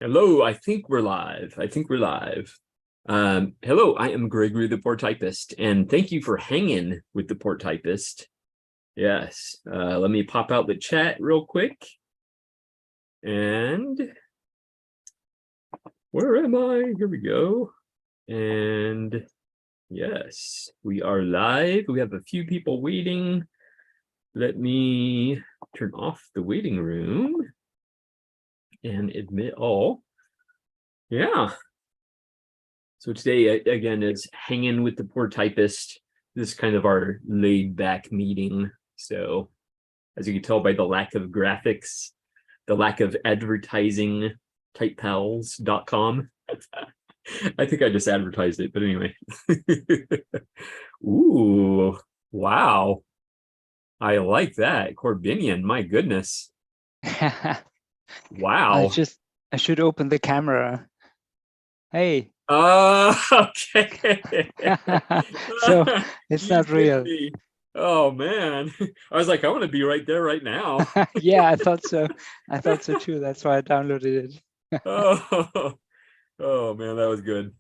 Hello, I think we're live. I think we're live. Hello, I am Gregory the Poor Typist, and thank you for hanging with the Poor Typist. Yes, let me pop out the chat real quick. And where am I? Here we go. And yes, we are live. We have a few people waiting. Let me turn off the waiting room and admit all. Yeah. So today, again, is hanging with the Poor Typist. This is kind of our laid back meeting. So as you can tell by the lack of graphics, the lack of advertising, typepals.com. I think I just advertised it, but anyway. Ooh, wow. I like that. Corbinian, my goodness. I Wow. should open the camera. Hey. Okay. So it's not real. Oh man. I was like, I want to be right there right now. Yeah, I thought so. I thought so too. That's why I downloaded it. Oh man, that was good.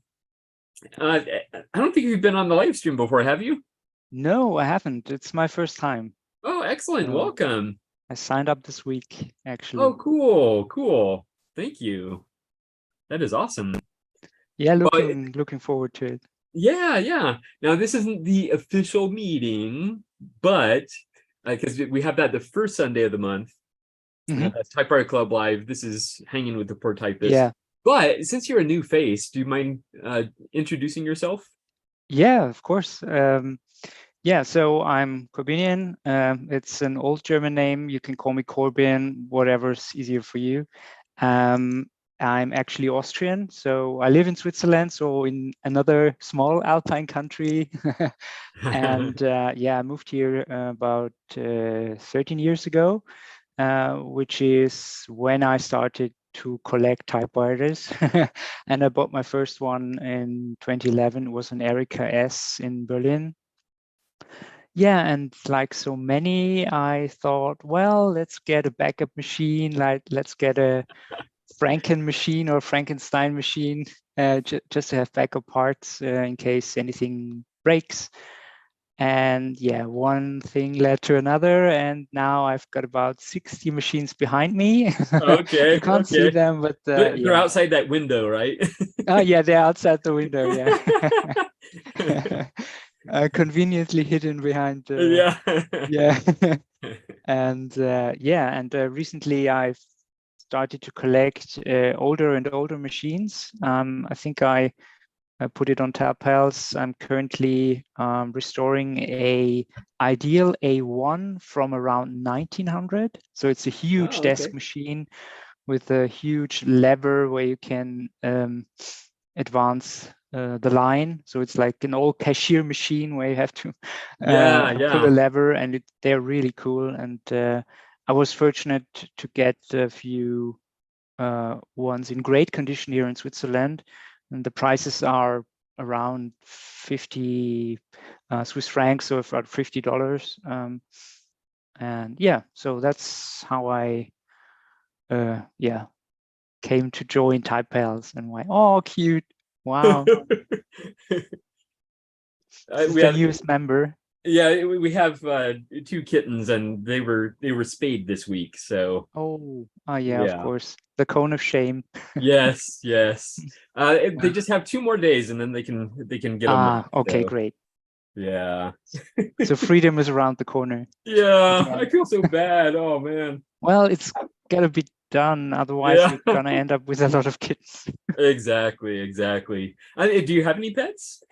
I don't think you've been on the live stream before, have you? No, I haven't. It's my first time. Oh, excellent. Welcome. I signed up this week, actually. Oh, cool. Cool. Thank you. That is awesome. Yeah, looking forward to it. Yeah. Now, this isn't the official meeting, but because we have that the first Sunday of the month, Typewriter Club Live. This is Hanging with the Poor Typist. Yeah. But since you're a new face, do you mind introducing yourself? Yeah, of course. Yeah, so I'm Corbinian. It's an old German name. You can call me Corbin, whatever's easier for you. I'm actually Austrian, so I live in Switzerland, so in another small alpine country. And yeah, I moved here about 13 years ago, which is when I started to collect typewriters. And I bought my first one in 2011. It was an Erika S in Berlin. Yeah, and like so many, I thought, well, let's get a backup machine, like let's get a Franken machine or Frankenstein machine, just to have backup parts in case anything breaks. And yeah, one thing led to another, and now I've got about 60 machines behind me. Okay, You can't see them, but they're yeah. outside that window, right? Oh yeah, they're outside the window. Yeah. Conveniently hidden behind. Yeah. Yeah. And yeah, and recently I've started to collect older and older machines. I think I put it on TabPals. I'm currently restoring a ideal A1 from around 1900. So it's a huge desk machine with a huge lever where you can advance the line. So it's like an old cashier machine where you have to pull a lever, and they're really cool. And I was fortunate to get a few ones in great condition here in Switzerland, and the prices are around 50 Swiss francs, so about $50. And yeah, so that's how I yeah, came to join TypePals, and why, oh, cute. Wow. We have the newest member. Yeah, we have two kittens, and they were spayed this week. So yeah, of course, the cone of shame. Yes. They just have 2 more days, and then they can get them. Okay, so. Great. Yeah. So freedom is around the corner. Yeah, again. I feel so bad. Oh man. Well, it's gotta be done, otherwise we're gonna end up with a lot of kids. Exactly. Do you have any pets?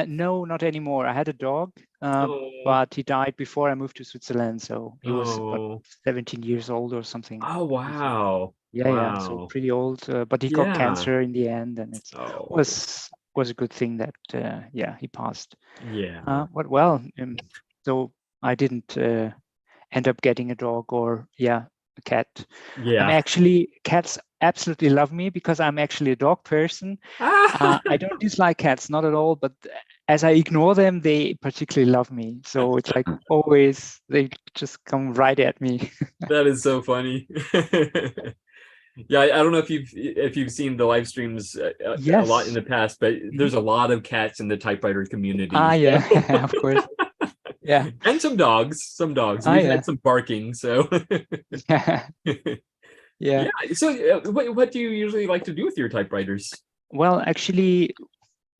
No, not anymore. I had a dog, but he died before I moved to Switzerland, so he was about 17 years old or something. Oh wow. Yeah, so pretty old. But he got cancer in the end, and it was a good thing that yeah, he passed. Yeah. But well, so I didn't end up getting a dog or a cat. Yeah. I'm actually, cats absolutely love me because I'm actually a dog person. I don't dislike cats, not at all, but as I ignore them, they particularly love me. So it's like always, they just come right at me. That is so funny. Yeah, I don't know if you've seen the live streams a lot in Yes. the past, but Mhm. there's a lot of cats in the typewriter community. Ah, So. yeah, of course. Yeah. And some dogs, some dogs. Ah, We've had yeah. some barking, so. Yeah. Yeah. So, what do you usually like to do with your typewriters? Well, actually,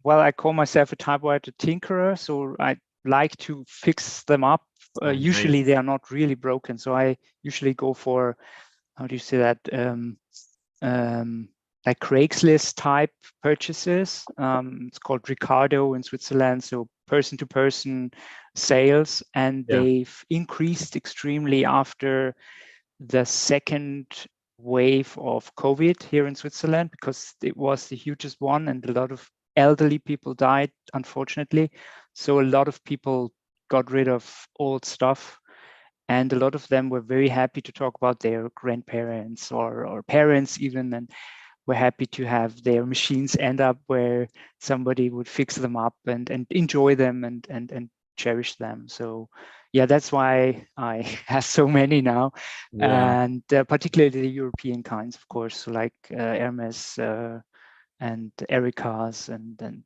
well, I call myself a typewriter tinkerer, so I like to fix them up. Oh, Usually nice. they are not really broken, so I usually go for, how do you say that? Um, like Craigslist type purchases. It's called Ricardo in Switzerland, so person to person sales, and Yeah. they've increased extremely after the second wave of COVID here in Switzerland, because it was the hugest one and a lot of elderly people died, unfortunately. So a lot of people got rid of old stuff, and a lot of them were very happy to talk about their grandparents or parents even, and were happy to have their machines end up where somebody would fix them up and enjoy them and cherish them. So yeah, that's why I have so many now, Yeah. and particularly the European kinds, of course, so like Hermes and Erica's and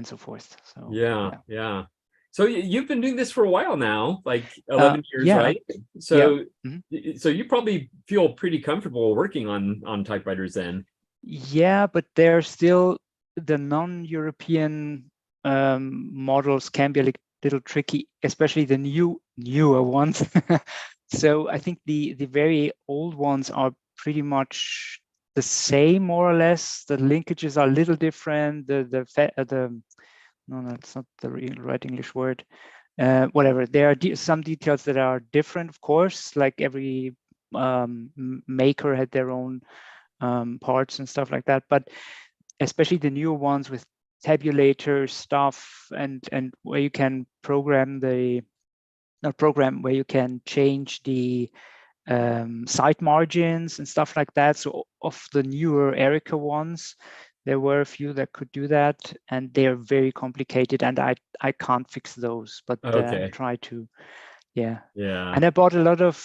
so forth. So Yeah. yeah. Yeah. So you've been doing this for a while now, like 11 years, Yeah, right? yeah. So Mhm. so you probably feel pretty comfortable working on typewriters then. Yeah, but they're still the non-European models can be a little tricky, especially the newer ones. So I think the very old ones are pretty much the same, more or less. The linkages are a little different. The no, that's not the right English word. Whatever. There are some details that are different, of course. Like every maker had their own parts and stuff like that. But especially the newer ones with tabulator stuff and where you can program the not program where you can change the side margins and stuff like that. So of the newer Erica ones, there were a few that could do that, and they are very complicated, and I can't fix those, but Okay. try to. Yeah. Yeah. And I bought a lot of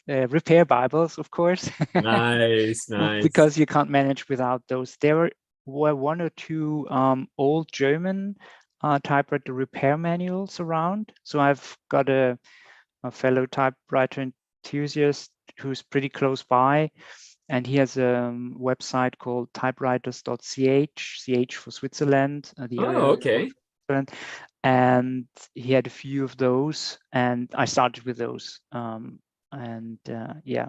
repair Bibles, of course, Nice, nice. because you can't manage without those. There were one or two old German typewriter repair manuals around. So I've got a fellow typewriter enthusiast who's pretty close by, and he has a website called typewriters.ch, ch for Switzerland, the Oh, area code okay. for Switzerland. And he had a few of those, and I started with those. And yeah,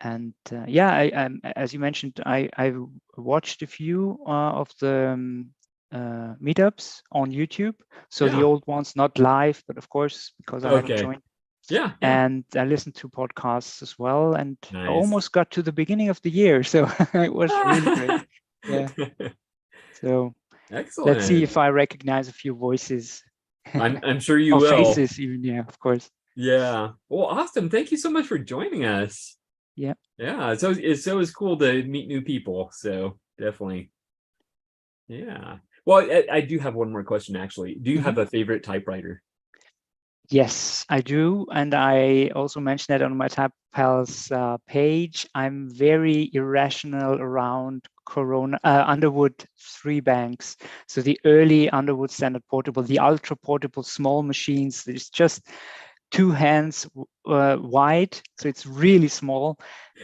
and yeah, as you mentioned, I watched a few of the meetups on YouTube. So the Yeah. old ones, not live, but of course, because I haven't Okay. joined. Yeah, yeah. And I listened to podcasts as well, and I Nice. almost got to the beginning of the year, so it was really great. Yeah. So let's see Excellent. if I recognize a few voices I'm sure you or will. faces, even. Yeah, of course. Yeah. Well, awesome. Thank you so much for joining us. Yeah. Yeah, it's always cool to meet new people. So definitely. Yeah. Well, I do have one more question actually. Do you Mhm. have a favorite typewriter? Yes, I do. And I also mentioned that on my Tab Pals page. I'm very irrational around Corona Underwood 3 banks. So the early Underwood standard portable, the ultra portable small machines, it's just 2 hands wide. So it's really small.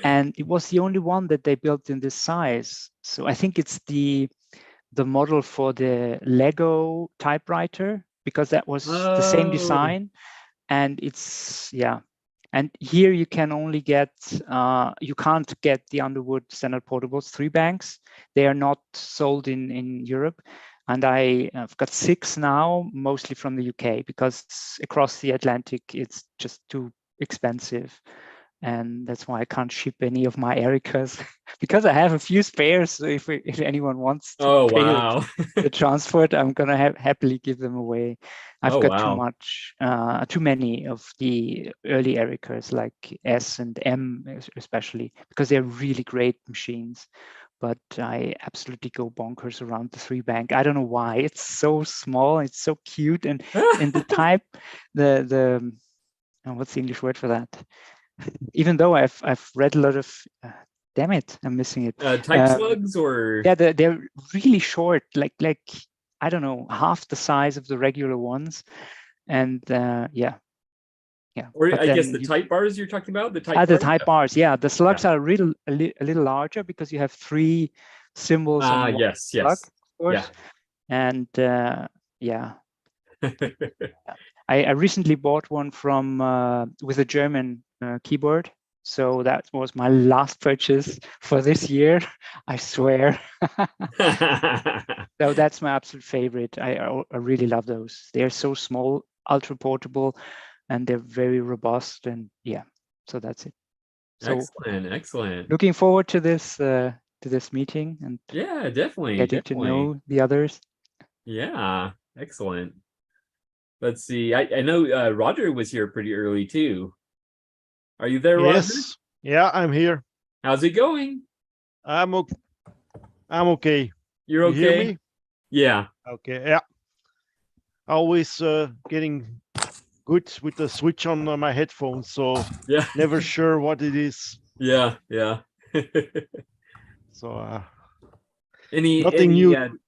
And it was the only one that they built in this size. So I think it's the model for the Lego typewriter, because that was the same Oh, design. And it's, yeah. And here you can only get, you can't get the Underwood standard portables 3 banks. They are not sold in Europe. And I've got 6 now, mostly from the UK, because across the Atlantic, it's just too expensive. And that's why I can't ship any of my Ericas because I have a few spares. So if anyone wants to oh pay wow. the transport, I'm gonna happily give them away. I've Oh got wow. too many of the early Ericas, like S and M especially, because they're really great machines. But I absolutely go bonkers around the 3 bank. I don't know why. It's so small, it's so cute, and the type, the what's the English word for that? even though I've read a lot of. Damn it, I'm missing it. Type slugs or yeah, they're really short, like I don't know, half the size of the regular ones, and yeah. or But I guess then the type bars you're talking about, the type the bars. type bars, yeah, the slugs are a little larger because you have 3 symbols on one Yes, slug, yes, of course. And yeah, I recently bought one from with a German keyboard. So that was my last purchase for this year, I swear. So that's my absolute favorite. I really love those. They're so small, ultra portable, and they're very robust. And yeah, so that's it. So excellent. looking forward to this meeting and Yeah, definitely, getting to know the others. Yeah, excellent. Let's see. I know Roger was here pretty early too. Are you there, Roger? Yes. Yeah, I'm here. How's it going? I'm okay. You're okay? You hear me? Yeah. Okay. Yeah. Always getting good with the switch on my headphones, so Yeah. never sure what it is. Yeah. So nothing new.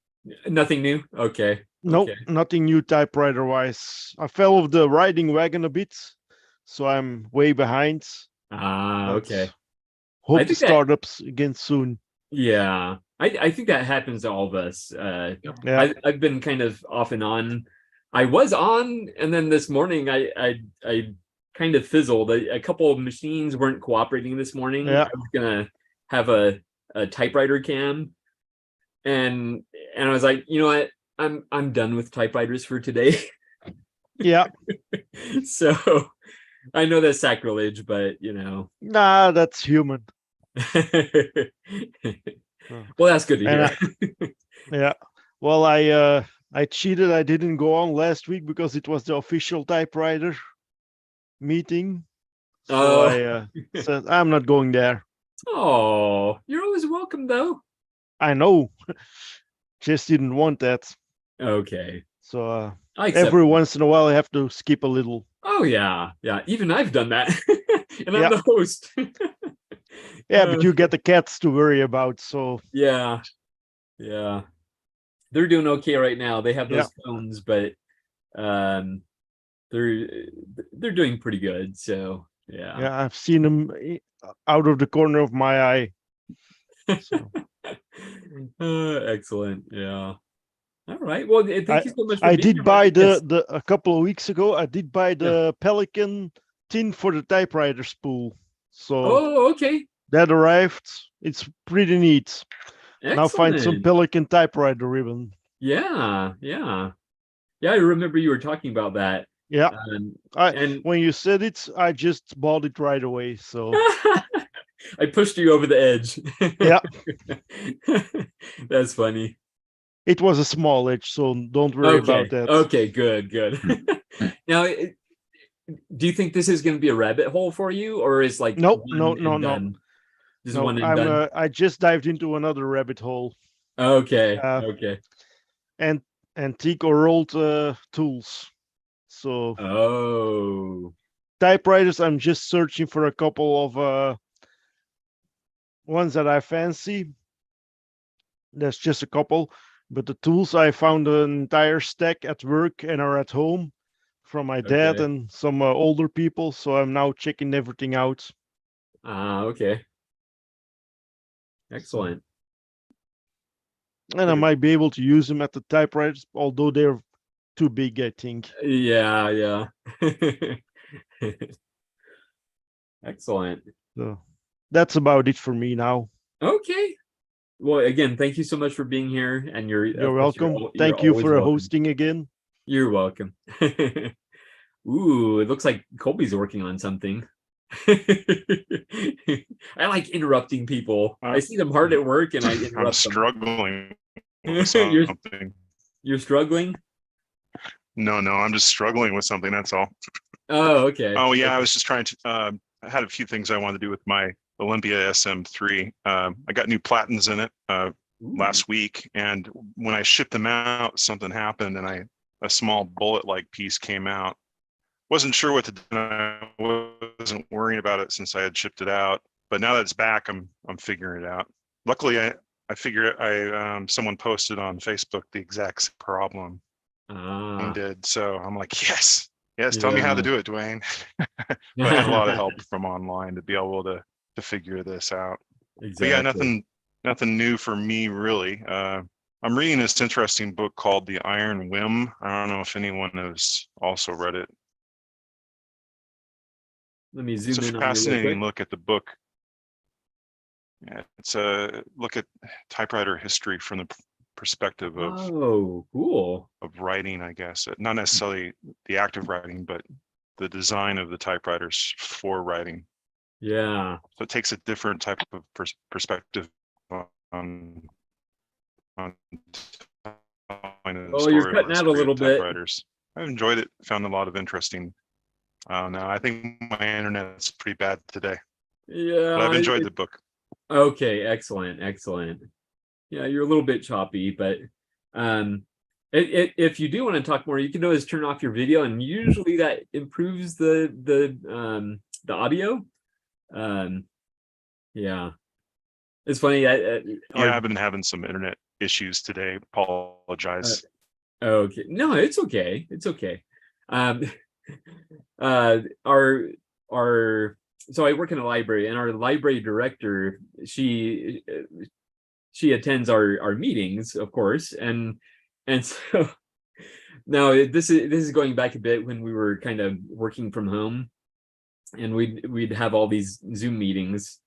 Nothing new. Okay. No, Okay. nothing new typewriter wise. I fell off the riding wagon a bit, so I'm way behind. Okay. Hope the startups again soon. Yeah, I think that happens to all of us. Yeah. I've been kind of off and on. I was on, and then this morning I kind of fizzled. A couple of machines weren't cooperating this morning. Yeah. I was gonna have a typewriter cam, and I was like, you know what? I'm done with typewriters for today. Yeah. So I know that's sacrilege, but you know. Nah, that's human. Well, that's good to hear. Yeah. Well, I cheated. I didn't go on last week because it was the official typewriter meeting. So I said I'm not going there. Oh, you're always welcome though. I know. Just didn't want that. Okay. So every once in a while I have to skip a little. Oh yeah. Even I've done that. And I'm the host. Yeah, but you get the cats to worry about, so yeah. They're doing okay right now. They have those phones, but they're doing pretty good. So yeah, I've seen them out of the corner of my eye. So. Excellent. Yeah. All right. Well, thank you so much. I did buy the a couple of weeks ago. I did buy the Pelican tin for the typewriter spool. So okay. That arrived. It's pretty neat. Excellent. Now find some Pelican typewriter ribbon. Yeah. I remember you were talking about that. Yeah. When you said it, I just bought it right away. So I pushed you over the edge. Yeah. That's funny. It was a small edge, so don't worry about that. Okay, good. Now, do you think this is going to be a rabbit hole for you, or is like no. Just one and done? I just dived into another rabbit hole. Okay. And antique or old tools. So typewriters, I'm just searching for a couple of ones that I fancy. There's just a couple, but the tools I found an entire stack at work and are at home from my dad and some older people. So I'm now checking everything out. Okay. Excellent. And I might be able to use them at the typewriters, although they're too big, I think. Yeah. Excellent. So that's about it for me now. Okay. Well, again, thank you so much for being here, and you're welcome. Thank you for hosting again. You're welcome. Ooh, it looks like Colby's working on something. I like interrupting people. I see them hard at work, and I interrupt them. I'm struggling with something. You're struggling? No, I'm just struggling with something. That's all. Oh, okay. Oh, yeah. I was just trying to. I had a few things I wanted to do with my Olympia SM3. I got new platens in it last week, and when I shipped them out, something happened, and a small bullet-like piece came out. Wasn't sure what to do. I was wasn't worrying about it since I had shipped it out. But now that it's back, I'm figuring it out. Luckily, I figured someone posted on Facebook the exact same problem and did. So I'm like, yes, tell me how to do it, Dwayne. But I had a lot of help from online to be able to figure this out. Exactly. But yeah, nothing new for me really. I'm reading this interesting book called The Iron Whim. I don't know if anyone has also read it. Let me zoom It's a in on you real fascinating quick. look at the book. Yeah, it's a look at typewriter history from the perspective of cool. of writing, I guess. Not necessarily the act of writing, but the design of the typewriters for writing. Yeah. So it takes a different type of perspective on Oh, you're cutting out a little bit. typewriters. I've enjoyed it. Found a lot of interesting. No, I think my internet's pretty bad today. Yeah. But I've enjoyed the book. Okay, excellent. Yeah, you're a little bit choppy, but if you do want to talk more, you can always turn off your video, and usually that improves the audio. Yeah, it's funny. I've been having some internet issues today. Apologize. Okay, no, it's okay. It's okay. So I work in a library, and our library director, she attends our meetings, of course, and so now this is going back a bit when we were kind of working from home, and we'd have all these Zoom meetings,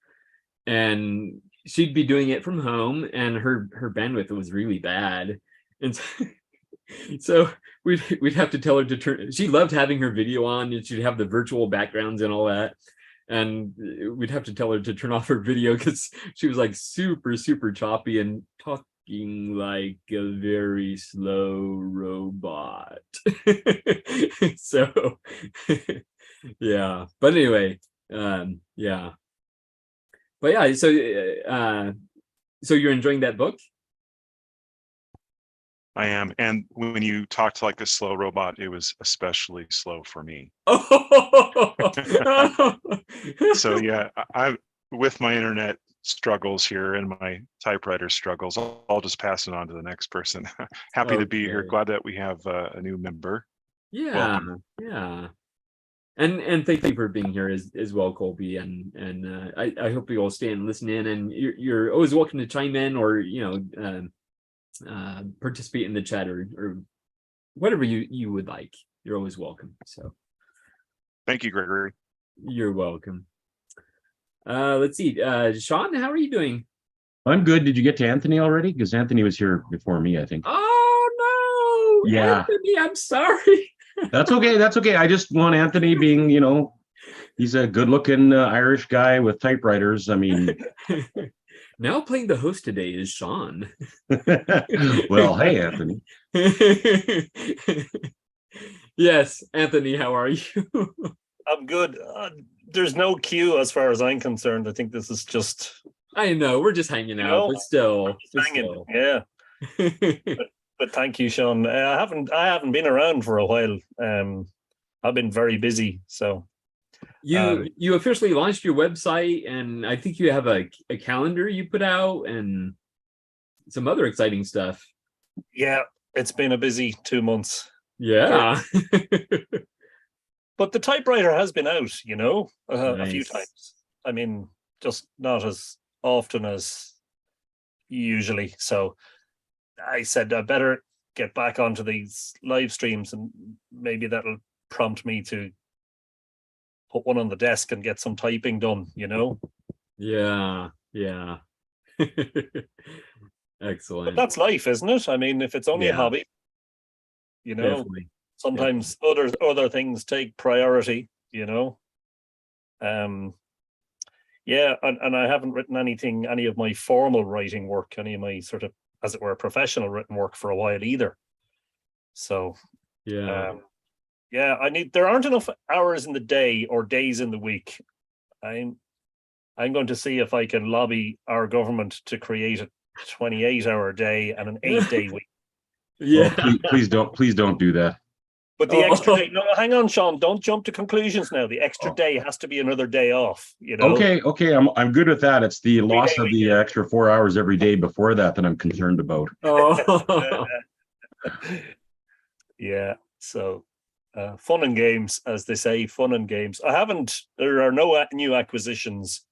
and she'd be doing it from home, and her bandwidth was really bad, and so we'd have to tell her to turn. She loved having her video on, and she'd have the virtual backgrounds and all that, and we'd have to tell her to turn off her video because she was like super choppy and talking like a very slow robot. So yeah, but anyway, yeah, but yeah, so you're enjoying that book? I am. And when you talked like a slow robot, it was especially slow for me. So yeah, I with my internet struggles here and my typewriter struggles, I'll just pass it on to the next person. Happy to be here. Glad that we have a new member. Yeah. Welcome. Yeah. And thank you for being here as well, Colby. And I hope you all stay and listen in, and you're always welcome to chime in, or participate in the chat, or whatever you would like. You're always welcome. So thank you, Gregory. You're welcome. Let's see, Sean, how are you doing? I'm good. Did you get to Anthony already? Because Anthony was here before me, I think. Oh no, yeah, Anthony, I'm sorry. That's okay. I just want Anthony being, he's a good-looking Irish guy with typewriters. I mean, now playing the host today is Sean. Well, hey, Anthony. Yes, Anthony, how are you? I'm good. There's no queue as far as I'm concerned. I think this is just. I know, we're just hanging out, but still. Yeah. But thank you, Sean. I haven't been around for a while. I've been very busy, so. You officially launched your website, and I think you have a calendar you put out and some other exciting stuff. Yeah, it's been a busy 2 months. Yeah. But the typewriter has been out, Nice. a few times. I mean, just not as often as usually. So I said I better get back onto these live streams, and maybe that'll prompt me to put one on the desk and get some typing done, Yeah. Excellent. But that's life, isn't it? I mean, if it's only a hobby, Definitely. sometimes other things take priority, Yeah, and I haven't written any of my formal writing work, any of my sort of, as it were, professional written work for a while either. So yeah. There aren't enough hours in the day or days in the week. I'm going to see if I can lobby our government to create a 28-hour day and an 8-day week. Yeah. Oh, please don't do that. But the extra Oh. day, no, hang on, Sean, don't jump to conclusions now. The extra day has to be another day off, you know? Okay, I'm good with that. It's the loss of the weekend. extra 4 hours every day before that I'm concerned about. Oh. Yeah, so fun and games, as they say, fun and games. There are no new acquisitions.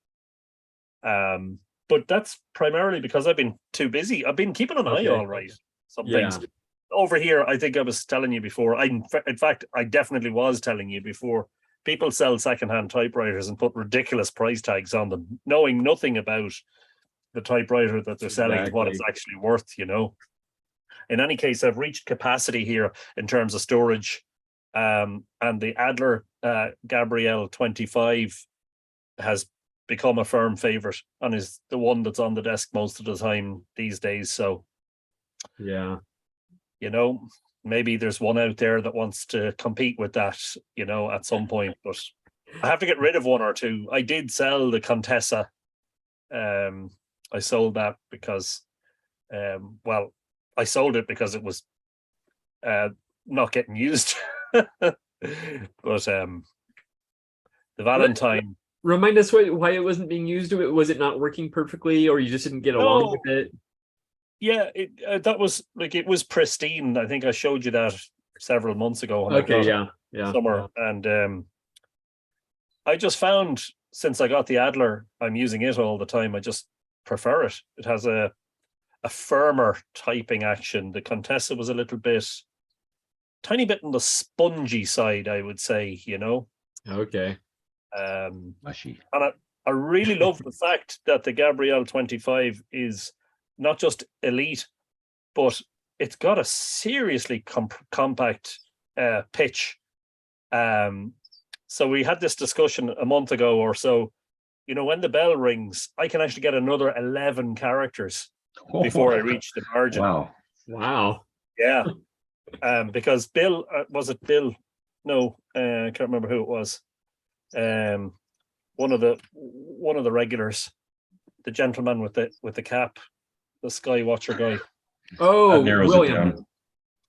But that's primarily because I've been too busy. I've been keeping an eye all right. Some things. Over here, I think I was telling you before. In fact, I definitely was telling you before. People sell secondhand typewriters and put ridiculous price tags on them, knowing nothing about the typewriter that they're selling, what it's actually worth, you know. In any case, I've reached capacity here in terms of storage. And the Adler Gabrielle 25 has become a firm favorite and is the one that's on the desk most of the time these days. So, Yeah. you know, maybe there's one out there that wants to compete with that, you know, at some point, but I have to get rid of one or two. I did sell the Contessa. I sold that because, I sold it because it was not getting used. But the Valentine. Remind us why it wasn't being used. Was it not working perfectly, or you just didn't get along with it? Yeah, that was like, it was pristine. I think I showed you that several months ago. When Okay, I got summer, and I just found since I got the Adler, I'm using it all the time. I just prefer it. It has a firmer typing action. The Contessa was a little bit, tiny bit on the spongy side, I would say. You know. Okay. Mushy. And I really love the fact that the Gabrielle 25 is not just elite, but it's got a seriously compact pitch. So we had this discussion a month ago or so. You know, when the bell rings, I can actually get another 11 characters before I reach the margin. Wow. Yeah. Because Bill, was it Bill? No, I can't remember who it was. One of the regulars, the gentleman with the cap, the Sky Watcher guy. Oh, That narrows it down.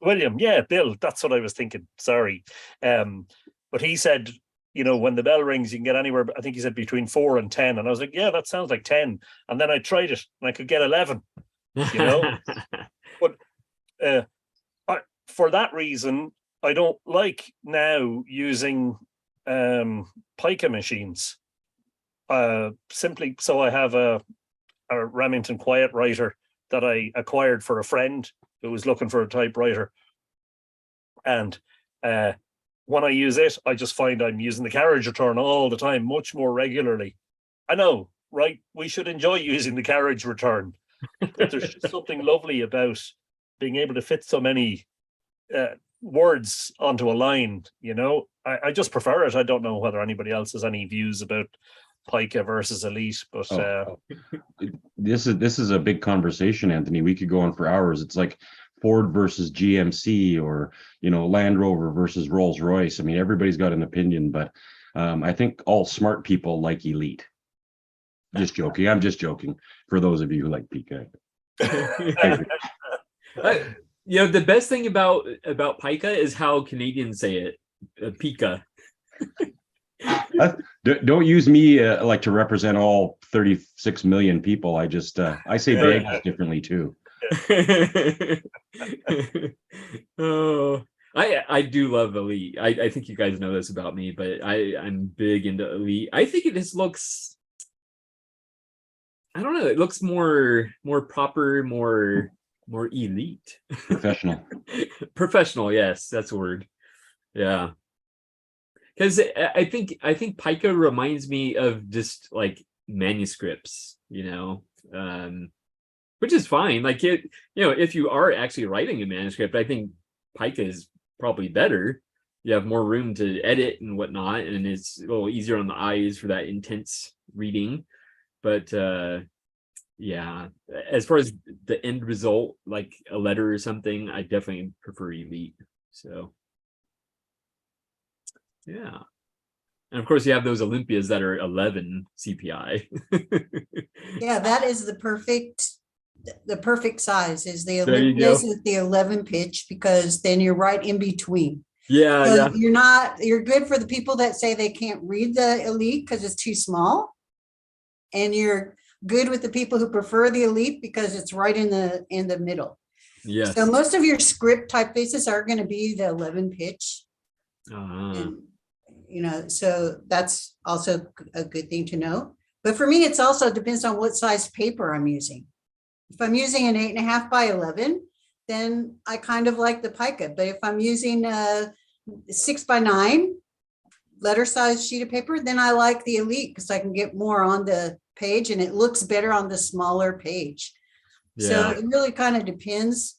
William, yeah, Bill. That's what I was thinking. Sorry, but he said, you know, when the bell rings, you can get anywhere. I think he said between 4 and 10, and I was like, yeah, that sounds like 10. And then I tried it, and I could get 11. You know, but for that reason, I don't like now using pica machines. Simply so I have a Remington Quiet Writer that I acquired for a friend who was looking for a typewriter, and when I use it, I just find I'm using the carriage return all the time, much more regularly. I know, right? We should enjoy using the carriage return, but there's just something lovely about being able to fit so many words onto a line. You know, I just prefer it. I don't know whether anybody else has any views about pica versus elite, but this is a big conversation, Anthony. We could go on for hours. It's like Ford versus GMC, or, you know, Land Rover versus Rolls Royce. I mean, everybody's got an opinion, but I think all smart people like elite. Just joking. I'm just joking. For those of you who like pica. You know, the best thing about pica is how Canadians say it, pica. Don't use me like to represent all 36 million people. I just I say bagels differently too. Oh, I do love elite. I think you guys know this about me, but I'm big into elite. I think it just looks, I don't know, it looks more proper, more elite. Professional, yes, that's a word. Yeah. Because I think pica reminds me of just like manuscripts, you know, which is fine. Like, it, you know, if you are actually writing a manuscript, I think pica is probably better. You have more room to edit and whatnot, and it's a little easier on the eyes for that intense reading. But yeah, as far as the end result, like a letter or something, I definitely prefer elite. So. Yeah. And of course you have those Olympias that are 11 CPI. Yeah, that is the perfect size is the Olympias with the 11 pitch, because then you're right in between. Yeah, So yeah. you're good for the people that say they can't read the Elite because it's too small. And you're good with the people who prefer the Elite because it's right in the middle. Yes. So most of your script typefaces are going to be the 11 pitch. Uh, And, so that's also a good thing to know. But for me, it's also depends on what size paper I'm using. If I'm using an 8.5 by 11, then I kind of like the pica. But if I'm using a 6 by 9 letter size sheet of paper, then I like the Elite because I can get more on the page and it looks better on the smaller page. So yeah. it really kind of depends,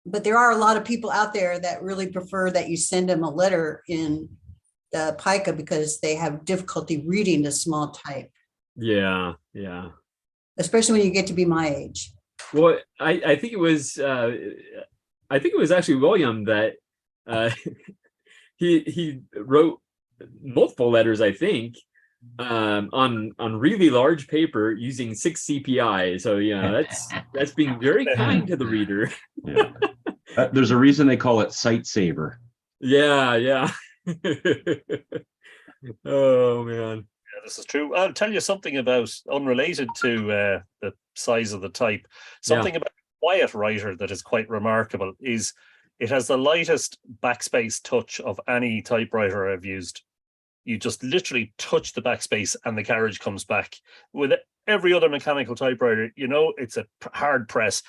but there are a lot of people out there that really prefer that you send them a letter in the pica because they have difficulty reading the small type, Yeah. Yeah. especially when you get to be my age. Well, I think it was actually William that he wrote multiple letters, I think, on really large paper using 6 CPI. So that's being very kind to the reader. Yeah. There's a reason they call it Sight Saver. Yeah. Oh man. Yeah, this is true. I'll tell you something about, unrelated to the size of the type, something about Quiet Writer that is quite remarkable is it has the lightest backspace touch of any typewriter I've used. You just literally touch the backspace and the carriage comes back. With every other mechanical typewriter, it's a hard press,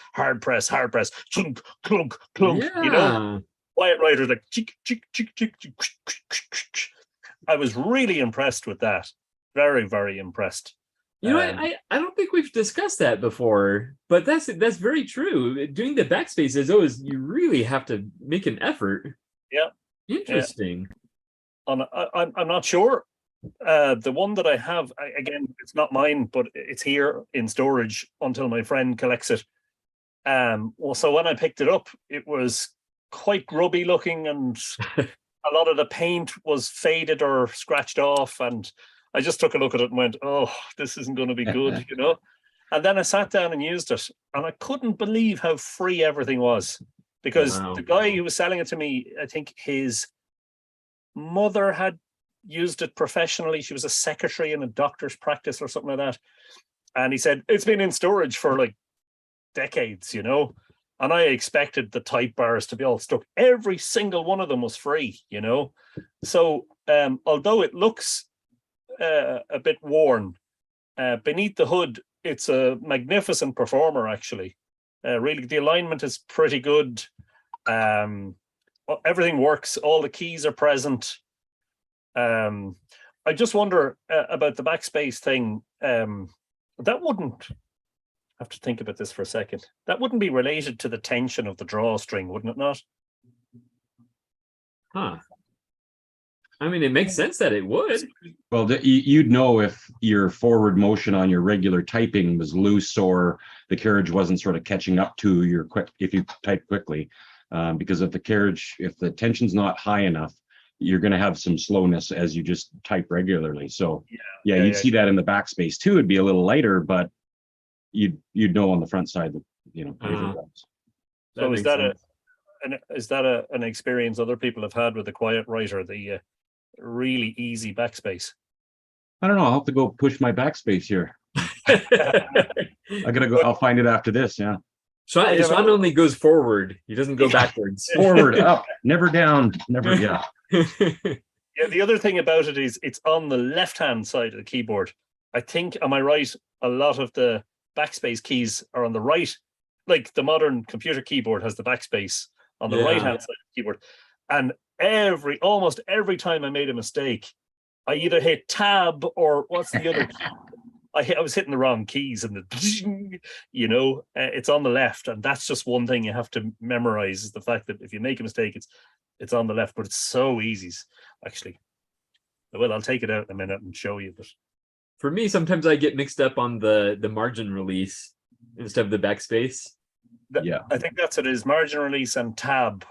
chunk, clunk, clunk, Yeah. Quiet Writer, like chick, chick, chick, chick, chick. I was really impressed with that. Very, very impressed. I don't think we've discussed that before, but that's very true. Doing the backspaces, you really have to make an effort. Yeah. Interesting. I'm not sure. The one that I have, again, it's not mine, but it's here in storage until my friend collects it. So when I picked it up, it was quite grubby looking, and a lot of the paint was faded or scratched off, and I just took a look at it and went, "Oh, this isn't going to be good," And then I sat down and used it, and I couldn't believe how free everything was, because the guy who was selling it to me, I think his mother had used it professionally. She was a secretary in a doctor's practice or something like that, and he said it's been in storage for like decades, and I expected the type bars to be all stuck. Every single one of them was free, so although it looks a bit worn, beneath the hood it's a magnificent performer, actually. Really, the alignment is pretty good. Everything works, all the keys are present. I just wonder about the backspace thing. That wouldn't, I have to think about this for a second. That wouldn't be related to the tension of the drawstring, wouldn't it not? Huh. I mean, it makes sense that it would. Well, you'd know if your forward motion on your regular typing was loose or the carriage wasn't sort of catching up to your if you type quickly. Because if the tension's not high enough, you're going to have some slowness as you just type regularly. So you'd see that in the backspace too. It'd be a little lighter, but you'd know on the front side that So is that an experience other people have had with the Quiet Writer, the really easy backspace? I don't know. I'll have to go push my backspace here. I gotta go. I'll find it after this. Yeah. Sean only goes forward. He doesn't go backwards. Forward, up, never down, never. Yeah. Yeah. The other thing about it is it's on the left-hand side of the keyboard. I think, am I right? A lot of the backspace keys are on the right. Like the modern computer keyboard has the backspace on the right-hand side of the keyboard. And almost every time I made a mistake, I either hit tab or what's the other key? I was hitting the wrong keys, and it's on the left, and that's just one thing you have to memorize, is the fact that if you make a mistake, it's on the left. But it's so easy, actually. Well, I'll take it out in a minute and show you. But for me, sometimes I get mixed up on the margin release instead of the backspace. I think that's what it is. Margin release and tab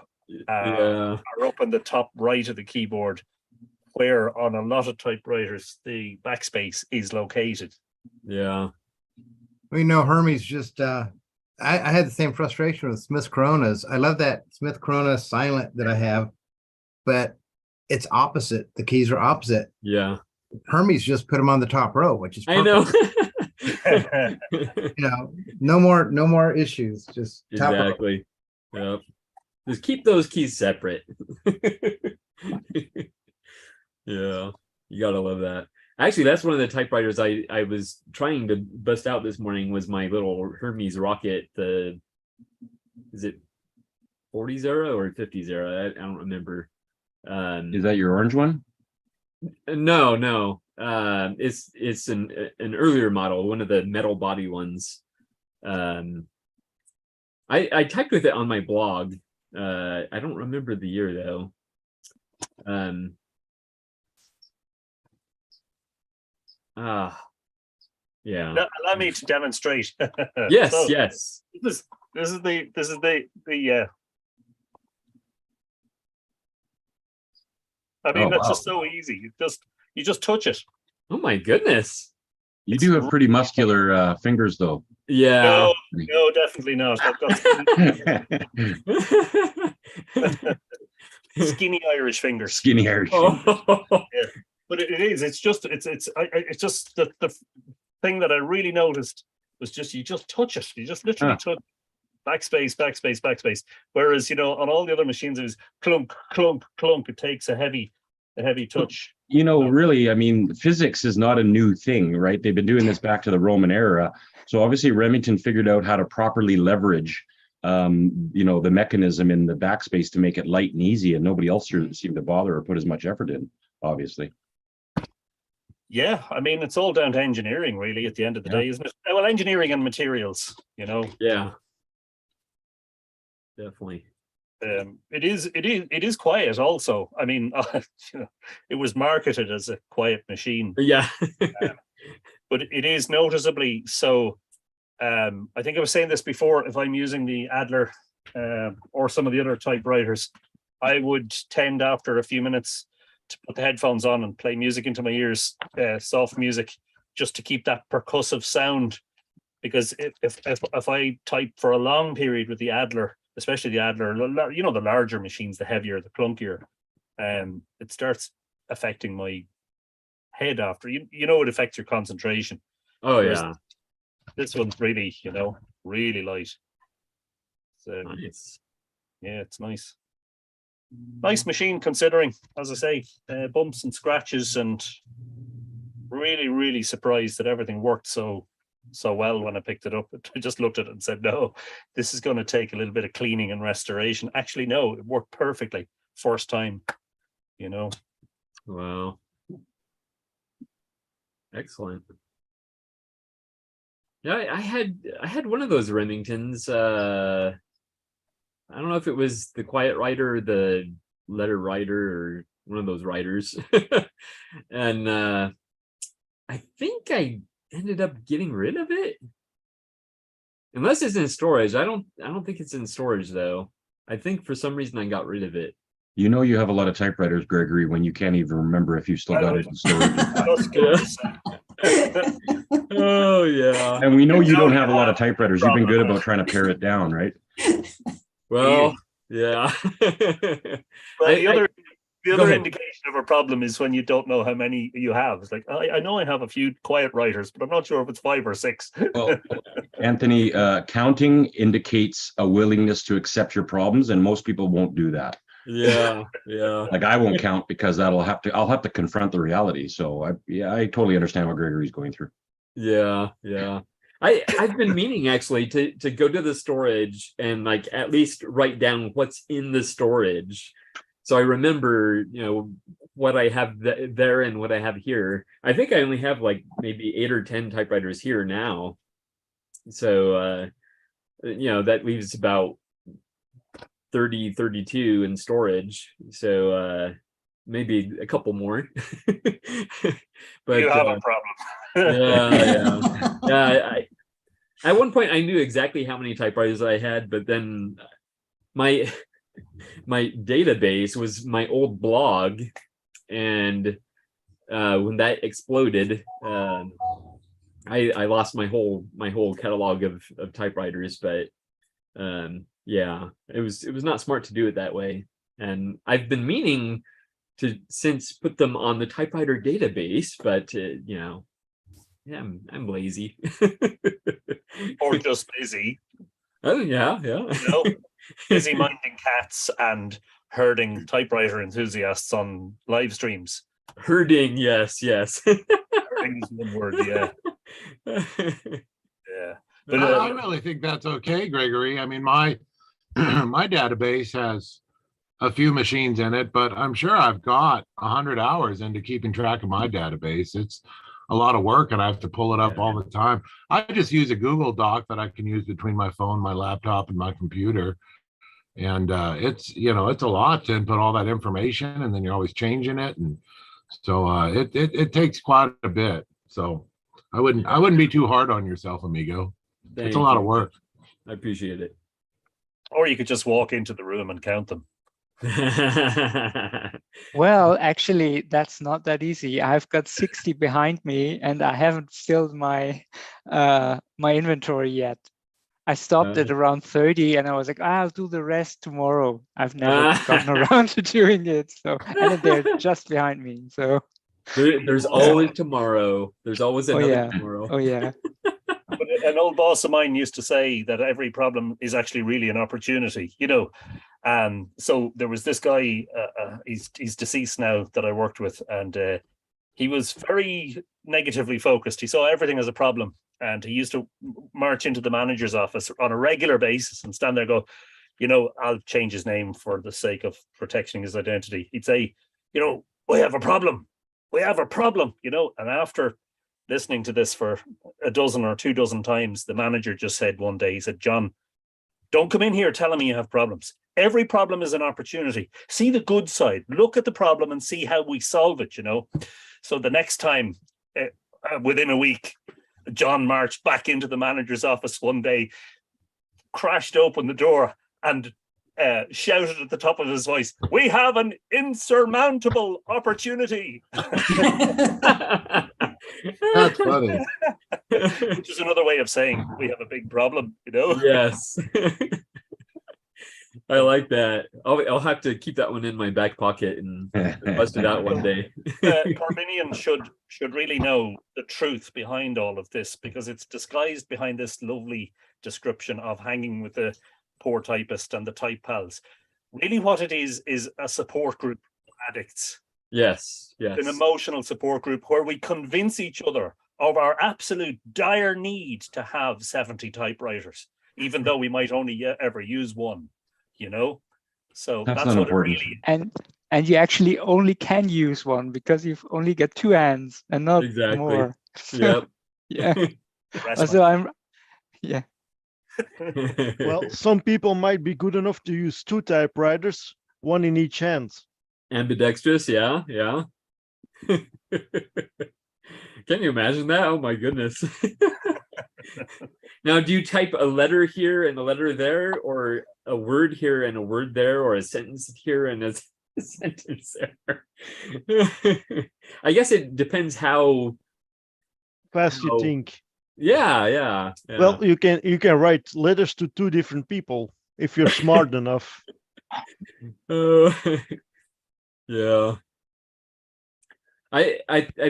are up in the top right of the keyboard, where on a lot of typewriters the backspace is located. Yeah. We know Hermes just I had the same frustration with Smith Coronas. I love that Smith Corona silent that I have, but it's opposite. The keys are opposite. Yeah, Hermes just put them on the top row, which is I perfect. know. No more issues. Just top row. Exactly. Yep. Just keep those keys separate. Yeah, you gotta love that. Actually, that's one of the typewriters I was trying to bust out this morning was my little Hermes Rocket. Is it 40 or 50? I don't remember. Is that your orange one? No. It's an earlier model, one of the metal body ones. I typed with it on my blog. I don't remember the year though. Yeah. Allow me to demonstrate. Yes, So, yes. This is the I mean, Oh, that's wow. just so easy. You just touch it. Oh my goodness. You do have pretty muscular fingers, though. Yeah. No, definitely not. I've got skinny Irish fingers. Skinny Irish fingers. Yeah. But it is. It's just the thing that I really noticed was just you just touch it. You just literally touch backspace. Whereas on all the other machines it was clunk, clunk, clunk. It takes a heavy touch. Really, I mean, physics is not a new thing, right? They've been doing this back to the Roman era. So obviously Remington figured out how to properly leverage the mechanism in the backspace to make it light and easy, and nobody else seemed to bother or put as much effort in, obviously. Yeah, I mean, it's all down to engineering, really, at the end of the day, isn't it? Well, engineering and materials, Yeah. Definitely. It is quiet also. I mean, it was marketed as a quiet machine. Yeah. But it is noticeably so. I think I was saying this before, if I'm using the Adler or some of the other typewriters, I would tend after a few minutes to put the headphones on and play music into my ears, soft music, just to keep that percussive sound. Because if I type for a long period with the Adler, especially the Adler, the larger machines, the heavier, the clunkier, it starts affecting my head after. It affects your concentration. Oh, Whereas yeah. this one's really, really light. So, Nice. yeah, it's nice. Nice machine considering, as I say, bumps and scratches, and really, really surprised that everything worked so well when I picked it up. I just looked at it and said, no, this is going to take a little bit of cleaning and restoration. Actually, no, it worked perfectly first time, Wow. Excellent. Yeah, I had one of those Remingtons. I don't know if it was the Quiet Writer or the Letter Writer or one of those writers. And I think I ended up getting rid of it. Unless it's in storage. I don't think it's in storage though. I think for some reason I got rid of it. You have a lot of typewriters, Gregory, when you can't even remember if you still got it in storage. Oh yeah. And we know you don't have a lot of typewriters. You've been good about trying to pare it down, right? Well, yeah. Well, the other indication of a problem is when you don't know how many you have. It's like, I know I have a few quiet writers, but I'm not sure if it's 5 or 6. Well, Anthony, counting indicates a willingness to accept your problems, and most people won't do that. Yeah. Like I won't count because I'll have to confront the reality. So I totally understand what Gregory's going through. Yeah. I've been meaning actually to go to the storage and like at least write down what's in the storage. So I remember, what I have there and what I have here. I think I only have like maybe 8 or 10 typewriters here now. So, that leaves about 30, 32 in storage. So maybe a couple more. But you have a problem. Yeah. At one point I knew exactly how many typewriters I had, but then my database was my old blog, and when that exploded, I lost my whole catalog of typewriters, but yeah, it was not smart to do it that way. And I've been meaning to since put them on the typewriter database, but you know, yeah, I'm lazy. Or just busy. Oh yeah. You know, busy minding cats and herding typewriter enthusiasts on live streams. Herding, yes. Herding is one word, yeah. Yeah. But I really think that's okay, Gregory. I mean, my my database has a few machines in it, but I'm sure I've got 100 hours into keeping track of my database. It's a lot of work and I have to pull it up all the time. I just use a Google Doc that I can use between my phone, my laptop, and my computer. And it's, you know, it's a lot to input all that information, and then you're always changing it. And so it takes quite a bit. So I wouldn't be too hard on yourself, amigo. It's a lot of work. I appreciate it. or you could just walk into the room and count them. Well, actually, that's not that easy. I've got 60 behind me, and I haven't filled my my inventory yet. I stopped at around 30, and I was like, I'll do the rest tomorrow. I've never gotten around to doing it. So, and they're just behind me. So there's always tomorrow. There's always another tomorrow. Oh yeah. But an old boss of mine used to say that every problem is actually really an opportunity, you know. So there was this guy, he's deceased now, that I worked with, and he was very negatively focused. He saw everything as a problem, and he used to march into the manager's office on a regular basis and stand there and go, you know, I'll change his name for the sake of protecting his identity. He'd say, you know, we have a problem, you know. And after listening to this for a dozen or 24 times, the manager just said one day, he said, John, don't come in here telling me you have problems. Every problem is an opportunity. See the good side. Look at the problem and see how we solve it, you know. So the next time, within a week, John marched back into the manager's office one day, crashed open the door, and shouted at the top of his voice, we have an insurmountable opportunity. That's funny. Which is another way of saying we have a big problem, you know? Yes. I like that. I'll have to keep that one in my back pocket and bust it out one day. Corbinian should really know the truth behind all of this, because it's disguised behind this lovely description of hanging with the poor typist and the type pals. Really what it is a support group of addicts. Yes. An emotional support group where we convince each other of our absolute dire need to have 70 typewriters, even though we might only ever use one, you know? So that's what important. it really is. And you actually only can use one because you've only got two hands and not more. Yep. Yeah. So Well, some people might be good enough to use two typewriters, one in each hand. Ambidextrous, yeah. Can you imagine that? Oh my goodness. Now, do you type a letter here and a letter there, or a word here and a word there, or a sentence here and a sentence there? I guess it depends how fast you think. Yeah. Well, you can write letters to two different people if you're smart enough. Yeah. I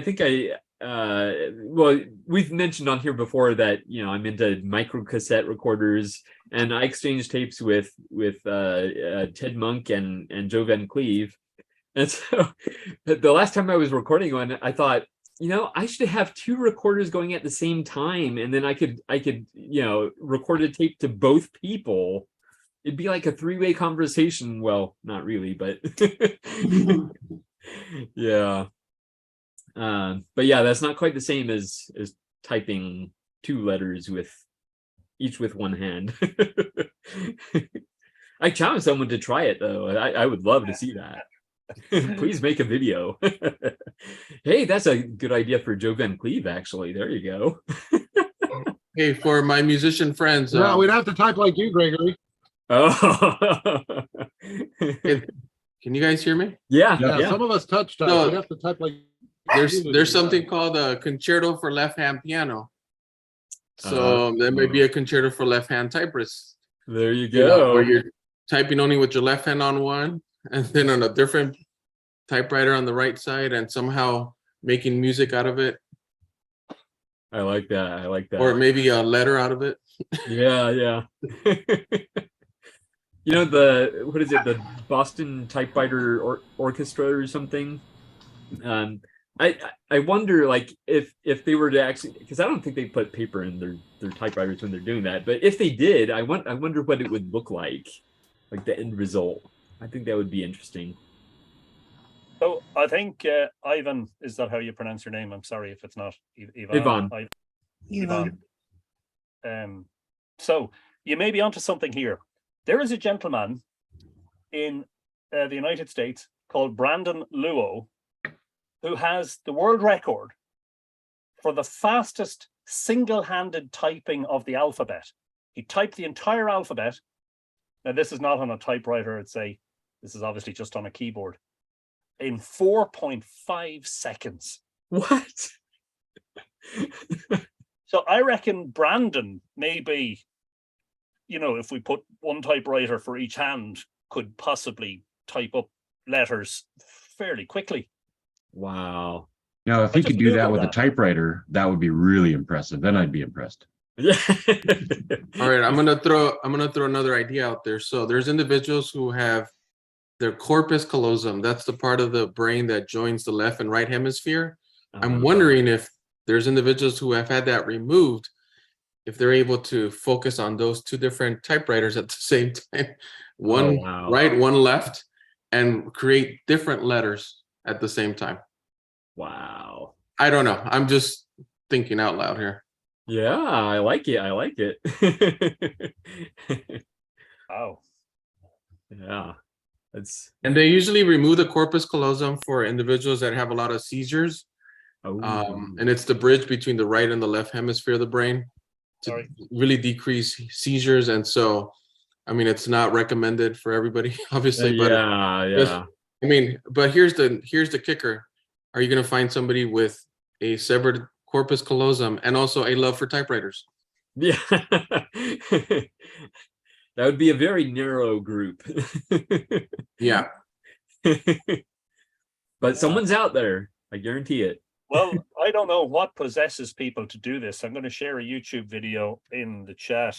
think well, we've mentioned on here before that, you know, I'm into micro cassette recorders, and I exchange tapes with Ted Monk and Joe Van Cleve. And so the last time I was recording one, I thought, you know, I should have two recorders going at the same time, and then I could you know, record a tape to both people. It'd be like a three-way conversation. Well, not really, but yeah. But yeah, that's not quite the same as typing two letters with each with one hand. I challenge someone to try it though. I would love to see that. Please make a video. Hey, that's a good idea for Joe Van Cleve, actually. There you go. Hey, for my musician friends. No, we'd have to type like you, Gregory. Oh. Can you guys hear me? Yeah. Some of us touch type. No, we have to type like there's something called a concerto for left hand piano. So that may be a concerto for left-hand typists. There you You know, go. where you're typing only with your left hand on one, and then on a different typewriter on the right side, and somehow making music out of it, I like that. I like that. or maybe a letter out of it. Yeah, yeah. You know what is it? The Boston Typewriter Orchestra or something. I wonder, like, if they were to actually, because I don't think they put paper in their typewriters when they're doing that. But if they did, I wonder what it would look like the end result. I think that would be interesting. So I think Ivan, is that how you pronounce your name? I'm sorry if it's not. Ivan. Ivan. So you may be onto something here. There is a gentleman in the United States called Brandon Luo, who has the world record for the fastest single-handed typing of the alphabet. He typed the entire alphabet. Now, this is not on a typewriter. This is obviously just on a keyboard. In 4.5 seconds. What? So I reckon Brandon maybe, if we put one typewriter for each hand, could possibly type up letters fairly quickly. Wow. Now, if he could do that with a typewriter, that would be really impressive. Then I'd be impressed. Yeah. All right, I'm gonna throw another idea out there. So there's individuals who have their corpus callosum. That's the part of the brain that joins the left and right hemisphere. I'm wondering if there's individuals who have had that removed, if they're able to focus on those two different typewriters at the same time, one right, one left, and create different letters at the same time. Wow. I don't know. I'm just thinking out loud here. Yeah, I like it. I like it. Wow. Yeah. And they usually remove the corpus callosum for individuals that have a lot of seizures. And it's the bridge between the right and the left hemisphere of the brain to really decrease seizures. And so, I mean, it's not recommended for everybody, obviously. But but here's the kicker: are you going to find somebody with a severed corpus callosum and also a love for typewriters? Yeah. That would be a very narrow group. Yeah. But someone's out there. I guarantee it. Well, I don't know what possesses people to do this. I'm going to share a YouTube video in the chat.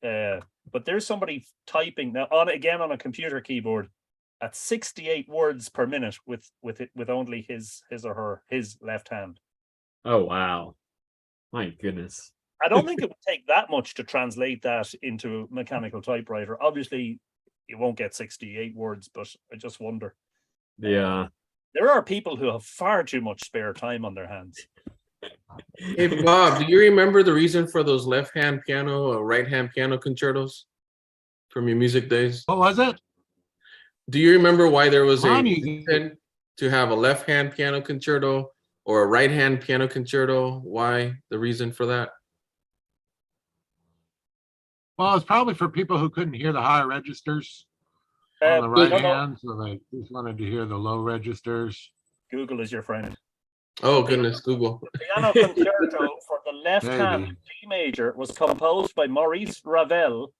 But there's somebody typing now on a computer keyboard at 68 words per minute with only his left hand. Oh wow. My goodness. I don't think it would take that much to translate that into a mechanical typewriter. Obviously, you won't get 68 words, but I just wonder. Yeah. There are people who have far too much spare time on their hands. Hey, Bob, do you remember the reason for those left-hand piano or right-hand piano concertos from your music days? What was it? Do you remember why there was a reason to have a left-hand piano concerto or a right-hand piano concerto? Why the reason for that? Well, it's probably for people who couldn't hear the higher registers on the right hand, so they just wanted to hear the low registers. Google is your friend. Oh, goodness, Google. The piano concerto for the left hand G major was composed by Maurice Ravel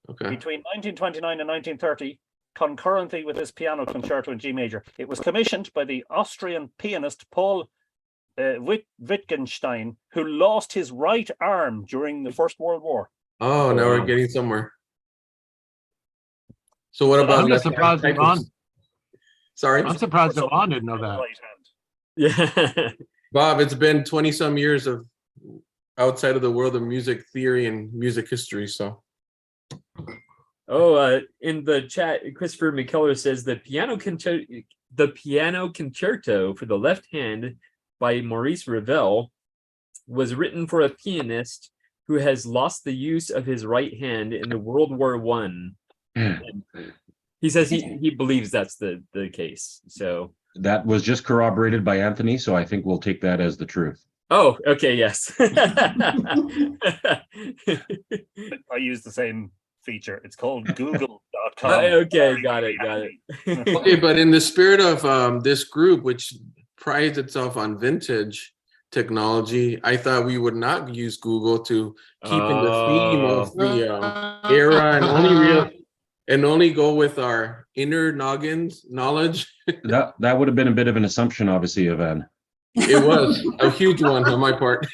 between 1929 and 1930, concurrently with his piano concerto in G major. It was commissioned by the Austrian pianist Paul Wittgenstein, who lost his right arm during the First World War. Oh, now we're getting somewhere. So what about? I'm just surprised Yvonne. Sorry, I'm surprised Yvonne didn't know that. Yeah, Bob, it's been 20 some years of outside of the world of music theory and music history. So, in the chat, Christopher McKellar says the piano concerto for the left hand by Maurice Ravel was written for a pianist who has lost the use of his right hand in the World War I. He says he believes that's the case. So that was just corroborated by Anthony, so I think we'll take that as the truth. Oh, okay, yes. I use the same feature. It's called google.com. Okay, got it. Okay, but in the spirit of this group, which prides itself on vintage, technology. I thought we would not use Google to keep in the theme of the era and only go with our inner noggins knowledge. That would have been a bit of an assumption, obviously, Evan. It was a huge one on my part.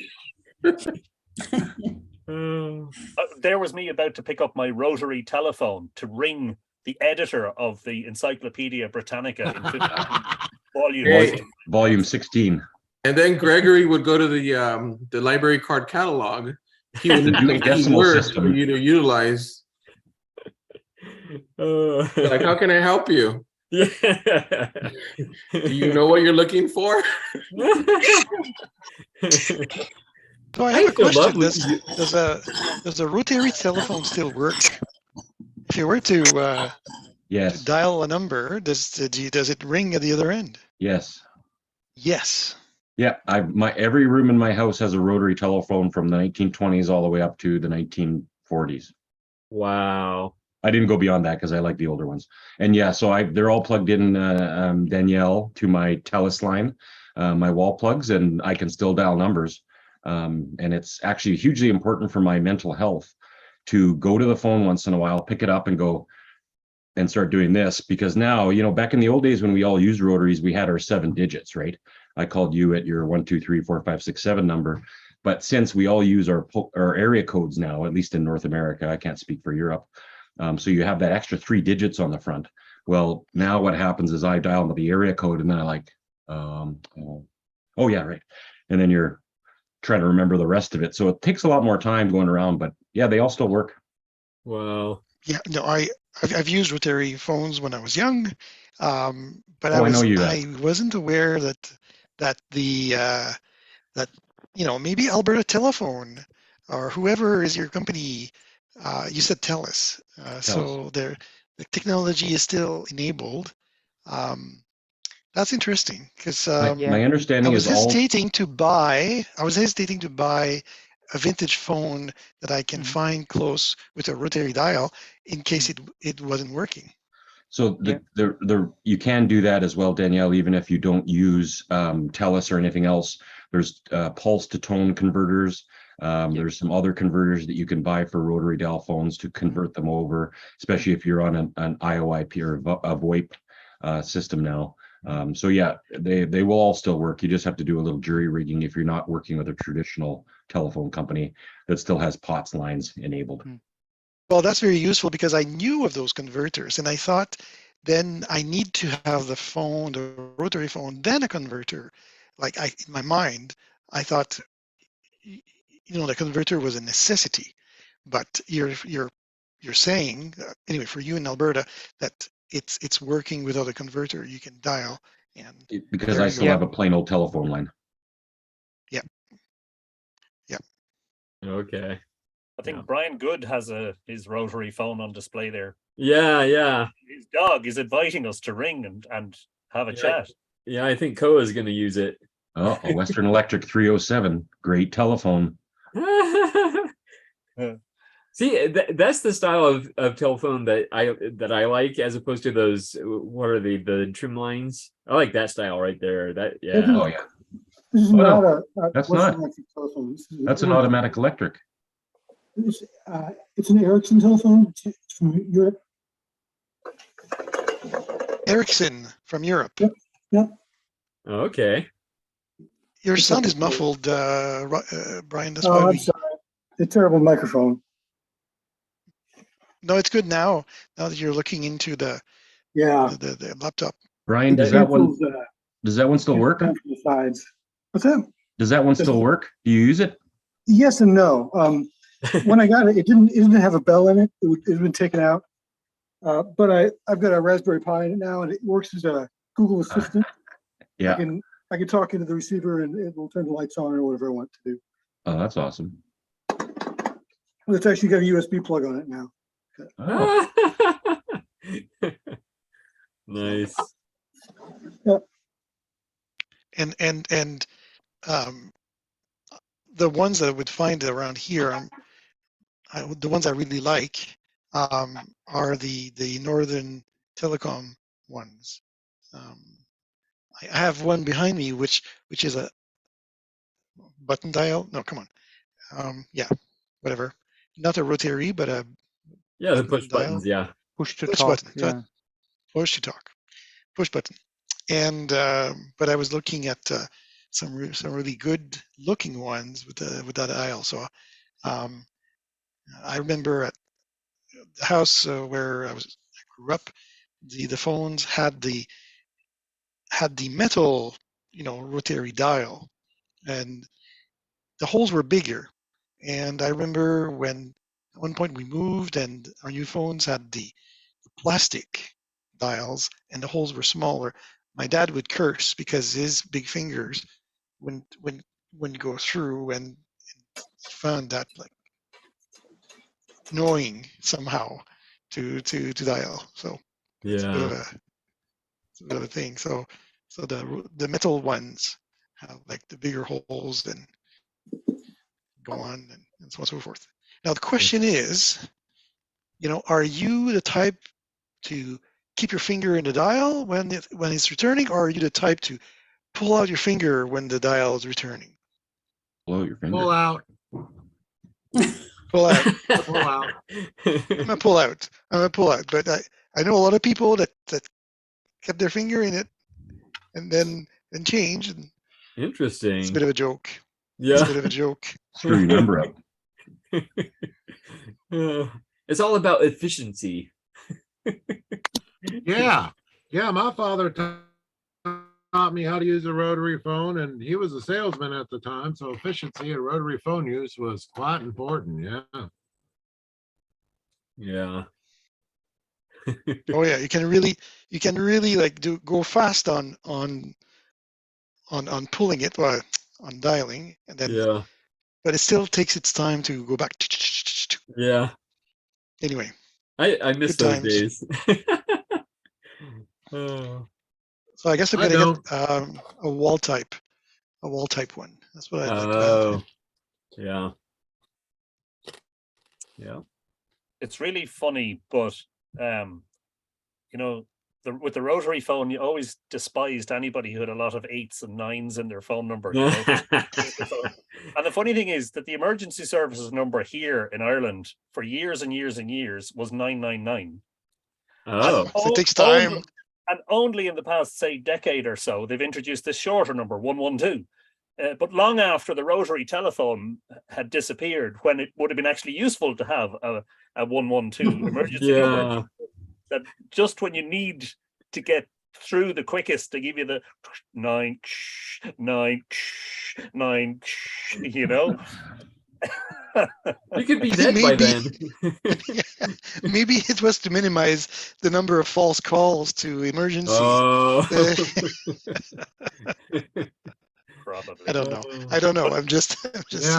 There was me about to pick up my rotary telephone to ring the editor of the Encyclopedia Britannica in 15 volumes. Volume 16. And then Gregory would go to the library card catalog. He would need some key Decimal words system. for you to utilize. Like, how can I help you? Yeah. Do you know what you're looking for? So I have a question. Does a rotary telephone still work? If you were to Yes. dial a number, does it ring at the other end? Yes. Yes. Yeah, every room in my house has a rotary telephone from the 1920s all the way up to the 1940s. Wow. I didn't go beyond that because I like the older ones. And yeah, so they're all plugged in, Danielle, to my Telus line, my wall plugs, and I can still dial numbers. And it's actually hugely important for my mental health to go to the phone once in a while, pick it up and go and start doing this, because now, back in the old days when we all used rotaries, we had our 7 digits, right? I called you at your 1, 2, 3, 4, 5, 6, 7 number. But since we all use our area codes now, at least in North America, I can't speak for Europe. So you have that extra 3 digits on the front. Well, now what happens is I dial the area code and then I oh yeah, right. And then you're trying to remember the rest of it. So it takes a lot more time going around, but yeah, they all still work. Wow. Yeah, no, I've used rotary phones when I was young, but I know you I wasn't aware that maybe Alberta Telephone or whoever is your company, you said TELUS, so the technology is still enabled. That's interesting because my understanding I was is hesitating to buy a vintage phone that I can find close with a rotary dial in case it wasn't working. So you can do that as well, Danielle, even if you don't use TELUS or anything else. There's pulse to tone converters. There's some other converters that you can buy for rotary dial phones to convert them over, especially if you're on an IOIP or a VoIP system now. So yeah, they will all still work. You just have to do a little jury rigging if you're not working with a traditional telephone company that still has POTS lines enabled. Well, that's very useful because I knew of those converters and I thought then I need to have the phone, the rotary phone, then a converter. Like in my mind, I thought, the converter was a necessity, but you're saying anyway for you in Alberta that it's working without a converter. You can dial because I still have a plain old telephone line. Yeah. Okay. I think Brian Good has his rotary phone on display there. Yeah. His dog is inviting us to ring and have a chat. Yeah, I think Koa is going to use it. Oh, a Western Electric 307, great telephone. See, that's the style of telephone that I like, as opposed to those. What are the trim lines? I like that style right there. Oh yeah. This is that's not. Telephone. That's an automatic electric. It's an Ericsson telephone. It's from Europe. Ericsson from Europe. Yep. Okay. Your sound is muffled, Brian. That's I'm sorry. A terrible microphone. No, it's good now. Now that you're looking into the laptop. Brian, does that one still work? The sides. What's that? Does that one still work? Do you use it? Yes and no. When I got it, it didn't have a bell in it. It had been taken out. But I've got a Raspberry Pi in it now, and it works as a Google Assistant. Yeah. I can talk into the receiver, and it will turn the lights on or whatever I want to do. Oh, that's awesome. Well, it's actually got a USB plug on it now. Oh. Nice. Yep. And the ones that I would find around here, the ones I really like are the Northern Telecom ones. I have one behind me, which is button dial. No, come on. Yeah, whatever. Not a rotary, but a Yeah, the button push dial. buttons. Yeah. Push to Push talk. button. Yeah. Push to talk. Push button. And but I was looking at some really good looking ones with that dial. So I remember at the house where I grew up, the phones had the metal, rotary dial, and the holes were bigger. And I remember when at one point we moved and our new phones had the plastic dials and the holes were smaller. My dad would curse because his big fingers wouldn't go through, and he found that like annoying somehow to dial. So it's a bit of Yeah. a thing. So the metal ones have like the bigger holes and go on and so on and so forth. Now the question is, are you the type to keep your finger in the dial when it's returning, or are you the type to pull out your finger when the dial is returning? Pull out your finger. Pull out. Pull out. Pull out. I'm a pull out. But I know a lot of people that kept their finger in it and then change. And Interesting. it's a bit of a joke. Yeah. It's a bit of a joke. Screw your number up. It's all about efficiency. Yeah. Yeah. My father taught me how to use a rotary phone, and he was a salesman at the time. So efficiency in rotary phone use was quite important. Yeah. Yeah. Oh yeah, you can really like go fast on pulling it, or on dialing, and then Yeah. but it still takes its time to go back. Yeah. Anyway, I miss good those times. days. Oh. So I guess I'm I gonna get a wall type one. That's what I'd like to have. Oh. Yeah. Yeah. It's really funny, but with the rotary phone, you always despised anybody who had a lot of 8s and 9s in their phone number. And the funny thing is that the emergency services number here in Ireland for years and years and years was 999. Oh. It takes time. And only in the past, say, decade or so, they've introduced this shorter number, 112. But long after the rotary telephone had disappeared, when it would have been actually useful to have a 112 emergency number, that just when you need to get through the quickest, they give you the 999, You could be dead by then. Maybe it was to minimize the number of false calls to emergency. Oh. Probably. I don't know. I'm just Yeah,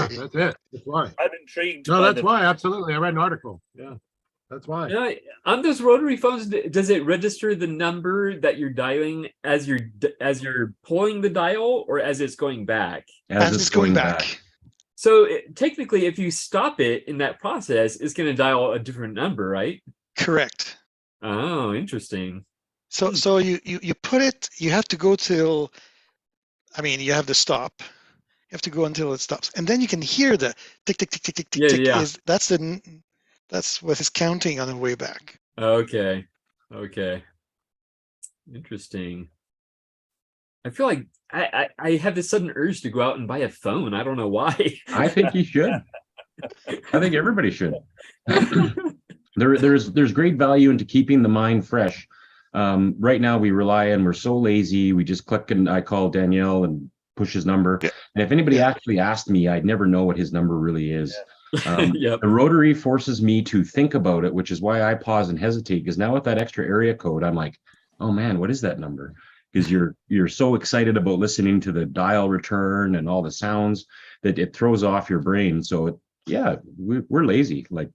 saying. that's it. That's why. I'm intrigued. No, by that's why. Absolutely. I read an article. Yeah, that's why. Yeah, on those rotary phones, does it register the number that you're dialing as you're pulling the dial, or as it's going back? As it's going back. So technically, if you stop it in that process, it's going to dial a different number, right? Correct. Oh, interesting. So you put it. You have to go till. I mean, you have to stop. You have to go until it stops, and then you can hear the tick tick tick tick tick tick tick. Yeah. That's what is counting on the way back. Okay. Interesting. I feel like I have this sudden urge to go out and buy a phone. I don't know why. I think you should. I think everybody should. There's great value into keeping the mind fresh. Right now we rely and we're so lazy. We just click and I call Danielle and push his number. Yeah. And if anybody actually asked me, I'd never know what his number really is. Yep. The rotary forces me to think about it, which is why I pause and hesitate, because now with that extra area code, I'm like, oh man, what is that number? Because you're so excited about listening to the dial return and all the sounds that it throws off your brain. So we're lazy. Like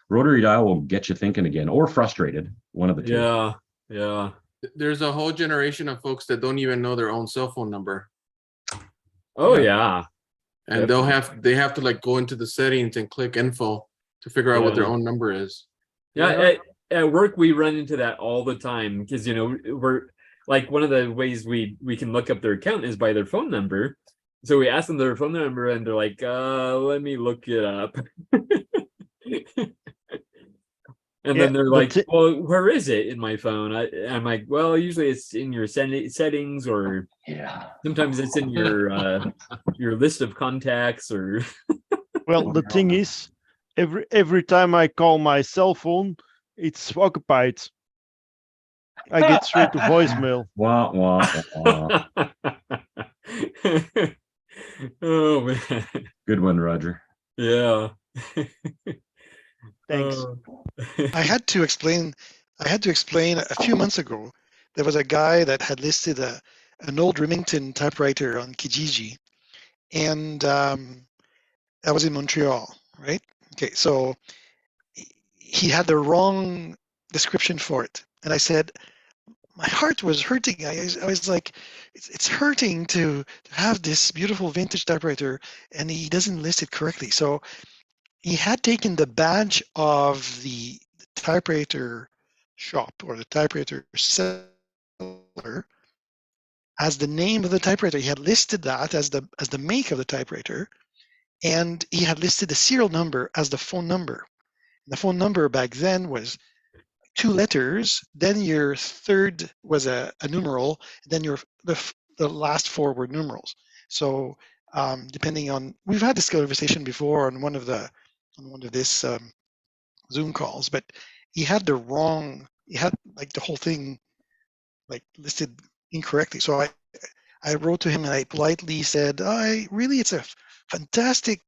rotary dial will get you thinking again, or frustrated, one of the two. Yeah. There's a whole generation of folks that don't even know their own cell phone number. Oh yeah. And they have to like go into the settings and click info to figure out what their own number is. Yeah. At work we run into that all the time, because we're like, one of the ways we can look up their account is by their phone number. So we asked them their phone number and they're like, let me look it up. And Yeah, then they're the like, thi- well, where is it in my phone? I'm like, well, usually it's in your settings, or Yeah. sometimes it's in your list of contacts, or well, the thing is, every time I call my cell phone, it's occupied. I get straight to voicemail. Wah, wah, wah. Oh man. Good one, Roger. Yeah. Thanks. Oh. I had to explain a few months ago. There was a guy that had listed an old Remington typewriter on Kijiji, and I was in Montreal, right? Okay, so he had the wrong description for it, and I said my heart was hurting. I was like, it's hurting to have this beautiful vintage typewriter, and he doesn't list it correctly. So he had taken the badge of the typewriter shop or the typewriter seller as the name of the typewriter. He had listed that as the make of the typewriter, and he had listed the serial number as the phone number. The phone number back then was 2 letters, then your third was a numeral, then the last 4 were numerals. So depending on, we've had this conversation before on one of this Zoom calls, but he had like the whole thing like listed incorrectly. So I wrote to him and I politely said, it's a fantastic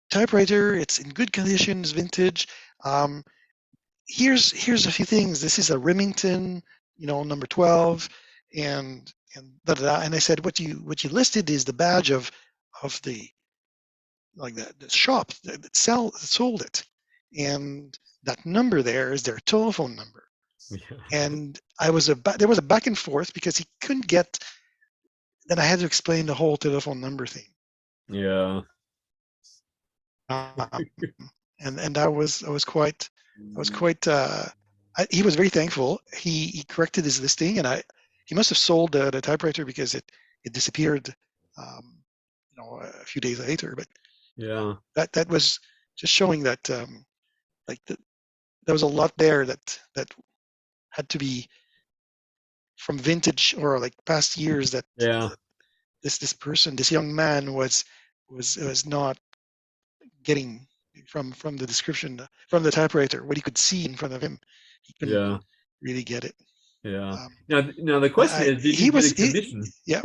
typewriter. It's in good conditions, vintage. Here's a few things. This is a Remington, number 12, and da, da, da. And I said, what you listed is the badge of the the shop that sold it, and that number there is their telephone number. Yeah. And there was a back and forth because he couldn't get. Then I had to explain the whole telephone number thing. Yeah. And I was quite he was very thankful. He corrected his listing, and he must have sold the typewriter because it disappeared a few days later. But Yeah. that was just showing that there was a lot there that had to be from vintage or like past years that Yeah. this young man was not getting from the description from the typewriter, what he could see in front of him. He couldn't really get it. Yeah. Now the question is, did you get a commission? Yeah.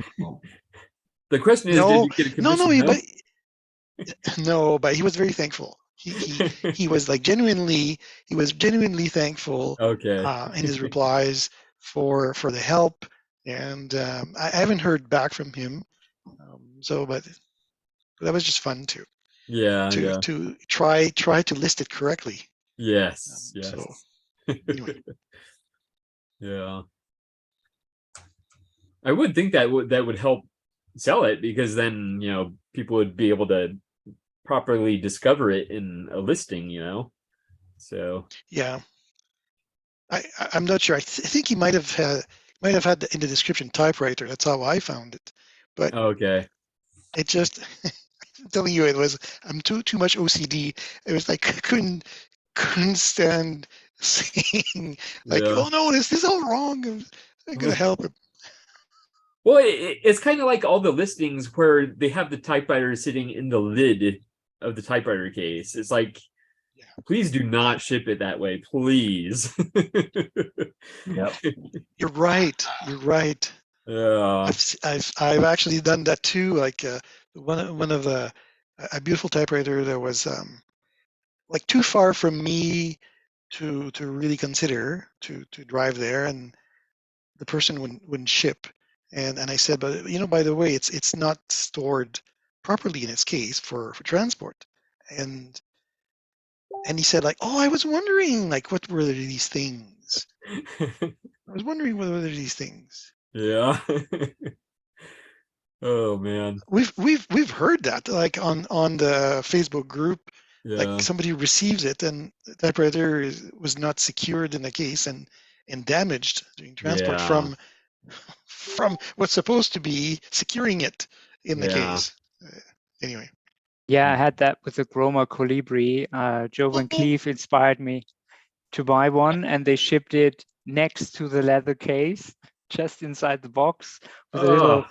The question is, did you get a commission? No, but he was very thankful. He was like genuinely thankful. Okay. In his replies for the help, and I haven't heard back from him. But that was just fun too. Yeah. To try to list it correctly. Yes. Yes. So, anyway. Yeah. I would think that would help sell it, because then people would be able to properly discover it in a listing. So yeah, I'm not sure. I think he might have had in the description typewriter. That's how I found it. But okay, it just I'm telling you, I'm too much OCD. It was like I couldn't stand saying like, oh no, this is all wrong. I'm gonna help him. Well, it's kind of like all the listings where they have the typewriter sitting in the lid of the typewriter case. It's like, please do not ship it that way, please. Yep. You're right. Yeah. I've actually done that too. Like one of a beautiful typewriter that was like too far from me to really consider to drive there, and the person wouldn't ship. And I said, but by the way, it's not stored properly in its case for transport. And he said like, oh, I was wondering like what were these things? I was wondering what were these things. Yeah. Oh man. We've heard that like on the Facebook group. Yeah. Like somebody receives it and the typewriter was not secured in the case and damaged during transport from what's supposed to be securing it, in the Yeah. case. Anyway. Yeah, I had that with the Groma Colibri. Joe Van Cleef inspired me to buy one, and they shipped it next to the leather case, just inside the box, with a little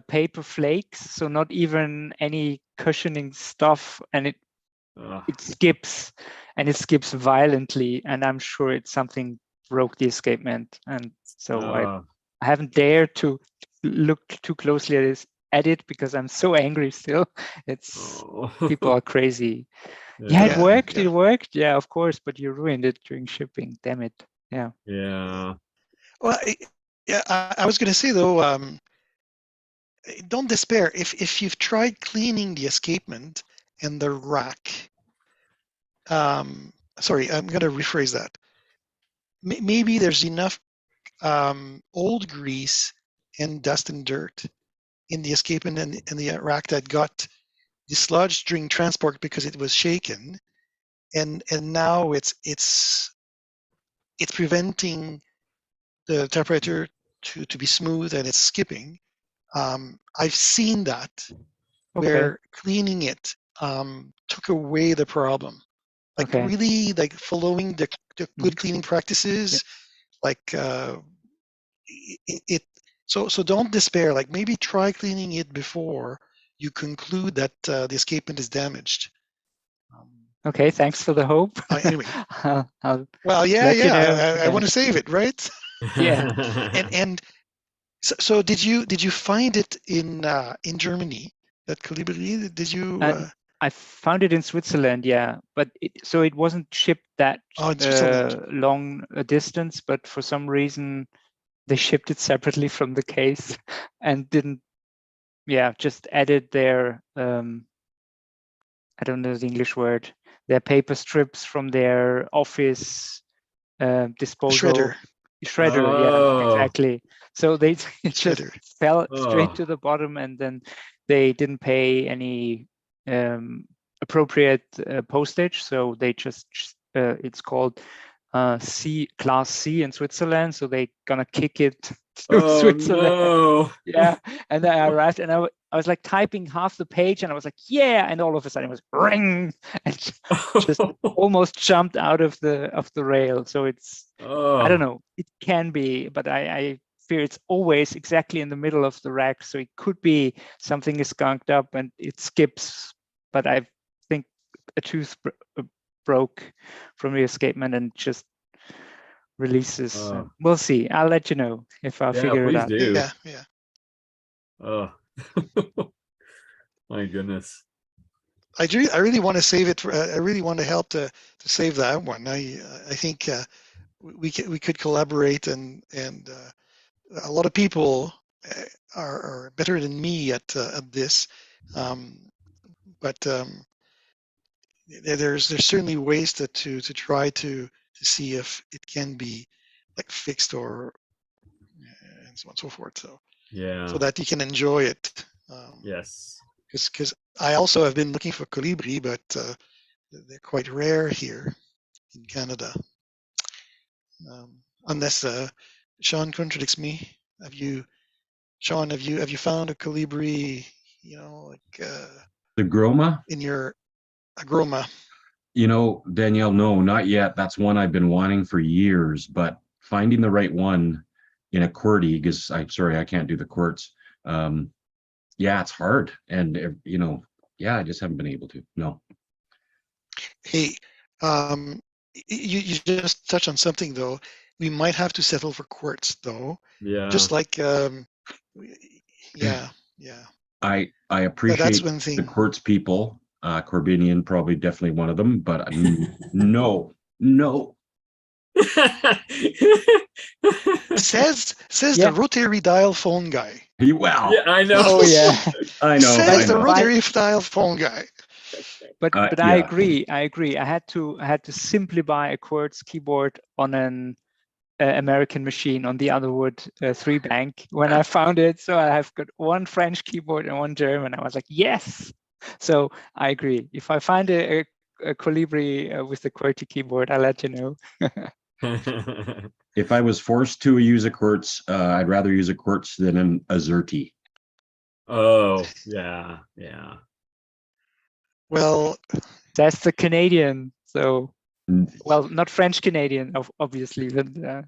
paper flakes, so not even any cushioning stuff, and it skips, and it skips violently, and I'm sure it's something broke the escapement, and so I haven't dared to look too closely at it because I'm so angry still. It's people are crazy. Yeah, it worked. It worked. Yeah, of course, but you ruined it during shipping. Damn it. Yeah. Yeah. Well, I was going to say though, don't despair. If you've tried cleaning the escapement and the rack, sorry, I'm going to rephrase that. Maybe there's enough old grease and dust and dirt in the escapement and the rack that got dislodged during transport because it was shaken, and now it's preventing the typewriter to be smooth, and it's skipping. I've seen that where cleaning it took away the problem. Like really, like following the good cleaning practices, like it. So don't despair. Like maybe try cleaning it before you conclude that the escapement is damaged. Okay, thanks for the hope. Anyway. I'll well, yeah. I want to save it, right? Yeah. and so did you find it in Germany, that Colibri? Did you? I found it in Switzerland, yeah, but so it wasn't shipped that long a distance, but for some reason they shipped it separately from the case and didn't, just added their I don't know the English word, their paper strips from their office disposal. Shredder, yeah, exactly. So they just fell straight to the bottom, and then they didn't pay any appropriate postage. So they just it's called Class C in Switzerland. So they gonna kick it to Switzerland. No. Yeah, and then I arrived, and I was like typing half the page, and I was like, yeah, and all of a sudden it was ring, and just almost jumped out of the rail. So it's I don't know, it can be, but I fear it's always exactly in the middle of the rack. So it could be something is skunked up and it skips, but I think a tooth broke from the escapement and just releases. We'll see. I'll let you know if I figure it out. Do. Yeah. Oh, my goodness. I really want to save it. I really want to help to save that one. I think we could collaborate, and a lot of people are better than me at this, but there's certainly ways to try to see if it can be like fixed or and so on and so forth. So so that you can enjoy it. Yes. Because I also have been looking for Colibri, but they're quite rare here in Canada. Unless Sean contradicts me. Sean, have you found a Colibri? You know, like the Groma in your Groma. You know, Danielle, no, not yet. That's one I've been wanting for years, but finding the right one in a QWERTY, because I can't do the quartz. It's hard, and I just haven't been able to. No. Hey, you just touched on something though. We might have to settle for quartz though. Yeah. Just like yeah. I appreciate the quartz people. Corbinian probably definitely one of them, but no. says the rotary dial phone guy. Well, yeah, I know. Oh yeah, I know. Says the rotary dial phone guy. But I agree. I had to simply buy a quartz keyboard on an American machine on the Otherwood 3-bank when I found it. So I have got one French keyboard and one German. I was like, yes. So I agree. If I find a Colibri with the QWERTY keyboard, I'll let you know. If I was forced to use a quartz, I'd rather use a quartz than an Azerty. Oh, yeah, yeah. Well, That's the Canadian. So, Mm. well, not French Canadian, obviously, but no.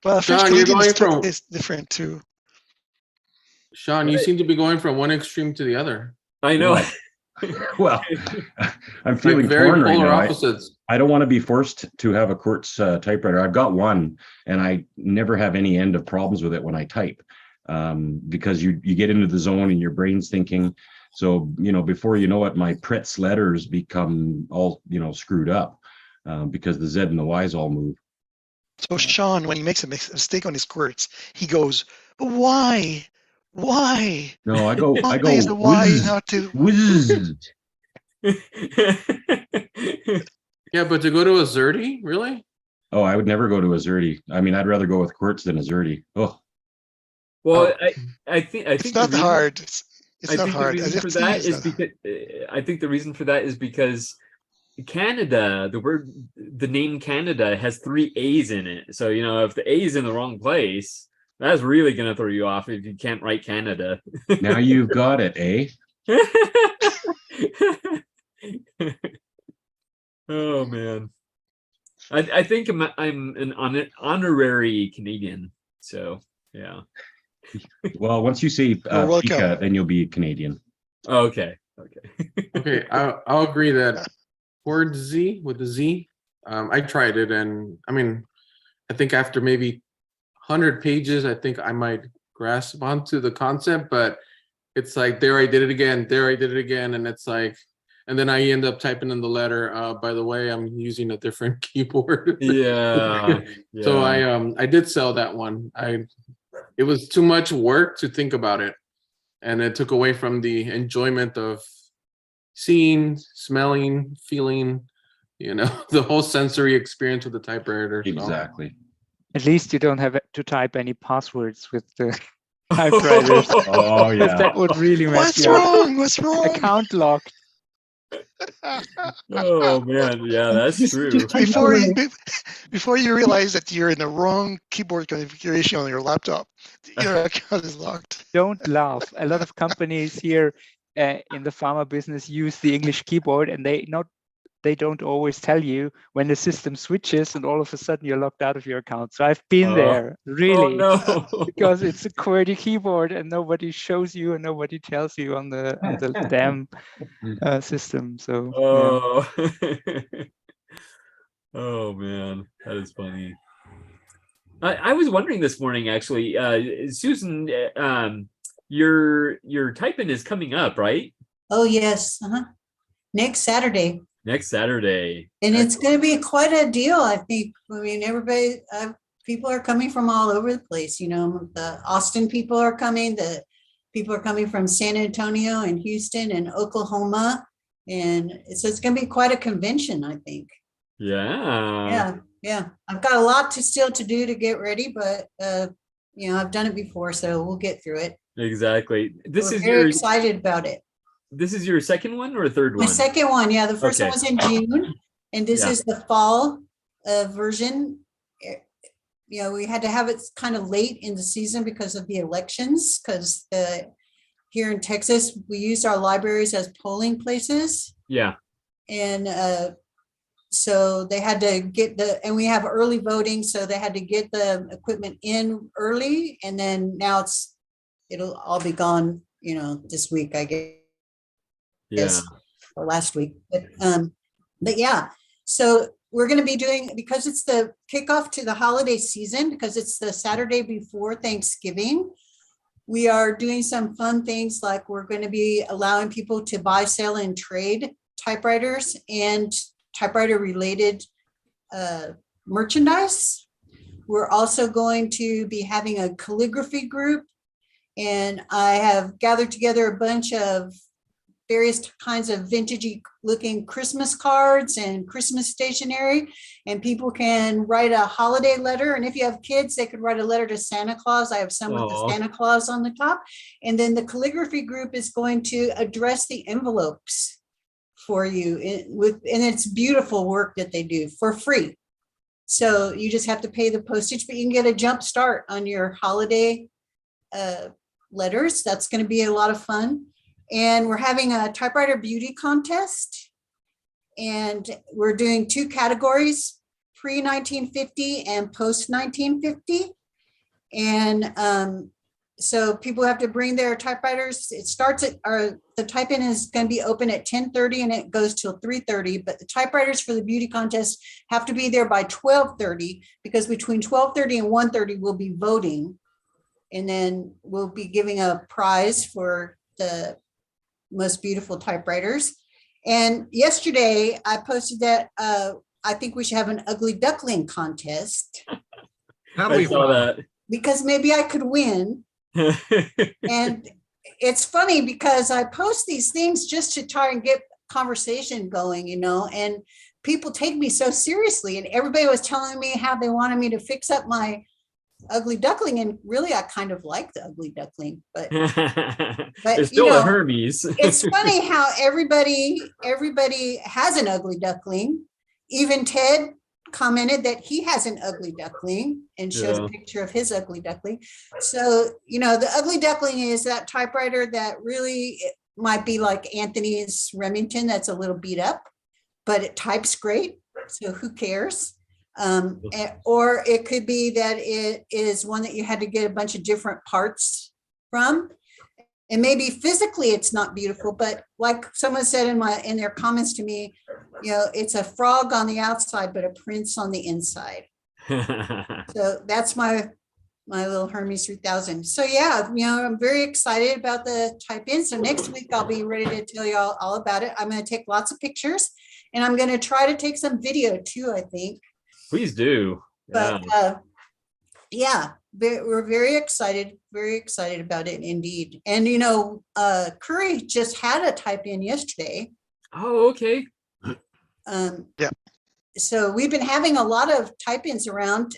Well, French Sean, you're Canadian is going from is different too. Sean. You seem to be going from one extreme to the other. I know. Well, I'm Like feeling very torn right polar now. opposites. I don't want to be forced to have a quartz typewriter. I've got one, and I never have any end of problems with it when I type, because you get into the zone and your brain's thinking. So before you know it, my Pritz letters become all screwed up because the Z and the Y's all move. So Sean, when he makes a mistake on his quirts, he goes, "Why? Why? No, I go Why is the Y not to?" whiz. Yeah, but to go to a Zerti, really? Oh, I would never go to a Zerti. I mean, I'd rather go with quartz than a Zerti. Oh, Well, I think It's not hard. It's I not think hard. the reason for that is because I think the reason for that is because Canada, the name Canada has 3 A's in it. So if the A is in the wrong place, that's really gonna throw you off if you can't write Canada. now you've got it, eh? Oh man, I think I'm an honorary Canadian. So yeah. Well, once you say You're welcome. Pika, then you'll be Canadian. Okay. Okay, I'll agree that word Z with the Z. I tried it, and I mean, I think after maybe 100 pages, I think I might grasp onto the concept, but it's like there I did it again, and it's like, and then I end up typing in the letter. By the way, I'm using a different keyboard. Yeah. So I did sell that one. It was too much work to think about it, and it took away from the enjoyment of seeing, smelling, feeling, the whole sensory experience with the typewriter. So. Exactly. at least you don't have to type any passwords with the typewriters. Oh yeah. That would really mess What's you up. wrong? What's wrong? Account locked. Oh man, yeah, that's true. Before you realize that you're in the wrong keyboard configuration on your laptop, your account is locked. Don't laugh. A lot of companies here in the pharma business use the English keyboard, and they don't always tell you when the system switches, and all of a sudden you're locked out of your account. So I've been there, really, because it's a QWERTY keyboard, and nobody shows you and nobody tells you on the damn system. So Oh man, that is funny. I was wondering this morning, actually, Susan, your typing is coming up, right? Oh yes, next Saturday. Next Saturday. And it's going to be quite a deal, I think. I mean, everybody, people are coming from all over the place. The Austin people are coming. The people are coming from San Antonio and Houston and Oklahoma. And so it's going to be quite a convention, I think. Yeah. Yeah. I've got a lot still to do to get ready, but, I've done it before, so we'll get through it. Exactly. We're very excited about it. This is your second one or third one? My second one, yeah. The first one was in June, and this is the fall version. We had to have it kind of late in the season because of the elections, because here in Texas, we use our libraries as polling places. Yeah. And so they had to get and we have early voting, so they had to get the equipment in early, and then now it'll all be gone, this week, I guess. Yeah. Or last week. But yeah, so we're going to be doing, because it's the kickoff to the holiday season, because it's the Saturday before Thanksgiving, we are doing some fun things, like we're going to be allowing people to buy, sell, and trade typewriters and typewriter related merchandise. We're also going to be having a calligraphy group, and I have gathered together a bunch of various kinds of vintagey looking Christmas cards and Christmas stationery, and people can write a holiday letter. And if you have kids, they could write a letter to Santa Claus. I have some with the Santa Claus on the top. And then the calligraphy group is going to address the envelopes for you and it's beautiful work that they do for free. So you just have to pay the postage, but you can get a jump start on your holiday letters. That's going to be a lot of fun. And we're having a typewriter beauty contest. And we're doing 2 categories, pre-1950 and post-1950. And so people have to bring their typewriters. It starts at, or the type-in is going to be open at 10:30 and it goes till 3:30. But the typewriters for the beauty contest have to be there by 12:30, because between 12:30 and 1:30 we'll be voting. And then we'll be giving a prize for the most beautiful typewriters. And yesterday I posted that I think we should have an ugly duckling contest. That'll I be saw fun. that. Because maybe I could win. And it's funny because I post these things just to try and get conversation going, you know, and people take me so seriously. And everybody was telling me how they wanted me to fix up my ugly duckling. And really, I kind of like the ugly duckling, but It's still you know, a Hermes. it's funny how everybody has an ugly duckling. Even Ted commented that he has an ugly duckling and showed a picture of his ugly duckling. So, you know, the ugly duckling is that typewriter that really might be like Anthony's Remington that's a little beat up, but it types great. So who cares? Or it could be that it is one that you had to get a bunch of different parts from. And maybe physically it's not beautiful, but like someone said in their comments to me, you know, it's a frog on the outside, but a prince on the inside. So that's my little Hermes 3000. So yeah, you know, I'm very excited about the type-in. So next week I'll be ready to tell you all about it. I'm going to take lots of pictures and I'm going to try to take some video too, I think. Please do. But yeah, we're very excited about it indeed. And you know, Curry just had a type-in yesterday. Oh, okay. Yeah. So we've been having a lot of type-ins around.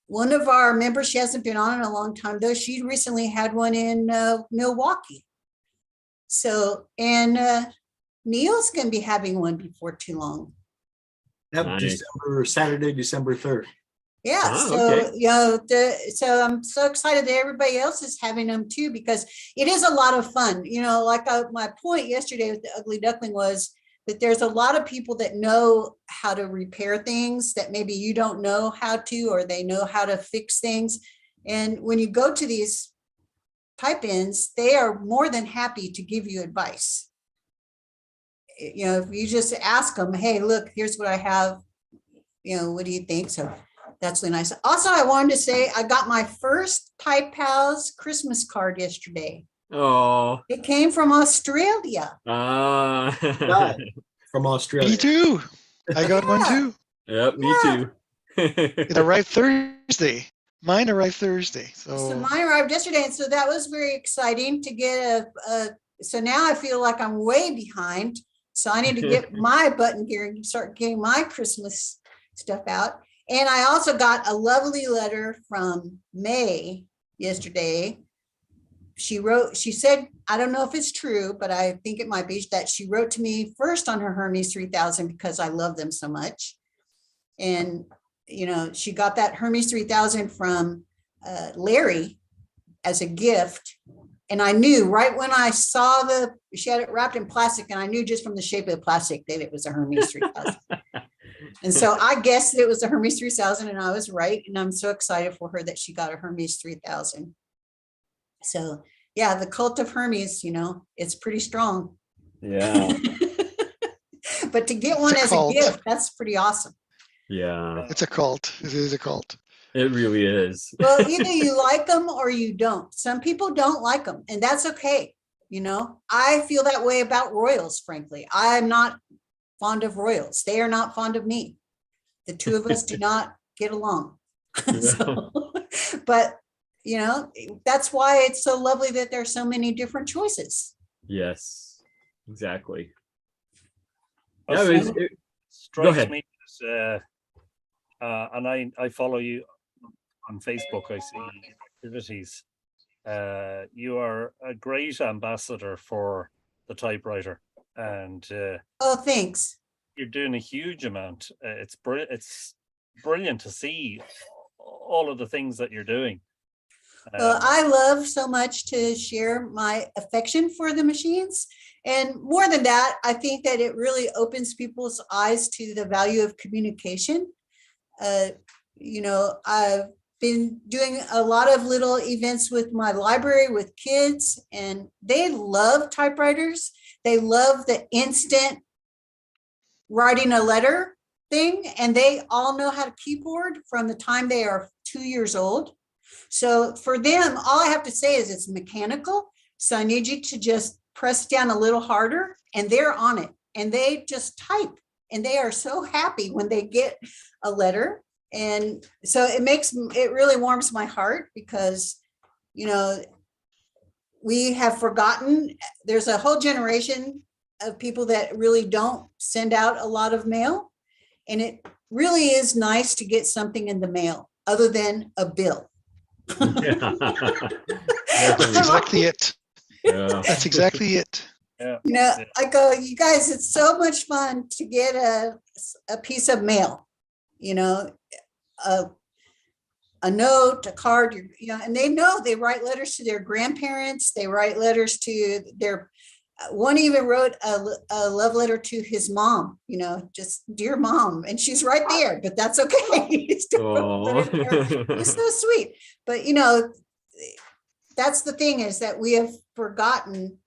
One of our members, she hasn't been on in a long time though. She recently had one in Milwaukee. So, and Neil's going to be having one before too long. Yep, Nice. Saturday, December 3rd. Yeah, Oh, so okay. you know, so I'm so excited that everybody else is having them too, because it is a lot of fun. You know, like my point yesterday with the ugly duckling was that there's a lot of people that know how to repair things that maybe you don't know how to, or they know how to fix things. And when you go to these type-ins, they are more than happy to give you advice. You know, if you just ask them, hey, look, here's what I have, you know, what do you think? So that's really nice. Also, I wanted to say I got my first Type Pals Christmas card yesterday. Oh. It came from Australia. From Australia. Me too. I got one too. Yep, me too. It arrived Thursday. Mine arrived Thursday. So mine arrived yesterday, and so that was very exciting to get so now I feel like I'm way behind. So I need to get my button gear and start getting my Christmas stuff out. And I also got a lovely letter from May yesterday. She said, I don't know if it's true, but I think it might be, that she wrote to me first on her Hermes 3000 because I love them so much. And, you know, she got that Hermes 3000 from Larry as a gift. And I knew right when I saw she had it wrapped in plastic, and I knew just from the shape of the plastic that it was a Hermes 3000. And so I guessed that it was a Hermes 3000, and I was right. And I'm so excited for her that she got a Hermes 3000. So yeah, the cult of Hermes, you know, it's pretty strong. Yeah. But to get one as a gift, that's pretty awesome. Yeah. It's a cult. It is a cult. It really is. Well, either you like them or you don't. Some people don't like them, and that's okay. You know, I feel that way about royals, frankly. I'm not fond of royals. They are not fond of me. The two of us do not get along. So, but, you know, that's why it's so lovely that there's so many different choices. Yes, exactly. Yeah, Yeah, go strikes me as, and I follow you on Facebook. I see activities. You are a great ambassador for the typewriter, and oh, thanks. You're doing a huge amount. It's brilliant to see all of the things that you're doing. Well, I love so much to share my affection for the machines. And more than that, I think that it really opens people's eyes to the value of communication. I've been doing a lot of little events with my library with kids, and they love typewriters. They love the instant writing a letter thing, and they all know how to keyboard from the time they are 2 years old. So for them, all I have to say is it's mechanical. So I need you to just press down a little harder, and they're on it, and they just type, and they are so happy when they get a letter. And so it really warms my heart because, we have forgotten, there's a whole generation of people that really don't send out a lot of mail. And it really is nice to get something in the mail other than a bill. That's exactly it. Yeah. That's exactly it. Yeah. I go, you guys, it's so much fun to get a piece of mail, a note, a card, and they write letters to their grandparents. They write letters to one even wrote a love letter to his mom, just dear mom. And she's right there, but that's okay. It's so sweet. But, that's the thing is that we have forgotten.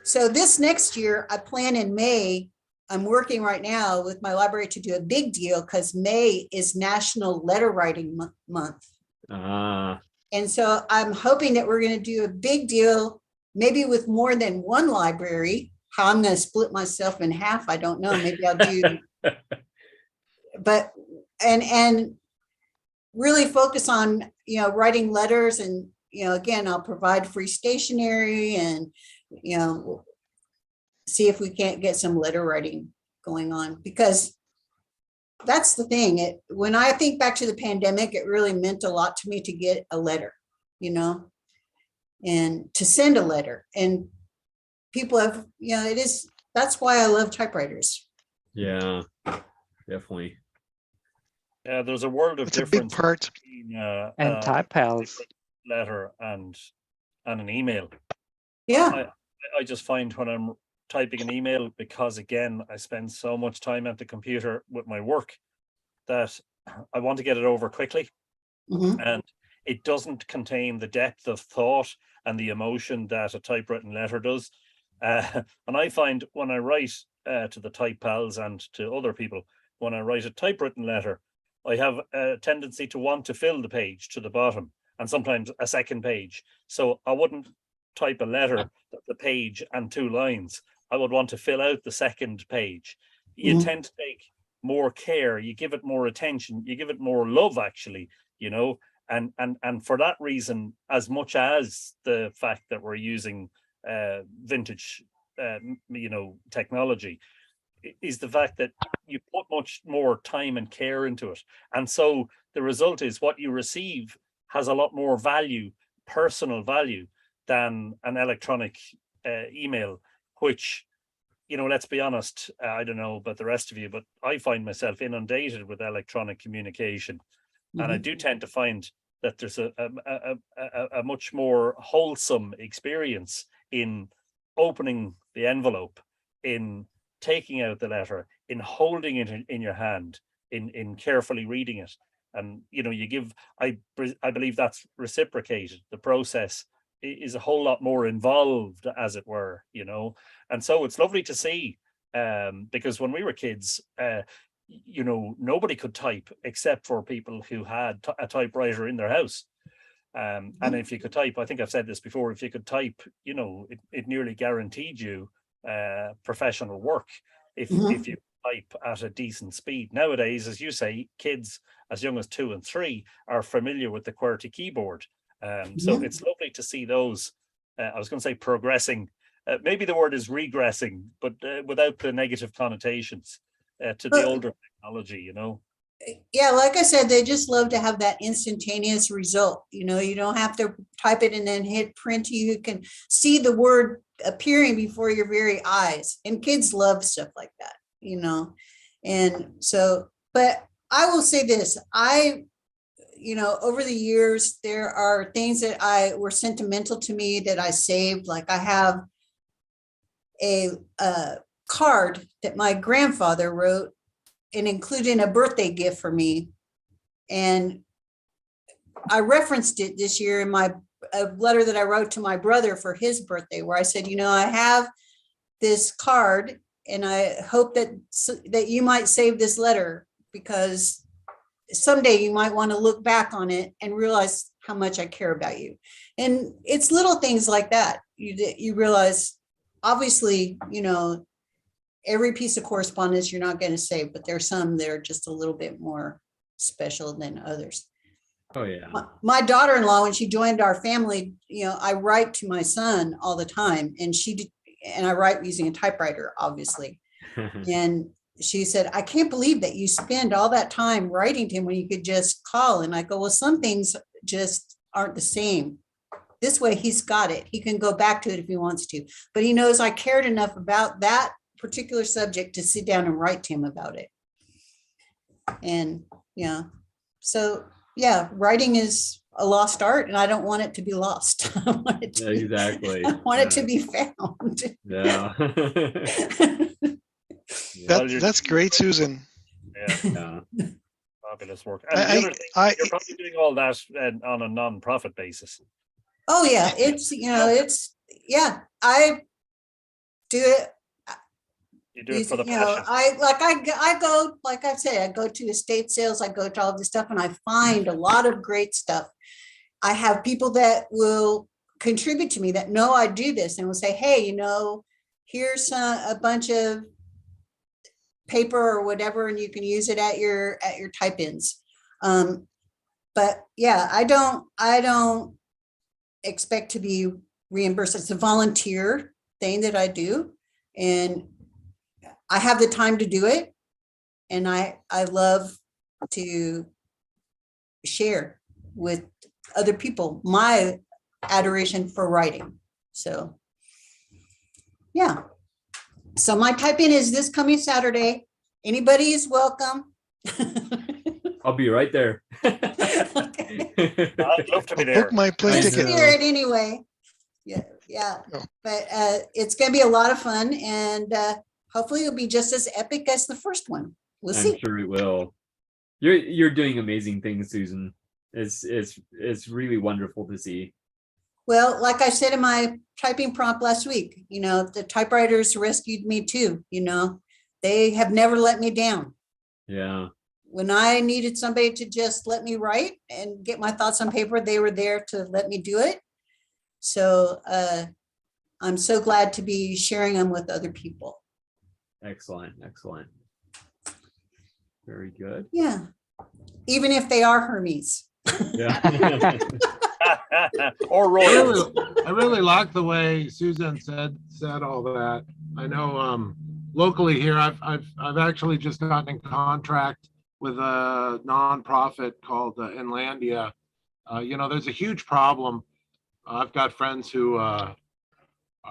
So this next year, I plan in May, I'm working right now with my library to do a big deal because May is National Letter Writing Month. And so I'm hoping that we're going to do a big deal, maybe with more than one library. How I'm going to split myself in half, I don't know. Maybe I'll do, but, and really focus on, writing letters and, again, I'll provide free stationery and, see if we can't get some letter writing going on, because that's the thing. When I think back to the pandemic, it really meant a lot to me to get a letter, and to send a letter. And people have, that's why I love typewriters. Yeah, definitely. Yeah, there's a world of It's a difference big part. between And type pals. letter and an email. Yeah. I just find when I'm typing an email, because again, I spend so much time at the computer with my work that I want to get it over quickly. And it doesn't contain the depth of thought and the emotion that a typewritten letter does. And I find when I write to the type pals and to other people, when I write a typewritten letter, I have a tendency to want to fill the page to the bottom and sometimes a second page. So I wouldn't type a letter, the page and 2 lines. I would want to fill out the second page. You tend to take more care, you give it more attention, you give it more love, actually, and for that reason, as much as the fact that we're using vintage technology, is the fact that you put much more time and care into it. And so the result is what you receive has a lot more value, personal value, than an electronic email, which, let's be honest, I don't know about the rest of you, but I find myself inundated with electronic communication. And I do tend to find that there's a much more wholesome experience in opening the envelope, in taking out the letter, in holding it in your hand, in carefully reading it. And, I believe that's reciprocated. The process is a whole lot more involved, as it were, and so it's lovely to see, because when we were kids, nobody could type except for people who had a typewriter in their house. And if you could type, I think I've said this before, if you could type, it nearly guaranteed you professional work if you type at a decent speed. Nowadays, as you say, kids as young as 2 and 3 are familiar with the QWERTY keyboard. So it's lovely to see those, I was going to say progressing, maybe the word is regressing, but without the negative connotations to the older technology, Yeah, like I said, they just love to have that instantaneous result. You don't have to type it and then hit print. You can see the word appearing before your very eyes. And kids love stuff like that, And so, but I will say this, over the years, there are things that were sentimental to me that I saved. Like I have a card that my grandfather wrote and included a birthday gift for me. And I referenced it this year in a letter that I wrote to my brother for his birthday, where I said, I have this card and I hope that you might save this letter, because someday you might want to look back on it and realize how much I care about you. And it's little things like that. You realize, obviously, every piece of correspondence you're not going to save, but there's some that are just a little bit more special than others. Oh yeah. My daughter-in-law, when she joined our family, I write to my son all the time, and I write using a typewriter, obviously. And she said, I can't believe that you spend all that time writing to him when you could just call. And I go, well, some things just aren't the same. This way he's got it. He can go back to it if he wants to, but he knows I cared enough about that particular subject to sit down and write to him about it. And writing is a lost art, and I don't want it to be lost. I want it to exactly. I want it to be found. Yeah. That's great, Susan. Yeah. Fabulous work. And the other thing, you're probably doing all that on a non-profit basis. Oh yeah, it's I do it. You do it for the passion. I go, like I say, I go to estate sales, I go to all this stuff, and I find a lot of great stuff. I have people that will contribute to me that know I do this and will say, hey, here's a bunch of paper or whatever, and you can use it at your type-ins. But yeah, I don't expect to be reimbursed. It's a volunteer thing that I do, and I have the time to do it, and I love to share with other people my adoration for writing. So yeah. So my type-in is this coming Saturday. Anybody is welcome. I'll be right there. I'd love to be there. Book my plane ticket. Spirit anyway. Yeah. But it's going to be a lot of fun, and hopefully it'll be just as epic as the first one. We'll see. I'm sure it will. You're doing amazing things, Susan. It's really wonderful to see. Well, like I said in my typing prompt last week, the typewriters rescued me too. They have never let me down. Yeah. When I needed somebody to just let me write and get my thoughts on paper, they were there to let me do it. So I'm so glad to be sharing them with other people. Excellent. Very good. Yeah. Even if they are Hermes. Yeah. Or royals. I really like the way Susan said all that. I know locally here, I've actually just gotten in contract with a nonprofit called Inlandia. There's a huge problem. I've got friends who are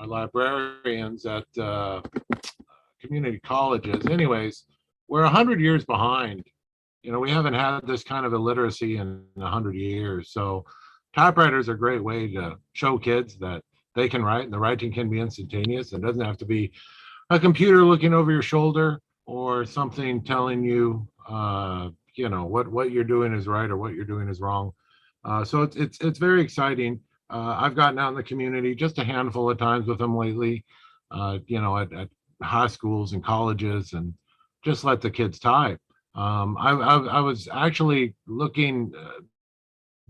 librarians at community colleges. Anyways, we're 100 years behind. We haven't had this kind of illiteracy in 100 years. So typewriters are a great way to show kids that they can write, and the writing can be instantaneous. It doesn't have to be a computer looking over your shoulder or something telling you, what you're doing is right or what you're doing is wrong. So it's very exciting. I've gotten out in the community just a handful of times with them lately, at high schools and colleges, and just let the kids type. I was actually looking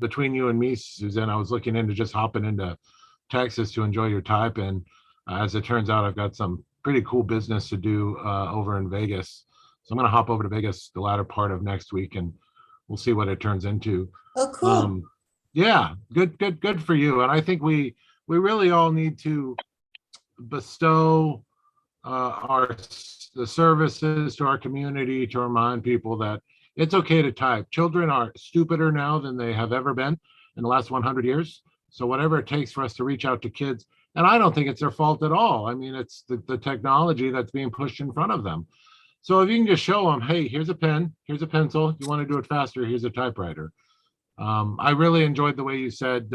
between you and me, Suzanne, I was looking into just hopping into Texas to enjoy your type. And as it turns out, I've got some pretty cool business to do over in Vegas. So I'm going to hop over to Vegas the latter part of next week, and we'll see what it turns into. Oh, cool. Yeah, good for you. And I think we really all need to bestow the services to our community to remind people that it's okay to type. Children are stupider now than they have ever been in the last 100 years. So whatever it takes for us to reach out to kids, and I don't think it's their fault at all. I mean, it's the technology that's being pushed in front of them. So if you can just show them, hey, here's a pen, here's a pencil. You want to do it faster, here's a typewriter. I really enjoyed the way you said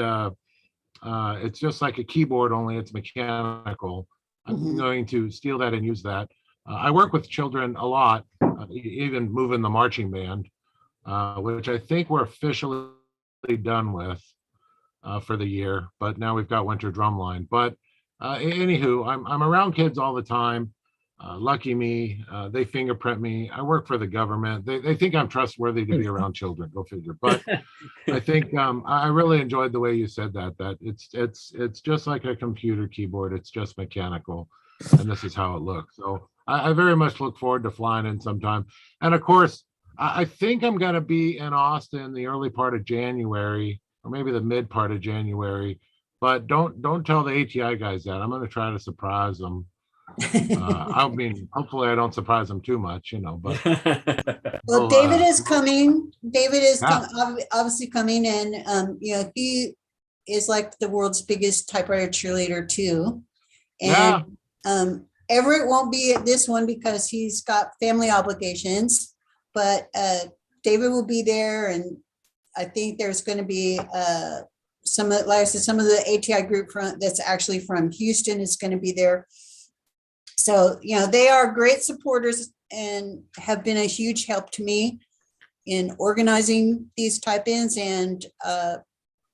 it's just like a keyboard, only it's mechanical. I'm going to steal that and use that. I work with children a lot, even moving the marching band, which I think we're officially done with for the year, but now we've got winter drumline. But anywho, I'm around kids all the time. Lucky me, they fingerprint me. I work for the government. They think I'm trustworthy to be around children. Go figure. But I think I really enjoyed the way you said that. That it's just like a computer keyboard. It's just mechanical, and this is how it looks. So I very much look forward to flying in sometime. And of course, I think I'm going to be in Austin the early part of January, or maybe the mid part of January. But don't tell the ATI guys that. I'm going to try to surprise them. I mean, hopefully I don't surprise them too much, you know, but. Well, David is coming. David is Yeah. obviously coming, and you know, he is like the world's biggest typewriter cheerleader too. And Everett won't be at this one because he's got family obligations, but David will be there, and I think there's going to be some of, like I said, some of the ATI group that's actually from Houston is going to be there. So, you know, they are great supporters and have been a huge help to me in organizing these type-ins. And,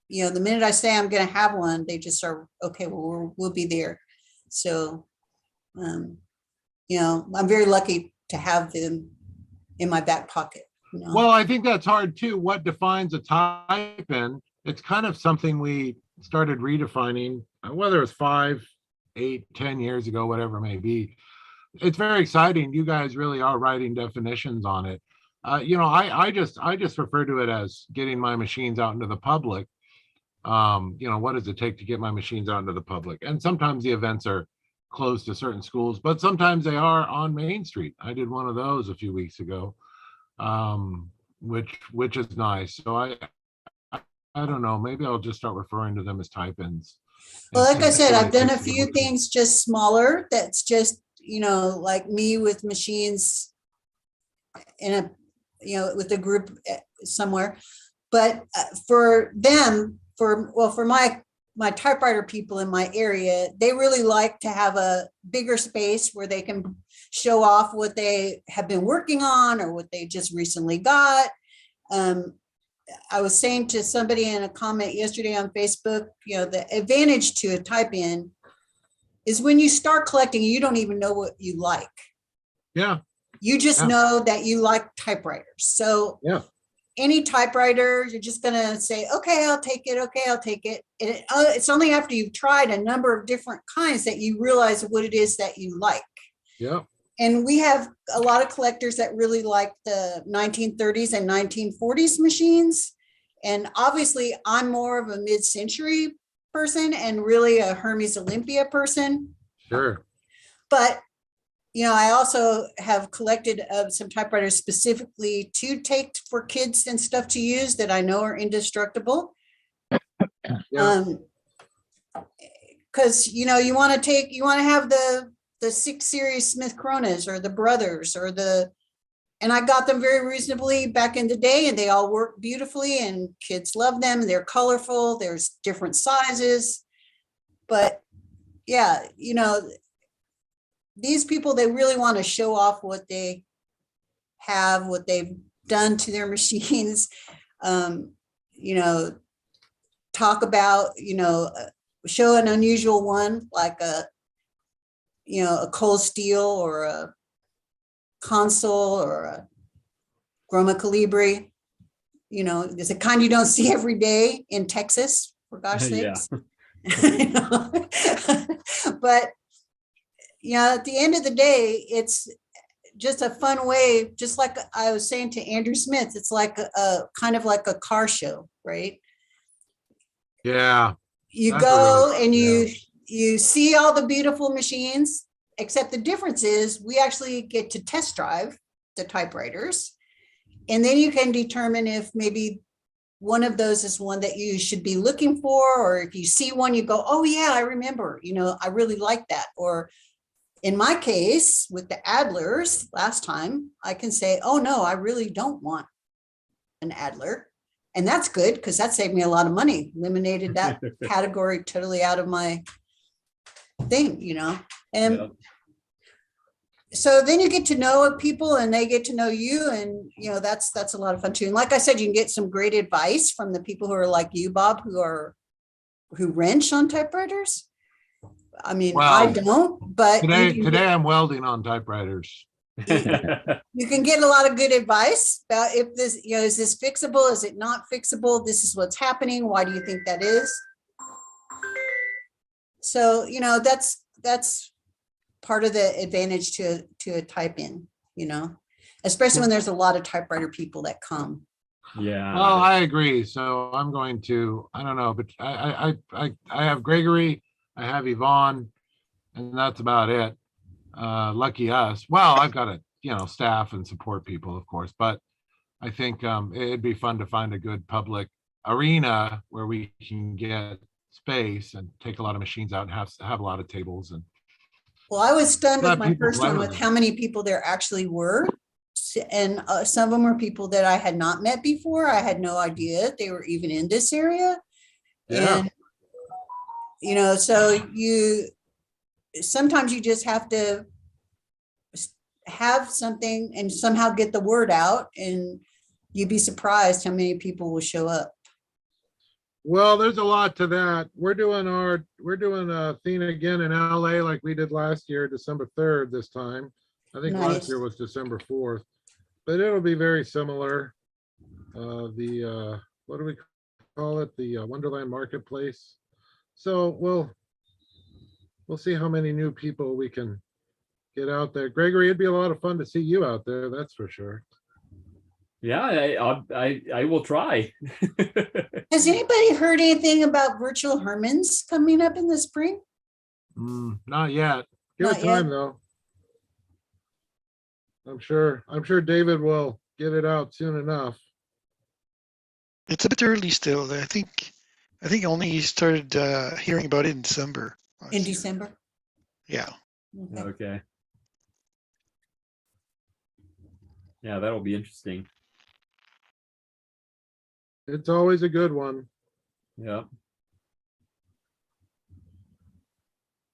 you know, the minute I say I'm going to have one, they just are, okay, well, we'll be there. So, you know, I'm very lucky to have them in my back pocket. You know? Well, I think that's hard too. What defines a type-in? It's kind of something we started redefining, whether it's 5, 8, 10 years ago, whatever it may be. It's very exciting. You guys really are writing definitions on it. You know, I just refer to it as getting my machines out into the public. You know, what does it take to get my machines out into the public? And sometimes the events are closed to certain schools, but sometimes they are on Main Street. I did one of those a few weeks ago, which is nice. So I don't know, maybe I'll just start referring to them as type-ins. Well, like I said, I've done a few things just smaller. That's just, you know, like me with machines in a, you know, with a group somewhere. But for them, for my typewriter people in my area, they really like to have a bigger space where they can show off what they have been working on or what they just recently got. I was saying to somebody in a comment yesterday on Facebook, you know, the advantage to a type-in is when you start collecting, you don't even know what you like. Yeah. You just know that you like typewriters. So any typewriter, you're just going to say, okay, I'll take it. Okay, I'll take it. And it's only after you've tried a number of different kinds that you realize what it is that you like. Yeah. And we have a lot of collectors that really like the 1930s and 1940s machines. And obviously I'm more of a mid-century person and really a Hermes Olympia person. Sure. But, you know, I also have collected some typewriters specifically to take for kids and stuff to use that I know are indestructible. Because, you know, you want to have the 6 series Smith Coronas or the Brothers or and I got them very reasonably back in the day, and they all work beautifully and kids love them. They're colorful. There's different sizes, but yeah, you know, these people, they really want to show off what they have, what they've done to their machines, you know, talk about, you know, show an unusual one like you know, a cold steel or a console or a Groma Colibri. You know, there's a kind you don't see every day in Texas, for gosh sakes. But, you know, at the end of the day, it's just a fun way, just like I was saying to Andrew Smith, it's like a kind of like a car show, right? Yeah. You go and you see all the beautiful machines, except the difference is we actually get to test drive the typewriters. And then you can determine if maybe one of those is one that you should be looking for, or if you see one, you go, oh yeah, I remember, you know, I really like that. Or in my case with the Adlers last time, I can say, oh no, I really don't want an Adler. And that's good because that saved me a lot of money, eliminated that category totally out of my thing, you know. And Yeah. so then you get to know people and they get to know you, and you know that's a lot of fun too. And like I said, you can get some great advice from the people who are like you, Bob, who wrench on typewriters. I mean, I Well, don't, but today I'm welding on typewriters. you can get a lot of good advice about if this, you know, is this fixable? Is it not fixable? This is what's happening. Why do you think that is? So, you know, that's part of the advantage to a type in, you know, especially when there's a lot of typewriter people that come. Yeah. Well, I agree. So I'm going to, I don't know, but I have Gregory, I have Yvonne, and that's about it. Lucky us. Well, I've got staff and support people, of course, but I think it'd be fun to find a good public arena where we can get space and take a lot of machines out and have a lot of tables. And well, I was stunned with let my people first one play with with how many people there actually were. And some of them were people that I had not met before. I had no idea they were even in this area. Yeah. And, you know, so sometimes you just have to have something and somehow get the word out, and you'd be surprised how many people will show up. Well, there's a lot to that. We're doing a thing again in LA like we did last year, December 3rd this time. I think Nice. last year was December 4th, but it'll be very similar. What do we call it? The Wonderland Marketplace. So we'll see how many new people we can get out there. Gregory, it'd be a lot of fun to see you out there. That's for sure. Yeah, I will try. Has anybody heard anything about virtual Hermans coming up in the spring? Not yet. Give Not it time yet. though. I'm sure David will get it out soon enough. It's a bit early still. I think only started hearing about it in December. In December? Yeah. Okay. Yeah, that'll be interesting. It's always a good one. Yeah.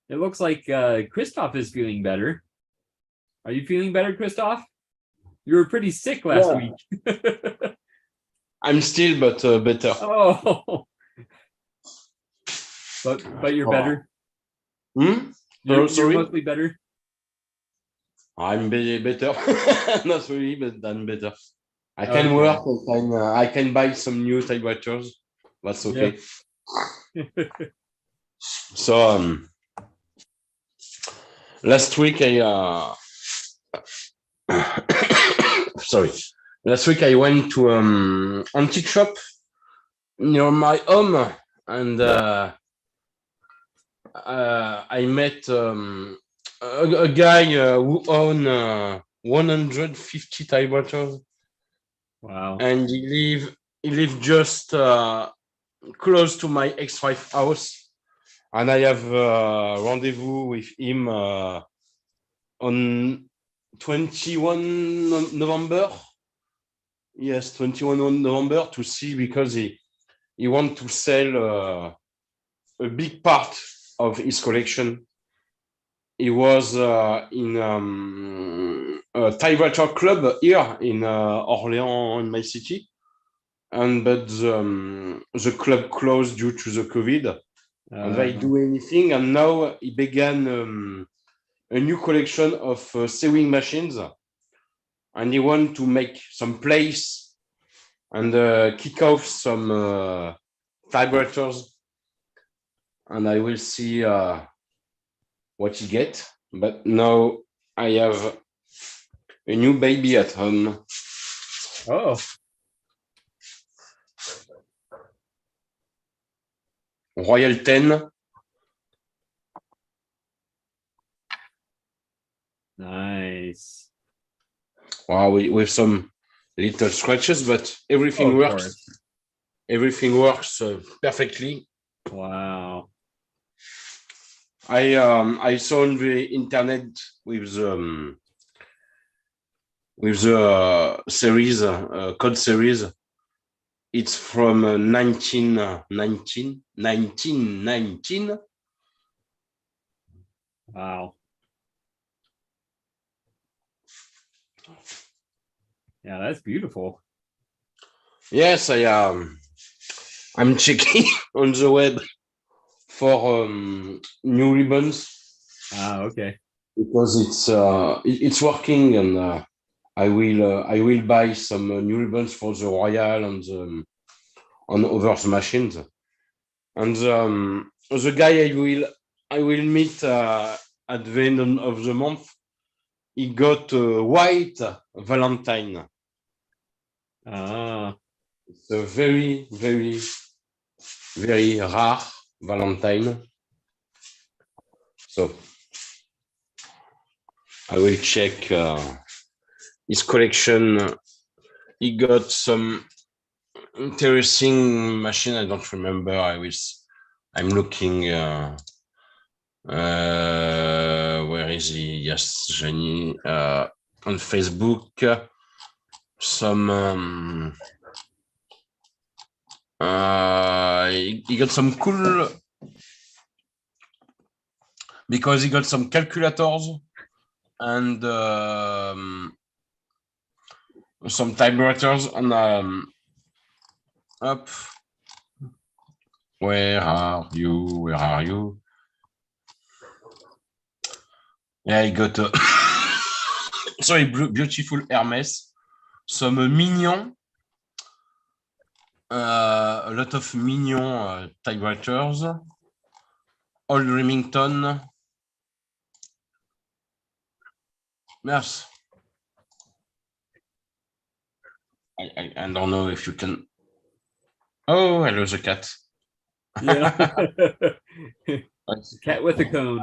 It looks like Christoph is feeling better. Are you feeling better, Christoph? You were pretty sick last week. I'm still, but better. Oh. But you're better. You're Sorry? mostly better. I'm better. Not really, but I'm better. I can Okay. work. I can buy some new typewriters. That's okay. So last week sorry. Last week I went to antique shop near my home, and I met a guy who owned 150 typewriters. Wow. And he lived just close to my ex-wife's house, and I have a rendezvous with him on 21 November. Yes, 21 November to see, because he wants to sell a big part of his collection. He was in a typewriter club here in Orléans, in my city, but the club closed due to the COVID, and they do anything. And now he began a new collection of sewing machines, and he want to make some place and kick off some typewriters, and I will see what you get. But now I have a new baby at home. Oh. Royal 10. Nice. Wow, with some little scratches, but everything works. Course. Everything works perfectly. Wow. I saw on the internet with the series, code series, It's from 1919. Wow. Yeah, that's beautiful. Yes, I'm checking on the web for new ribbons. Ah, okay. Because it's working, and I will buy some new ribbons for the Royal and on other machines. And the guy I will meet at the end of the month, he got a white Valentine. Ah. It's a very, very, very rare Valentine. So I will check his collection. He got some interesting machine. I don't remember. I'm looking. Where is he? Yes, Jenny. On Facebook. Some. He got some cool. Because he got some calculators and some typewriters and up. Where are you? Where are you? Yeah, he got sorry, beautiful Hermes, some Mignon, a lot of Mignon typewriters, old Remington. Yes. I don't know if you can. Oh, hello, the cat. Yeah. Cat with a cone.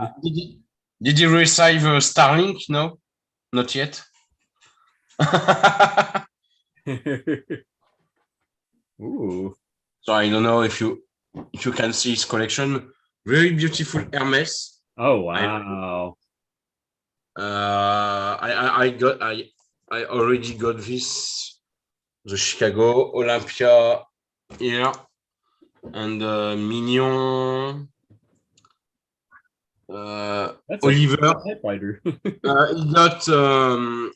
Did you receive Starlink? No, not yet. Ooh. So I don't know if you can see his collection. Very beautiful Hermes. Oh wow. I already got this, the Chicago Olympia here, and Mignon. That's Oliver. a typewriter.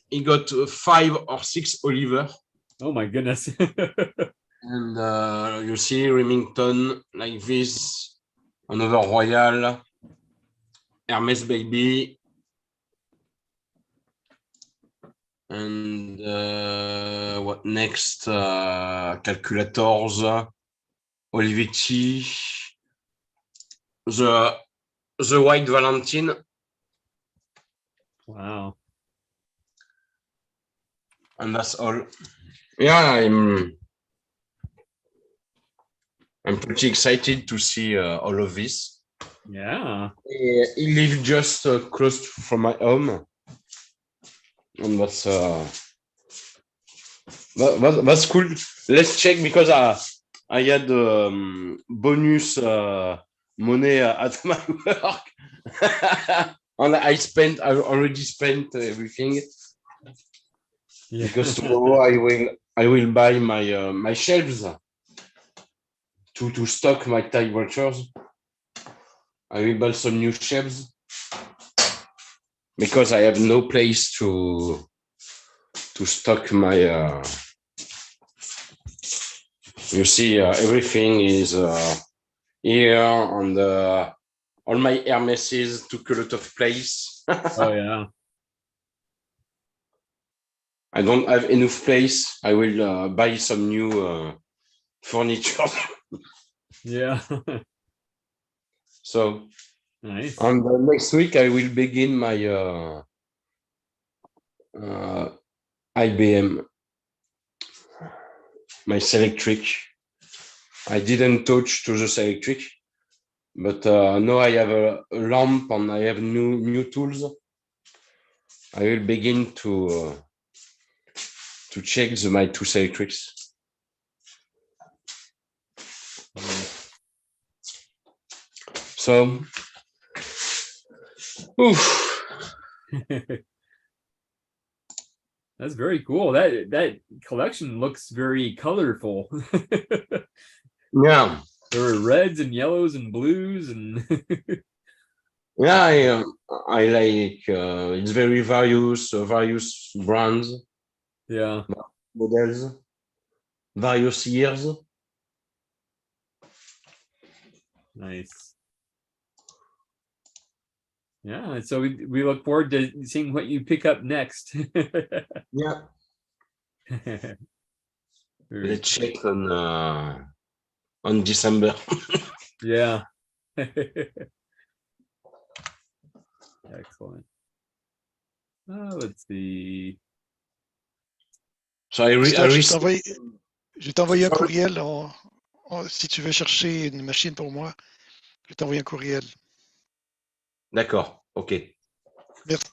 He got 5 or 6 Oliver. Oh my goodness. And you see Remington like this, another Royal, Hermes baby, and what next? Calculators, Olivetti, the white Valentine. Wow. And that's all. Yeah, I'm pretty excited to see all of this. Yeah. He lives just close from my home, and that's cool. Let's check because I had bonus money at my work, and I already spent everything. Yeah. Because tomorrow I will buy my my shelves to stock my typewriters. I will buy some new shelves because I have no place to stock my. You see, everything is here, and all my Hermeses took a lot of place. Oh yeah. I don't have enough place. I will buy some new furniture. Yeah. So nice. And next week I will begin my IBM, my Selectric. I didn't touch to the Selectric, but now I have a lamp and I have new tools. I will begin to check my two Selectrics. So, That's very cool. That collection looks very colorful. Yeah. There were reds and yellows and blues and Yeah, I like it's very various brands, yeah. models, various years. Nice. Yeah, so we look forward to seeing what you pick up next. Yeah. Very Let's check on December. yeah. Excellent. Let's see. So I Scott, received. je vais t'envoyer un Sorry? courriel. Si tu veux chercher une machine pour moi, je vais t'envoyer un courriel. D'accord. Okay. Merci.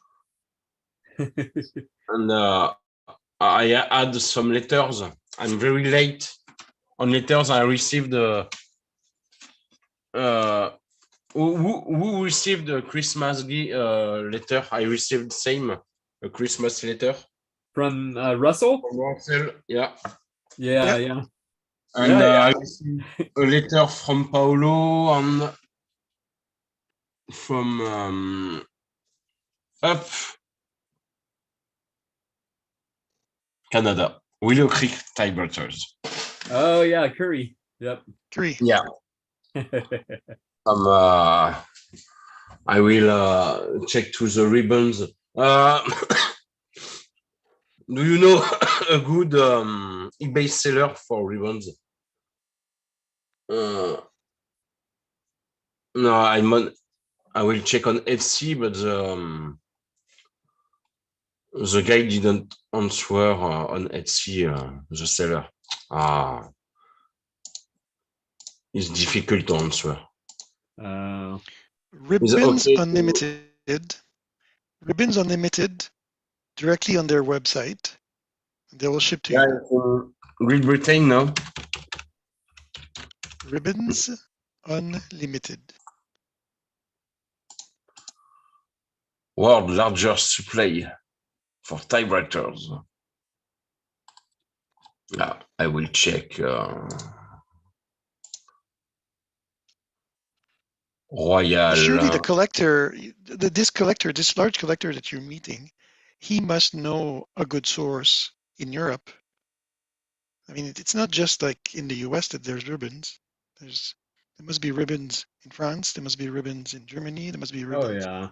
And I had some letters. I'm very late on letters. I received who received a Christmas letter? I received same a Christmas letter From Russell? from Russell. Yeah. Yeah, yeah. And Yeah, I received a letter from Paulo and from up Canada. Willow Creek typewriters. Oh yeah, Curry. Yep. Curry. Yeah. I will check to the ribbons. Do you know a good eBay seller for ribbons? No, I will check on Etsy, but the guy didn't answer on Etsy. The seller. It's difficult to answer. Ribbons okay Unlimited. Ribbons Unlimited directly on their website. They will ship to you. Great Britain now. Ribbons Unlimited. World largest supply for typewriters. I will check. Royal. Surely the collector, this large collector that you're meeting, he must know a good source in Europe. I mean, it's not just like in the US that there's ribbons. There must be ribbons in France. There must be ribbons in Germany. There must be ribbons. Oh yeah.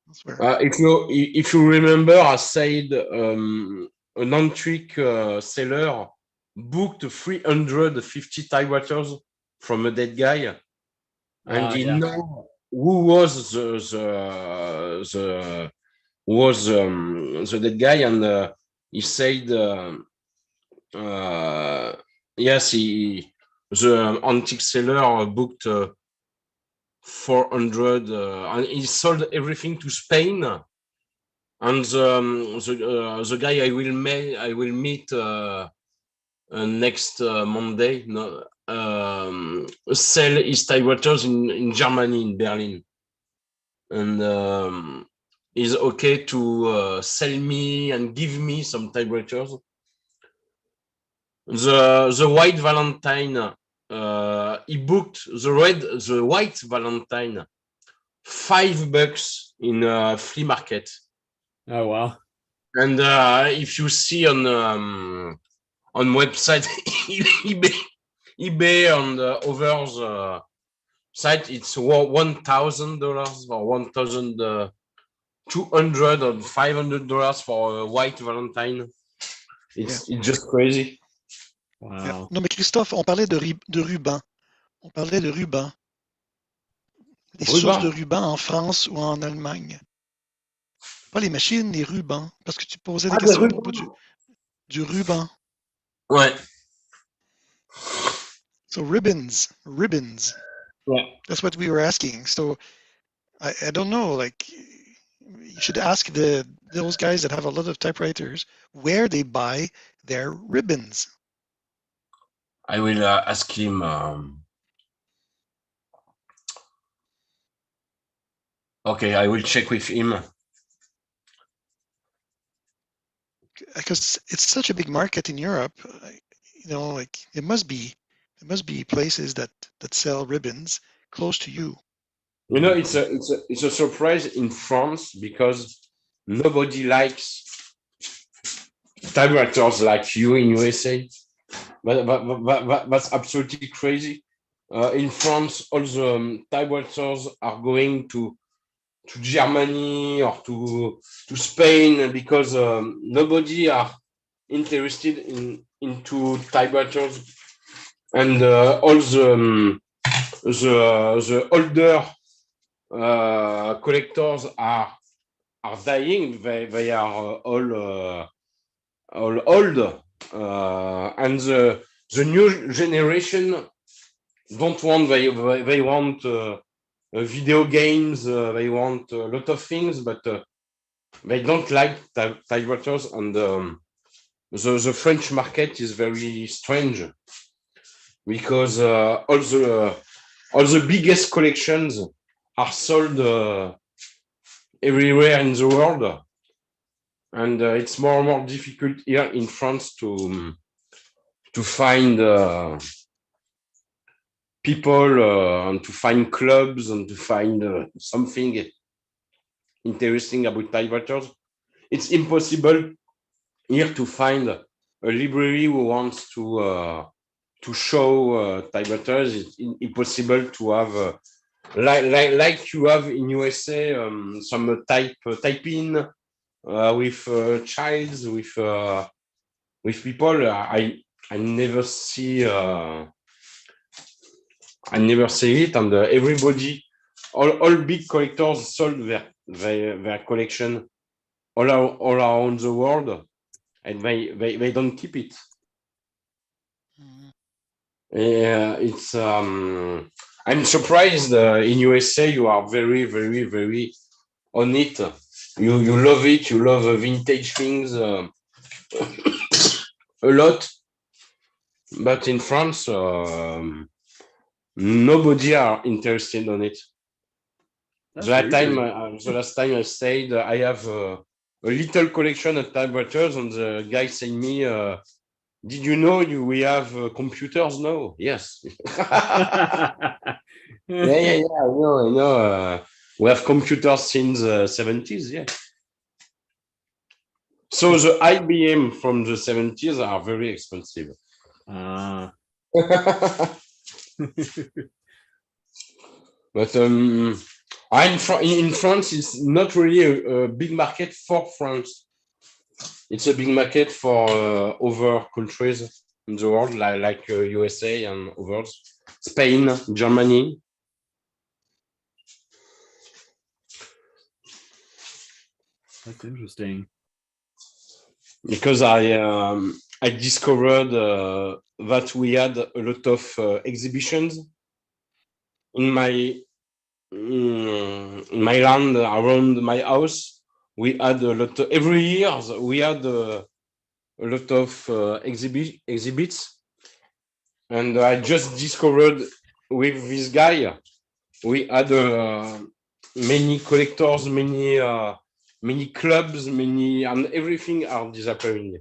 Elsewhere. If you remember, I said an antique seller booked 350 typewriters from a dead guy, and he know who was the dead guy, and he said yes, the antique seller booked 400 and he sold everything to Spain, and the guy I will meet next Monday sell his typewriters in Germany, in Berlin, and is okay to sell me and give me some typewriters. The white Valentine, he booked the white Valentine $5 in a flea market. Oh wow. And if you see on website eBay and others site, it's $1,000 or $1,200 or $500 for a white Valentine. It's just crazy. Wow. Non, mais Christophe, on parlait de ruban. On parlait de ruban. Les sources de ruban en France ou en Allemagne. Pas les machines, les rubans. Parce que tu posais des questions à propos du ruban. Ouais. So ribbons. Yeah. That's what we were asking. So I don't know, like you should ask those guys that have a lot of typewriters where they buy their ribbons. I will ask him. Okay, I will check with him. because it's such a big market in Europe. Like there must be places that sell ribbons close to you. You know, it's a surprise in France because nobody likes typewriters like you in USA. But that's absolutely crazy. In France, all the typewriters are going to Germany or to Spain because nobody are interested into typewriters, and all the older collectors are dying. They are all old, and the new generation don't want. They want video games. They want a lot of things, but they don't like typewriters. And the French market is very strange because all the biggest collections are sold everywhere in the world, and it's more and more difficult here in France to find people and to find clubs and to find something interesting about typewriters. It's impossible here to find a library who wants to show typewriters. It's impossible to have like you have in USA some type-in with childs with people. I never see it, and everybody, all big collectors sold their collection all around the world, and they don't keep it. It's I'm surprised in USA you are very, very, very on it. You love it. You love vintage things a lot, but in France nobody are interested on it. The last time I said I have a little collection of typewriters, and the guy said me, did you know we have computers now? Yes. Yeah. I know. We have computers since the 70s. Yeah. So the IBM from the 70s are very expensive. But in France, it's not really a big market for France. It's a big market for other countries in the world, like USA and others, Spain, Germany. That's interesting. Because I discovered that we had a lot of exhibitions in my land around my house. We had a lot every year. We had a lot of exhibits, and I just discovered with this guy we had many collectors, many clubs, and everything are disappearing.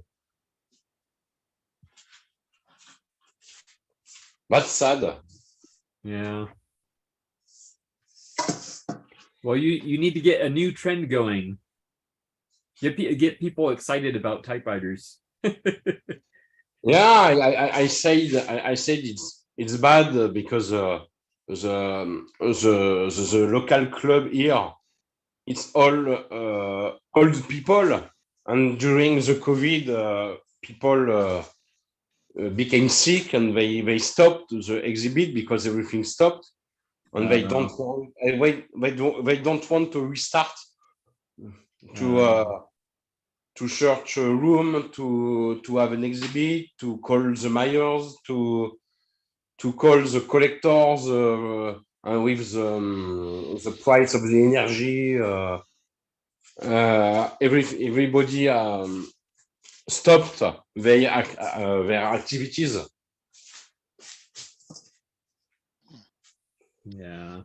That's sad. Yeah. Well, you need to get a new trend going. Get people excited about typewriters. Yeah, I said it's bad because the local club here, it's all old people, and during the COVID, people became sick, and they stopped the exhibit because everything stopped, and they don't want to restart to search a room, to have an exhibit, to call the mayors, to call the collectors with the price of the energy. Everybody stopped their activities. Yeah.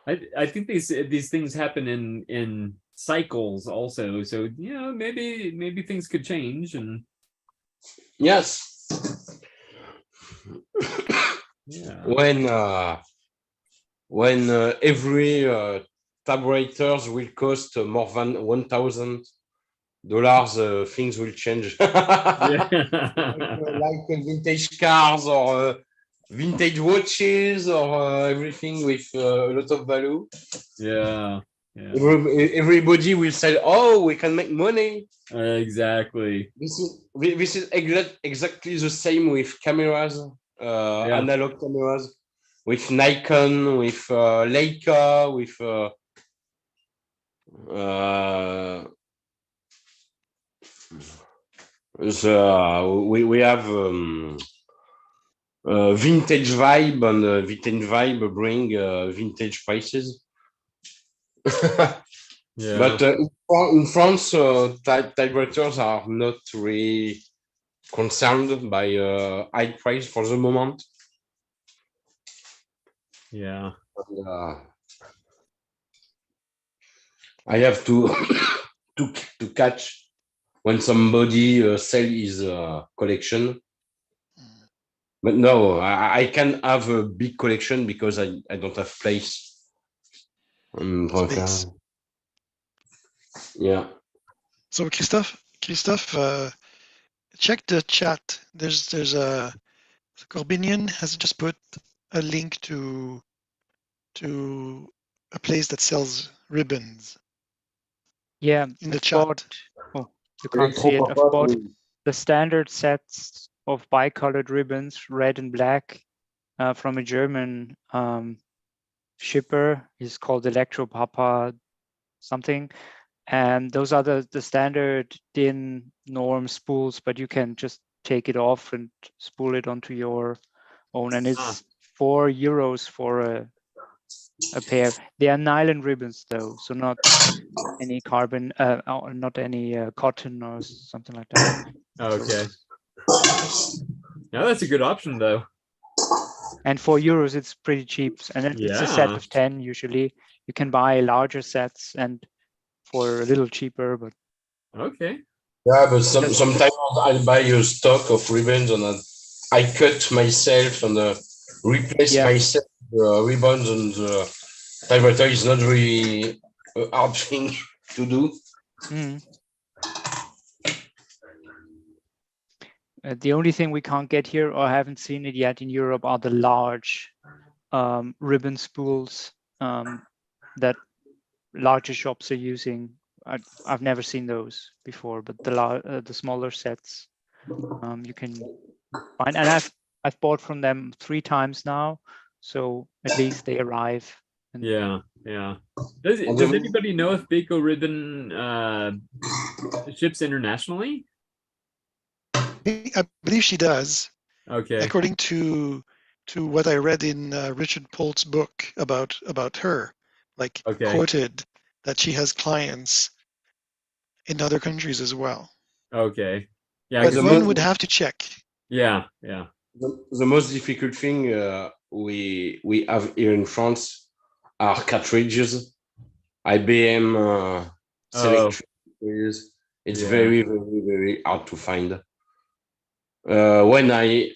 I think these things happen in cycles also. So maybe things could change and Yes. yeah. When every typewriters will cost more than $1,000, things will change. Like vintage cars or vintage watches or everything with a lot of value. Yeah. Everybody will say, "Oh, we can make money." Exactly. This is exactly the same with cameras, analog cameras, with Nikon, with Leica, with we have vintage vibe, and vintage vibe bring vintage prices. Yeah. But in France, typewriters are not really concerned by high price for the moment. Yeah. I have to to catch when somebody sell his collection. But no, I can have a big collection because I don't have place. Space. Yeah. So Christophe, check the chat. There's a Corbinian has just put a link to a place that sells ribbons. Yeah, in the I've chat. bought. Oh, you can't see it. I've bought the standard sets of bicolored ribbons, red and black, from a German shipper. He's called Electropapa something. And those are the standard DIN norm spools, but you can just take it off and spool it onto your own. And it's €4 for a pair. They are nylon ribbons though, so not any carbon, or not any cotton or something like that. Okay. Yeah, that's a good option though. And €4, it's pretty cheap. And it's a set of 10 usually. You can buy larger sets and for a little cheaper, but okay. Yeah, but sometimes I buy a stock of ribbons and I cut myself and replace myself ribbons, and typewriter is not really a hard thing to do. The only thing we can't get here, or haven't seen it yet in Europe, are the large ribbon spools that larger shops are using. I've never seen those before, but the smaller sets you can find, and I've bought from them 3 times now, so at least they arrive. And yeah. Does anybody know if Baco Ribbon ships internationally? I believe she does. Okay. According to what I read in Richard Polt's book about her, quoted that she has clients in other countries as well. Okay. Yeah. But one would have to check. Yeah. The most difficult thing we have here in France are cartridges. IBM select cartridges. It's very, very, very hard to find. When I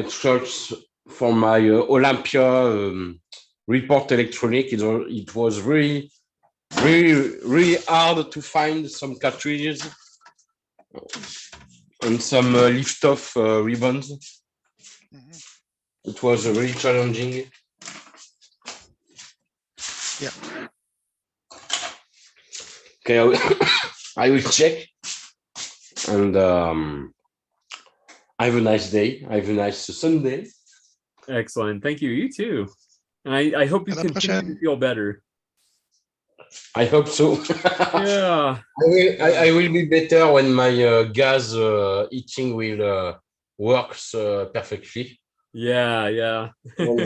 searched for my Olympia report electronic, it was really, really, really hard to find some cartridges and some lift-off ribbons. It was really challenging. Yeah. Okay, I will check. And have a nice day. Have a nice Sunday. Excellent. Thank you. You too. And I hope you continue to feel better. I hope so. Yeah. I will be better when my gas heating will works perfectly. Yeah. And,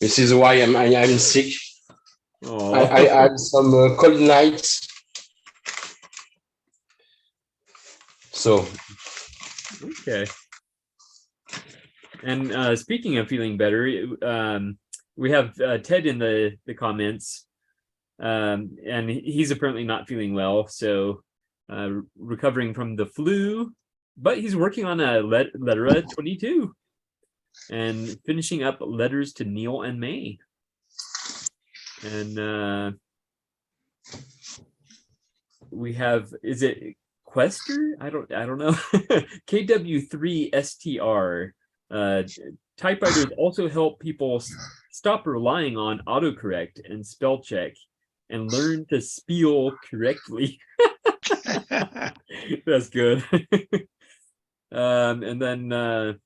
this is why I'm sick. I had some cold nights. So. Okay. And speaking of feeling better, we have Ted in the comments, and he's apparently not feeling well, so recovering from the flu, but he's working on a letter 22 and finishing up letters to Neil and May. And we have, is it Quester? I don't know. KW3STR. Typewriters also help people stop relying on autocorrect and spell check and learn to spell correctly. That's good. And then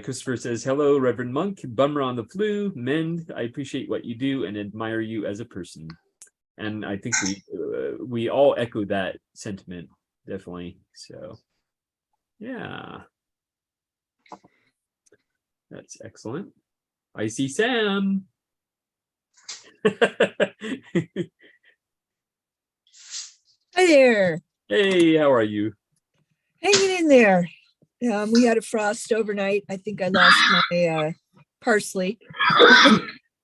Christopher says, hello, Reverend Monk. Bummer on the flu. Mend. I appreciate what you do and admire you as a person. And I think we all echo that sentiment, definitely. So, yeah. That's excellent. I see Sam. Hi there. Hey, how are you? Hanging in there. We had a frost overnight. I think I lost my parsley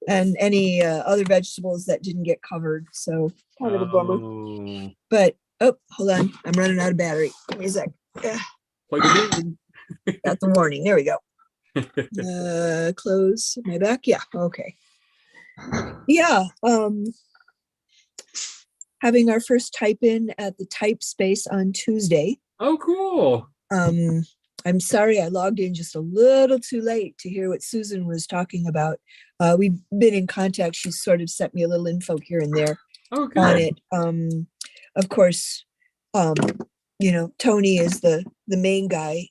and any other vegetables that didn't get covered. So kind of a bummer. But oh, hold on. I'm running out of battery. Give me a sec. Plug it in. Got the warning. There we go. Close my back. Yeah. Okay. Yeah. Having our first type in at the type space on Tuesday. Oh, cool. I'm sorry I logged in just a little too late to hear what Susan was talking about. We've been in contact. She sort of sent me a little info here and there on it. Of course, you know, Tony is the main guy.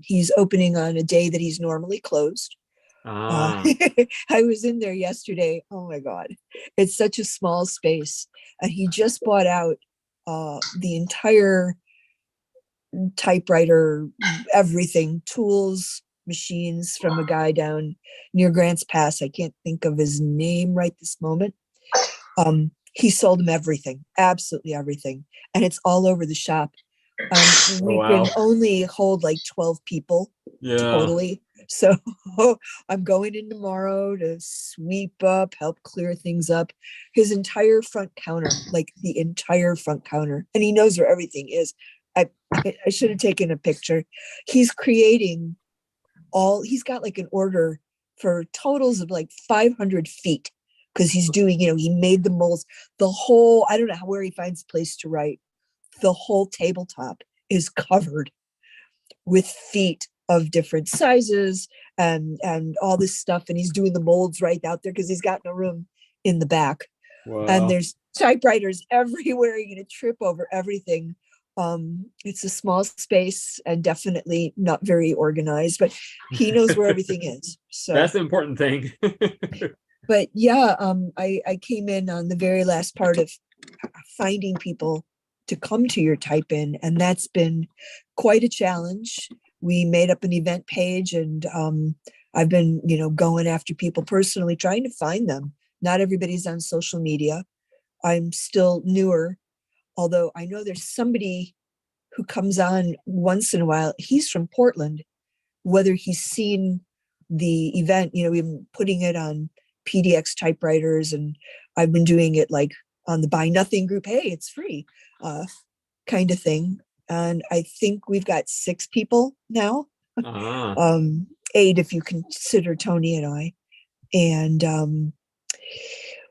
He's opening on a day that he's normally closed. I was in there yesterday. Oh my God, it's such a small space. And he just bought out the entire typewriter, everything, tools, machines from a guy down near Grants Pass. I can't think of his name right this moment. He sold him everything, absolutely everything. And it's all over the shop. We can only hold like 12 people totally. So I'm going in tomorrow to sweep up, help clear things up. His entire front counter, like the entire front counter. And he knows where everything is. I should have taken a picture. He's creating he's got like an order for totals of like 500 feet because he's doing, you know, he made the molds, the whole, I don't know where he finds a place to write. The whole tabletop is covered with feet of different sizes and all this stuff. And he's doing the molds right out there because he's got no room in the back. Wow. And there's typewriters everywhere. You're going to trip over everything. It's a small space and definitely not very organized, but he knows where everything is. So that's the important thing. But yeah, I came in on the very last part of finding people to come to your type in, and that's been quite a challenge. We made up an event page, and I've been, you know, going after people personally, trying to find them. Not everybody's on social media. I'm still newer, although I know there's somebody who comes on once in a while. He's from Portland. Whether he's seen the event, you know, we've been putting it on PDX typewriters, and I've been doing it like on the Buy Nothing group. Hey, it's free, kind of thing. And I think we've got 6 people now. 8 if you consider Tony and I. And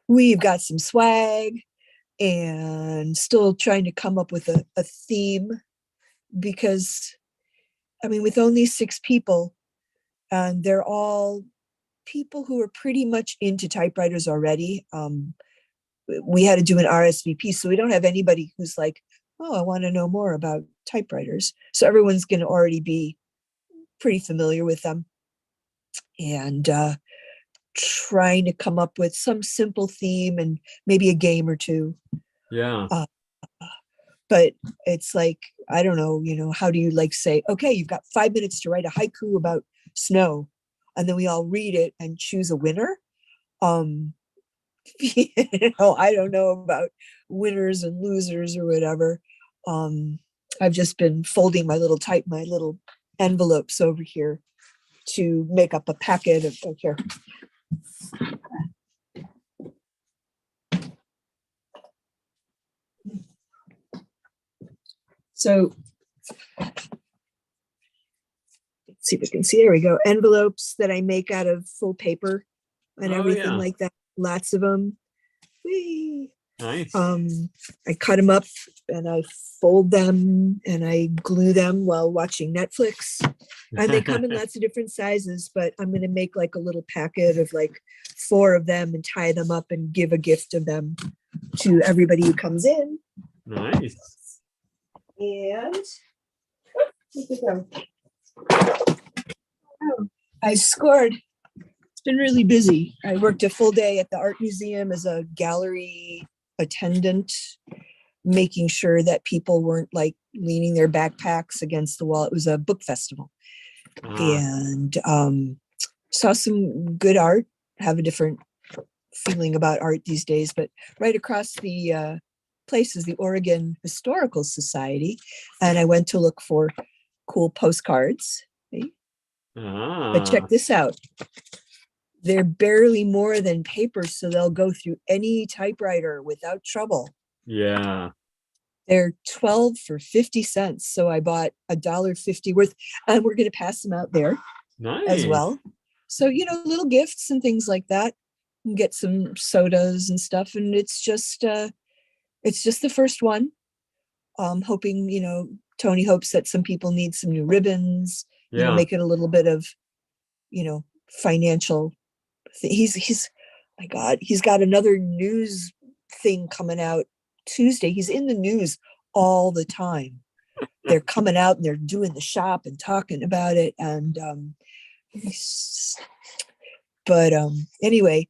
we've got some swag and still trying to come up with a theme, because I mean, with only 6 people, and they're all people who are pretty much into typewriters already. We had to do an RSVP, so we don't have anybody who's like, oh, I want to know more about typewriters. So everyone's going to already be pretty familiar with them. And trying to come up with some simple theme and maybe a game or 2. Yeah. But it's like, I don't know, you know, how do you like say, okay, you've got 5 minutes to write a haiku about snow, and then we all read it and choose a winner. You know, I don't know about winners and losers or whatever. I've just been folding my little envelopes over here to make up a packet of, oh, here. So let's see if we can see. There we go. Envelopes that I make out of full paper and everything like that. Lots of them. Whee! Nice. I cut them up and I fold them and I glue them while watching Netflix. And they come in lots of different sizes, but I'm going to make like a little packet of like 4 of them and tie them up and give a gift of them to everybody who comes in. Nice. And look at them. Oh, I scored. It's been really busy. I worked a full day at the art museum as a gallery attendant, making sure that people weren't like leaning their backpacks against the wall. It was a book festival. And saw some good art, have a different feeling about art these days, but right across the place is the Oregon Historical Society. And I went to look for cool postcards. See? But check this out. They're barely more than paper, so they'll go through any typewriter without trouble. Yeah. They're 12 for 50 cents. So I bought $1.50 worth, and we're going to pass them out there as well. So, you know, little gifts and things like that. And get some sodas and stuff. And it's just the first one. Hoping, you know, Tony hopes that some people need some new ribbons, you know, make it a little bit of, you know, financial. He's my God, he's got another news thing coming out Tuesday. He's in the news all the time. They're coming out and they're doing the shop and talking about it. And anyway,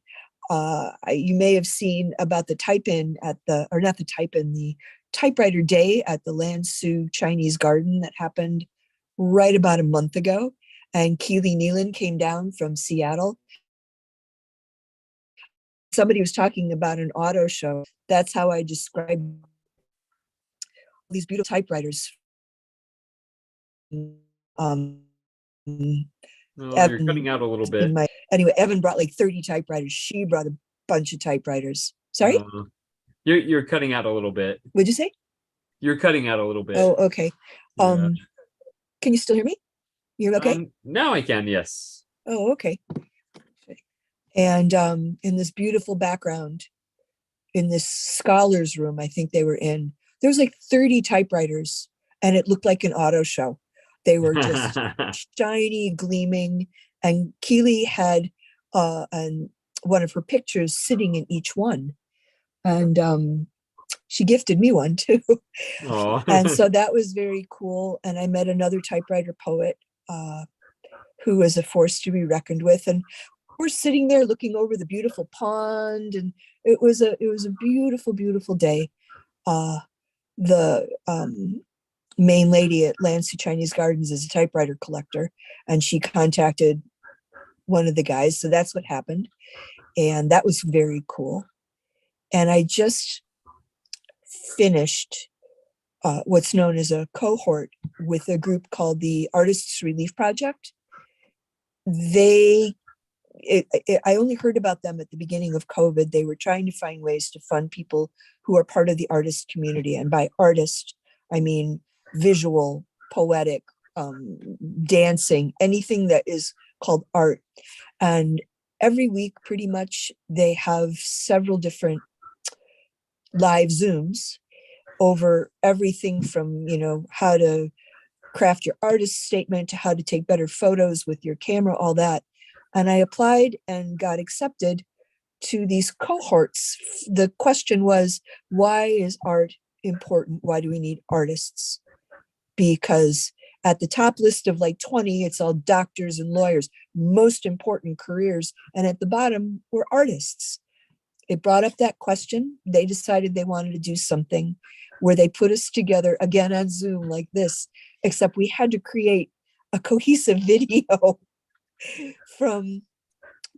you may have seen about the type-in at the, or not the type-in, the typewriter day at the Lansu Chinese Garden that happened right about a month ago. And Keely Nealon came down from Seattle. Somebody was talking about an auto show. That's how I describe these beautiful typewriters. You're cutting out a little bit. Anyway, Evan brought like 30 typewriters. She brought a bunch of typewriters. Sorry? You're cutting out a little bit. What'd you say? You're cutting out a little bit. Oh, okay. Can you still hear me? You're okay? Now I can, yes. Oh, okay. And in this beautiful background, in this scholars room, I think they were in, there was like 30 typewriters and it looked like an auto show. They were just shiny, gleaming. And Keely had one of her pictures sitting in each one. And she gifted me one too. And so that was very cool. And I met another typewriter poet who was a force to be reckoned with. And we're sitting there looking over the beautiful pond. And it was a beautiful, beautiful day. The main lady at Lansu Chinese Gardens is a typewriter collector, and she contacted one of the guys. So that's what happened. And that was very cool. And I just finished what's known as a cohort with a group called the Artists Relief Project. I only heard about them at the beginning of COVID. They were trying to find ways to fund people who are part of the artist community. And by artist, I mean visual, poetic, dancing, anything that is called art. And every week, pretty much, they have several different live Zooms over everything from, you know, how to craft your artist statement to how to take better photos with your camera, all that. And I applied and got accepted to these cohorts. The question was, why is art important? Why do we need artists? Because at the top list of like 20, it's all doctors and lawyers, most important careers. And at the bottom were artists. It brought up that question. They decided they wanted to do something where they put us together again on Zoom like this, except we had to create a cohesive video from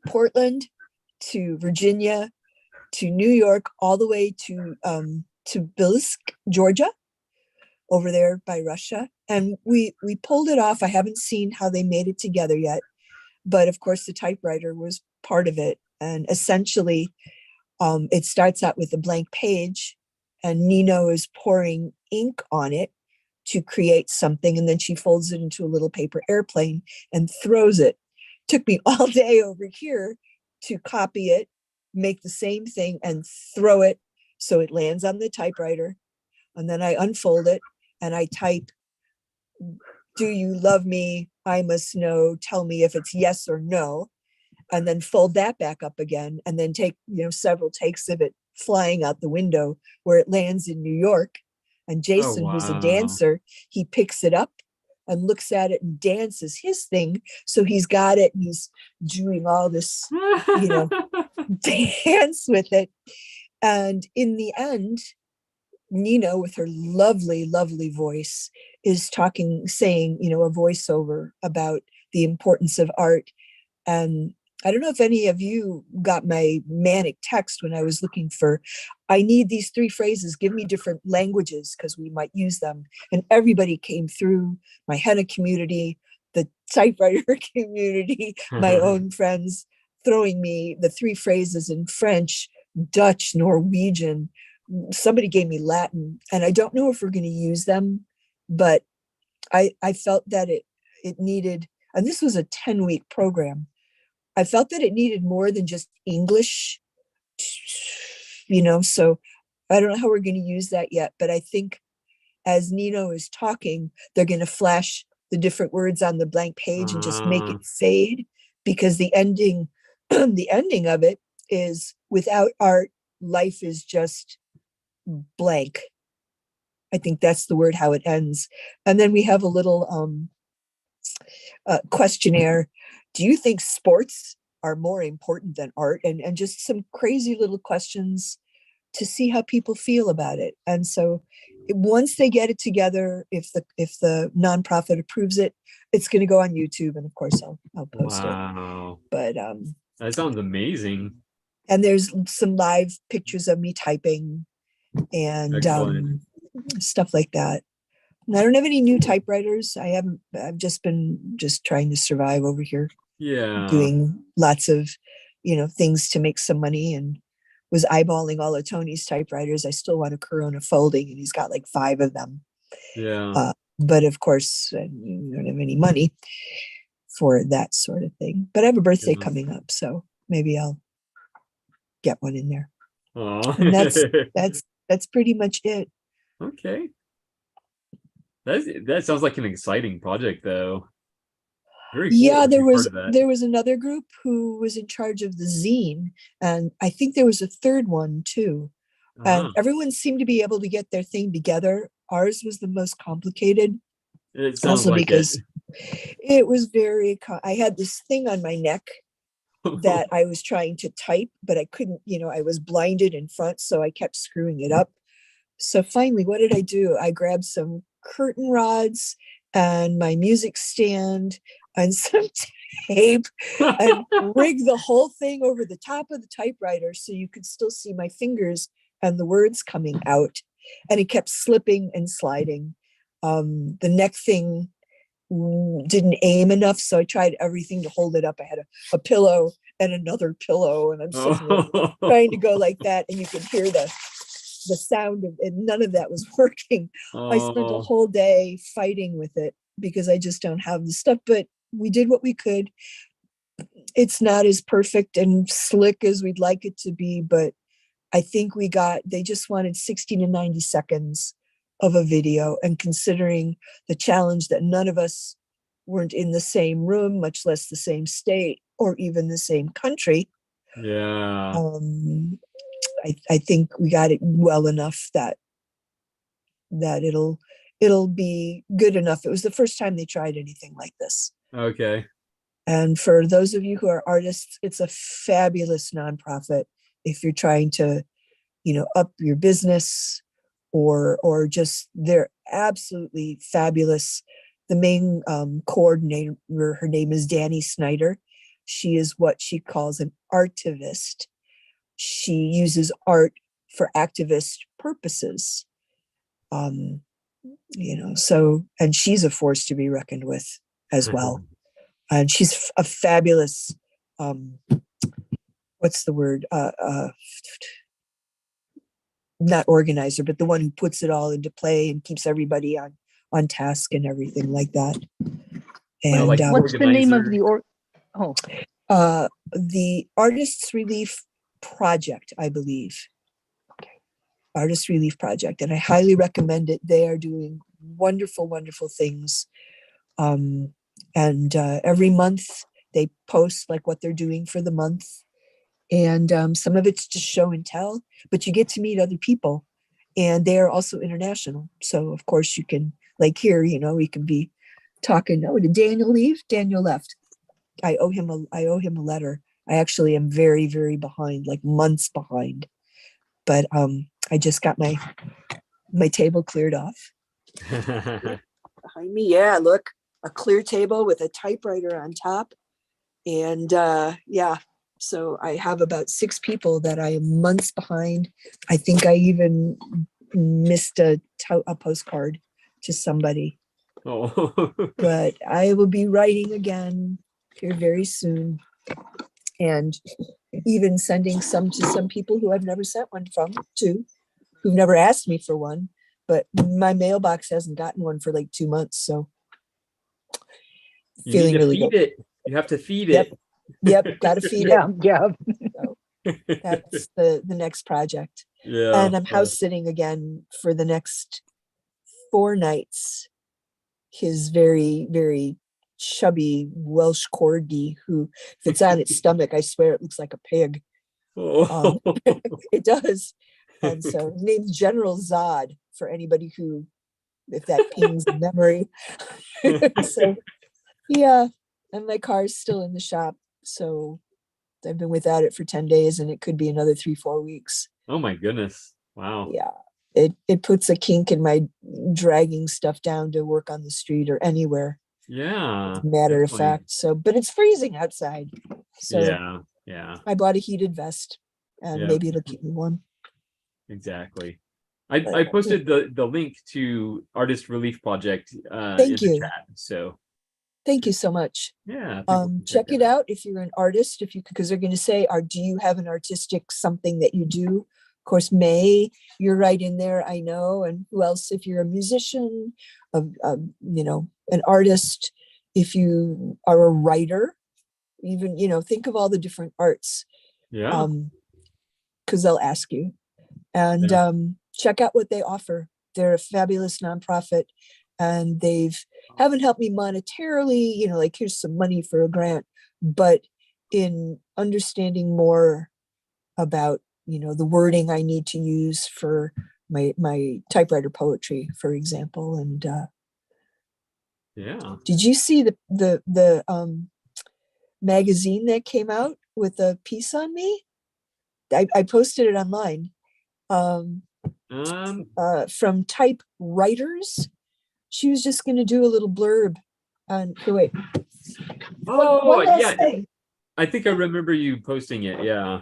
Portland to Virginia to New York, all the way to Bilsk, Georgia, over there by Russia. And we pulled it off. I haven't seen how they made it together yet. but of course the typewriter was part of it. And essentially, it starts out with a blank page, and Nino is pouring ink on it to create something, and then she folds it into a little paper airplane and throws it. Took me all day over here to copy it, make the same thing, and throw it so it lands on the typewriter. And then I unfold it and I type, "Do you love me? I must know. Tell me if it's yes or no." And then fold that back up again, and then take, several takes of it flying out the window where it lands in New York. And Jason, who's a wow. dancer, he picks it up and looks at it and dances his thing. So he's got it and he's doing all this, dance with it. And in the end, Nina, with her lovely, lovely voice, is saying, a voiceover about the importance of art. And I don't know if any of you got my manic text when I was looking for, I need these 3 phrases, give me different languages because we might use them. And everybody came through, my henna community, the typewriter community, my own friends, throwing me the 3 phrases in French, Dutch, Norwegian. Somebody gave me Latin, and I don't know if we're going to use them, but I felt that it needed, and this was a 10-week program. I felt that it needed more than just English, so I don't know how we're going to use that yet, but I think as Nino is talking, they're going to flash the different words on the blank page and just make it fade, because the ending, the ending of it is, without art, life is just blank. I think that's the word, how it ends. And then we have a little questionnaire. Do you think sports are more important than art? And just some crazy little questions to see how people feel about it. And so once they get it together, if the nonprofit approves it, it's going to go on YouTube, and of course I'll post it. But that sounds amazing. And there's some live pictures of me typing and stuff like that. And I don't have any new typewriters. I've just been trying to survive over here. Yeah. Doing lots of, things to make some money, and was eyeballing all of Tony's typewriters. I still want a Corona folding, and he's got like 5 of them. Yeah. But of course, I don't have any money for that sort of thing. But I have a birthday coming up, so maybe I'll get one in there. And that's pretty much it. Okay. That sounds like an exciting project, though. Very cool. Yeah, there was another group who was in charge of the zine, and I think there was a third one too. And everyone seemed to be able to get their thing together. Ours was the most complicated. It sounds also like because it was very. I had this thing on my neck that I was trying to type, but I couldn't. I was blinded in front, so I kept screwing it up. So finally, what did I do? I grabbed some curtain rods and my music stand and some tape and rigged the whole thing over the top of the typewriter so you could still see my fingers and the words coming out. And it kept slipping and sliding. The neck thing didn't aim enough, so I tried everything to hold it up. I had a pillow and another pillow, and I'm sitting there trying to go like that, and you could hear the sound of it. None of that was working. I spent a whole day fighting with it because I just don't have the stuff, but we did what we could. It's not as perfect and slick as we'd like it to be, but I think they just wanted 60 to 90 seconds of a video. And considering the challenge that none of us weren't in the same room, much less the same state or even the same country. Yeah. I think we got it well enough that it'll be good enough. It was the first time they tried anything like this. Okay. And for those of you who are artists, it's a fabulous nonprofit if you're trying to, up your business or just, they're absolutely fabulous. The main coordinator, her name is Danny Snyder. She is what she calls an artivist. She uses art for activist purposes. So, and she's a force to be reckoned with as well. and she's a fabulous, what's the word? Not organizer, but the one who puts it all into play and keeps everybody on task and everything like that. And like what's the name of the the Artists Relief Project, I believe. Artist Relief Project, and I highly recommend it. They are doing wonderful, wonderful things. And every month they post like what they're doing for the month. And some of it's just show and tell, but you get to meet other people, and they are also international. So of course you can, like here, you know, we can be talking. Oh, did Daniel leave? Daniel left. I owe him a letter. I actually am very, very behind, like months behind. But I just got my table cleared off. Behind me, yeah, look, a clear table with a typewriter on top. And yeah, so I have about 6 people that I am months behind. I think I even missed a postcard to somebody. Oh. But I will be writing again here very soon. And even sending some to some people who I've never sent one to, who've never asked me for one. But my mailbox hasn't gotten one for like 2 months. So You feeling need to really feed good. it. You have to feed Yep. it. Yep, gotta feed Yeah, it. yeah. So that's the next project. Yeah. And I'm house sitting again for the next 4 nights. His very, very chubby Welsh corgi, who, if it's on its stomach, I swear it looks like a pig. Oh. It does. And so his name's General Zod, for anybody who, if that pings a memory. So yeah, and my car's still in the shop. So I've been without it for 10 days, and it could be another 3-4 weeks. Oh my goodness. Wow. Yeah. It puts a kink in my dragging stuff down to work on the street or anywhere. Yeah. Matter of definitely. fact. So, but it's freezing outside. So Yeah. Yeah. I bought a heated vest, and Yeah. maybe it'll keep me warm. Exactly. I posted the link to Artist Relief Project in Thank the you. chat. So Thank you so much. yeah. people can Check that it out if you're an artist, if you could, because they're going to say, do you have an artistic something that you do? Of course, May, you're right in there, I know. And who else? If you're a musician, you know, an artist, if you are a writer, even, you know, think of all the different arts. Yeah. Because they'll ask you. And Yeah. check out what they offer. They're a fabulous nonprofit, and haven't helped me monetarily, you know, like here's some money for a grant, but in understanding more about, you know, the wording I need to use for my typewriter poetry, for example. And Yeah. did you see the magazine that came out with a piece on me? I posted it online. From Typewriters. She was just going to do a little blurb on. Wait. Oh, one last yeah. thing. I think I remember you posting it. Yeah.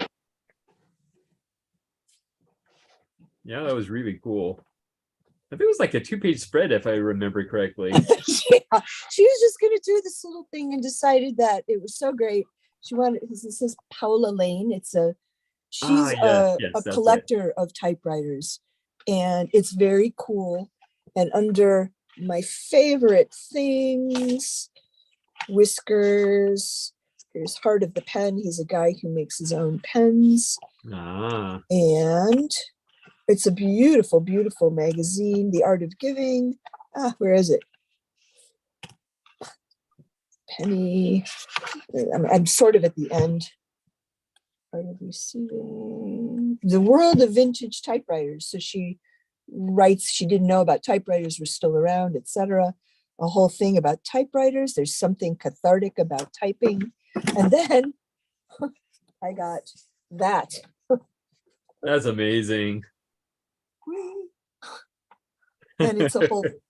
Yeah, that was really cool. I think it was like a 2-page spread, if I remember correctly. Yeah, she was just going to do this little thing and decided that it was so great. She wanted. This is Paula Lane. She's yes, a that's it. collector of typewriters, and it's very cool. And under my favorite things, Whiskers, there's Heart of the Pen. He's a guy who makes his own pens. And it's a beautiful, beautiful magazine, The Art of Giving. Where is it? Penny. I'm sort of at the end. Art of Receiving. The World of Vintage Typewriters. So she writes, she didn't know about typewriters were still around, etc. A whole thing about typewriters. There's something cathartic about typing. And then I got that. That's amazing. And it's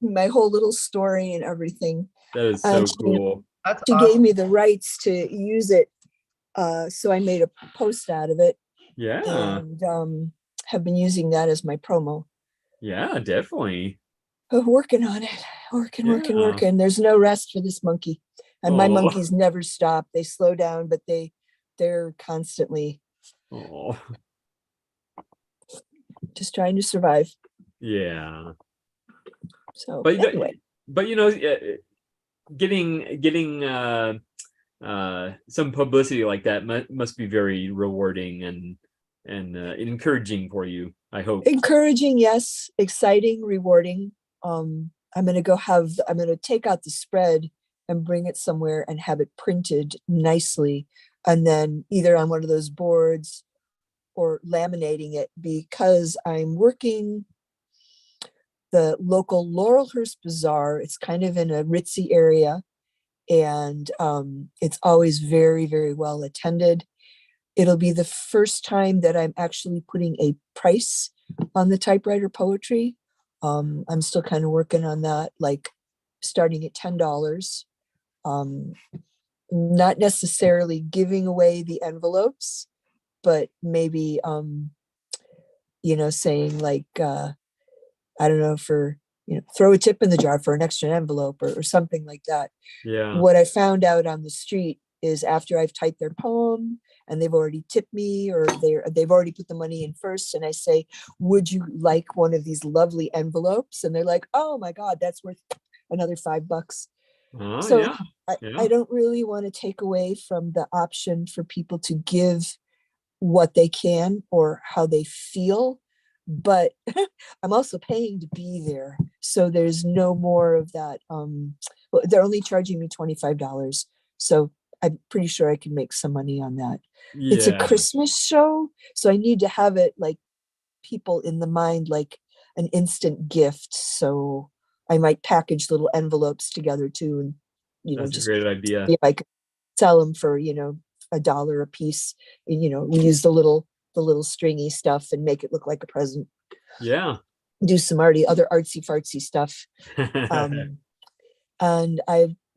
my whole little story and everything. That is so cool. She gave me the rights to use it. So I made a post out of it. Yeah. And have been using that as my promo. Yeah, definitely. Working on it. Working. There's no rest for this monkey. And my Aw. monkeys never stop. They slow down, but they're constantly Oh, just trying to survive. yeah. So But anyway, getting some publicity like that must be very rewarding and encouraging for you, I hope. encouraging, yes, exciting, rewarding. I'm gonna take out the spread and bring it somewhere and have it printed nicely, and then either on one of those boards or laminating it, because I'm working the local Laurelhurst Bazaar. It's kind of in a ritzy area, and it's always very, very well attended. It'll be the first time that I'm actually putting a price on the typewriter poetry. I'm still kind of working on that, like starting at $10. Not necessarily giving away the envelopes, but maybe saying like I don't know, for throw a tip in the jar for an extra envelope or something like that. Yeah. What I found out on the street is after I've typed their poem and they've already tipped me, or they've already put the money in first, and I say, would you like one of these lovely envelopes? And they're like, oh my God, that's worth another $5. Oh, So yeah. I don't really want to take away from the option for people to give what they can or how they feel, but I'm also paying to be there. So there's no more of that. Well, they're only charging me $25. So I'm pretty sure I can make some money on that. It's a Yeah. Christmas show, so I need to have it like people in the mind, like an instant gift. So I might package little envelopes together too, and That's a just great idea. see if I could sell them for $1 a piece. And, we use the little stringy stuff and make it look like a present. Yeah. Do some other artsy fartsy stuff. And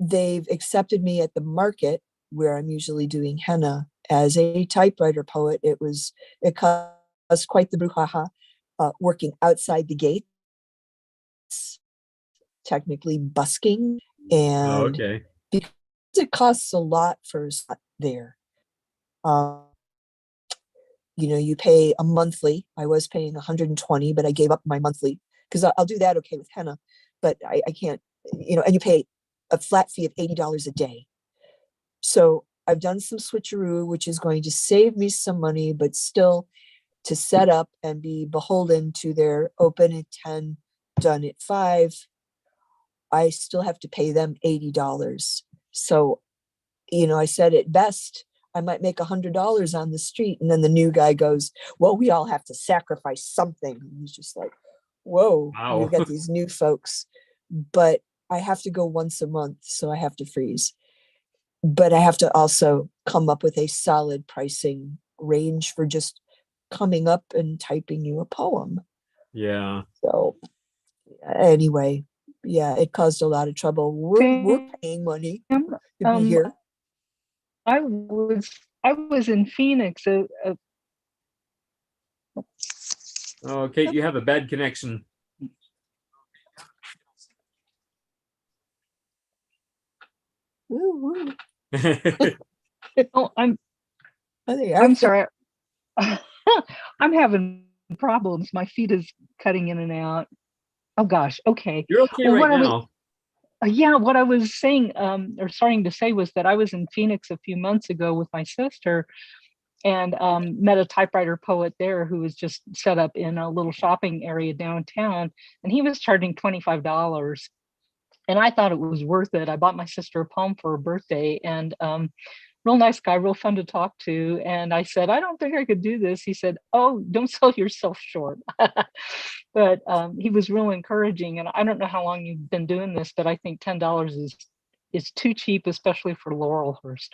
they've accepted me at the market where I'm usually doing henna as a typewriter poet. It caused quite the brouhaha working outside the gates, technically busking, and Oh, okay. because it costs a lot for a spot there. You pay a monthly. I was paying 120, but I gave up my monthly because I'll do that okay with henna, but I can't, and you pay a flat fee of $80 a day. So I've done some switcheroo, which is going to save me some money, but still to set up and be beholden to their open at 10, done at 5, I still have to pay them $80. So, I said at best, I might make $100 on the street. And then the new guy goes, well, we all have to sacrifice something. And he's just like, whoa, Wow. you got these new folks. But I have to go once a month, so I have to freeze. But I have to also come up with a solid pricing range for just coming up and typing you a poem. Yeah. So anyway, yeah, it caused a lot of trouble. We're paying money to be here. I was in Phoenix. Oh, Kate, you have a bad connection. Woo, Oh, I'm I'm sorry. I'm having problems. My feed is cutting in and out. Oh gosh. Okay. You're okay right now. What I was saying, or starting to say, was that I was in Phoenix a few months ago with my sister, and met a typewriter poet there who was just set up in a little shopping area downtown, and he was charging $25. And I thought it was worth it. I bought my sister a poem for her birthday, and real nice guy, real fun to talk to. And I said, I don't think I could do this. He said, oh, don't sell yourself short. But he was real encouraging. And I don't know how long you've been doing this, but I think $10 is too cheap, especially for Laurelhurst.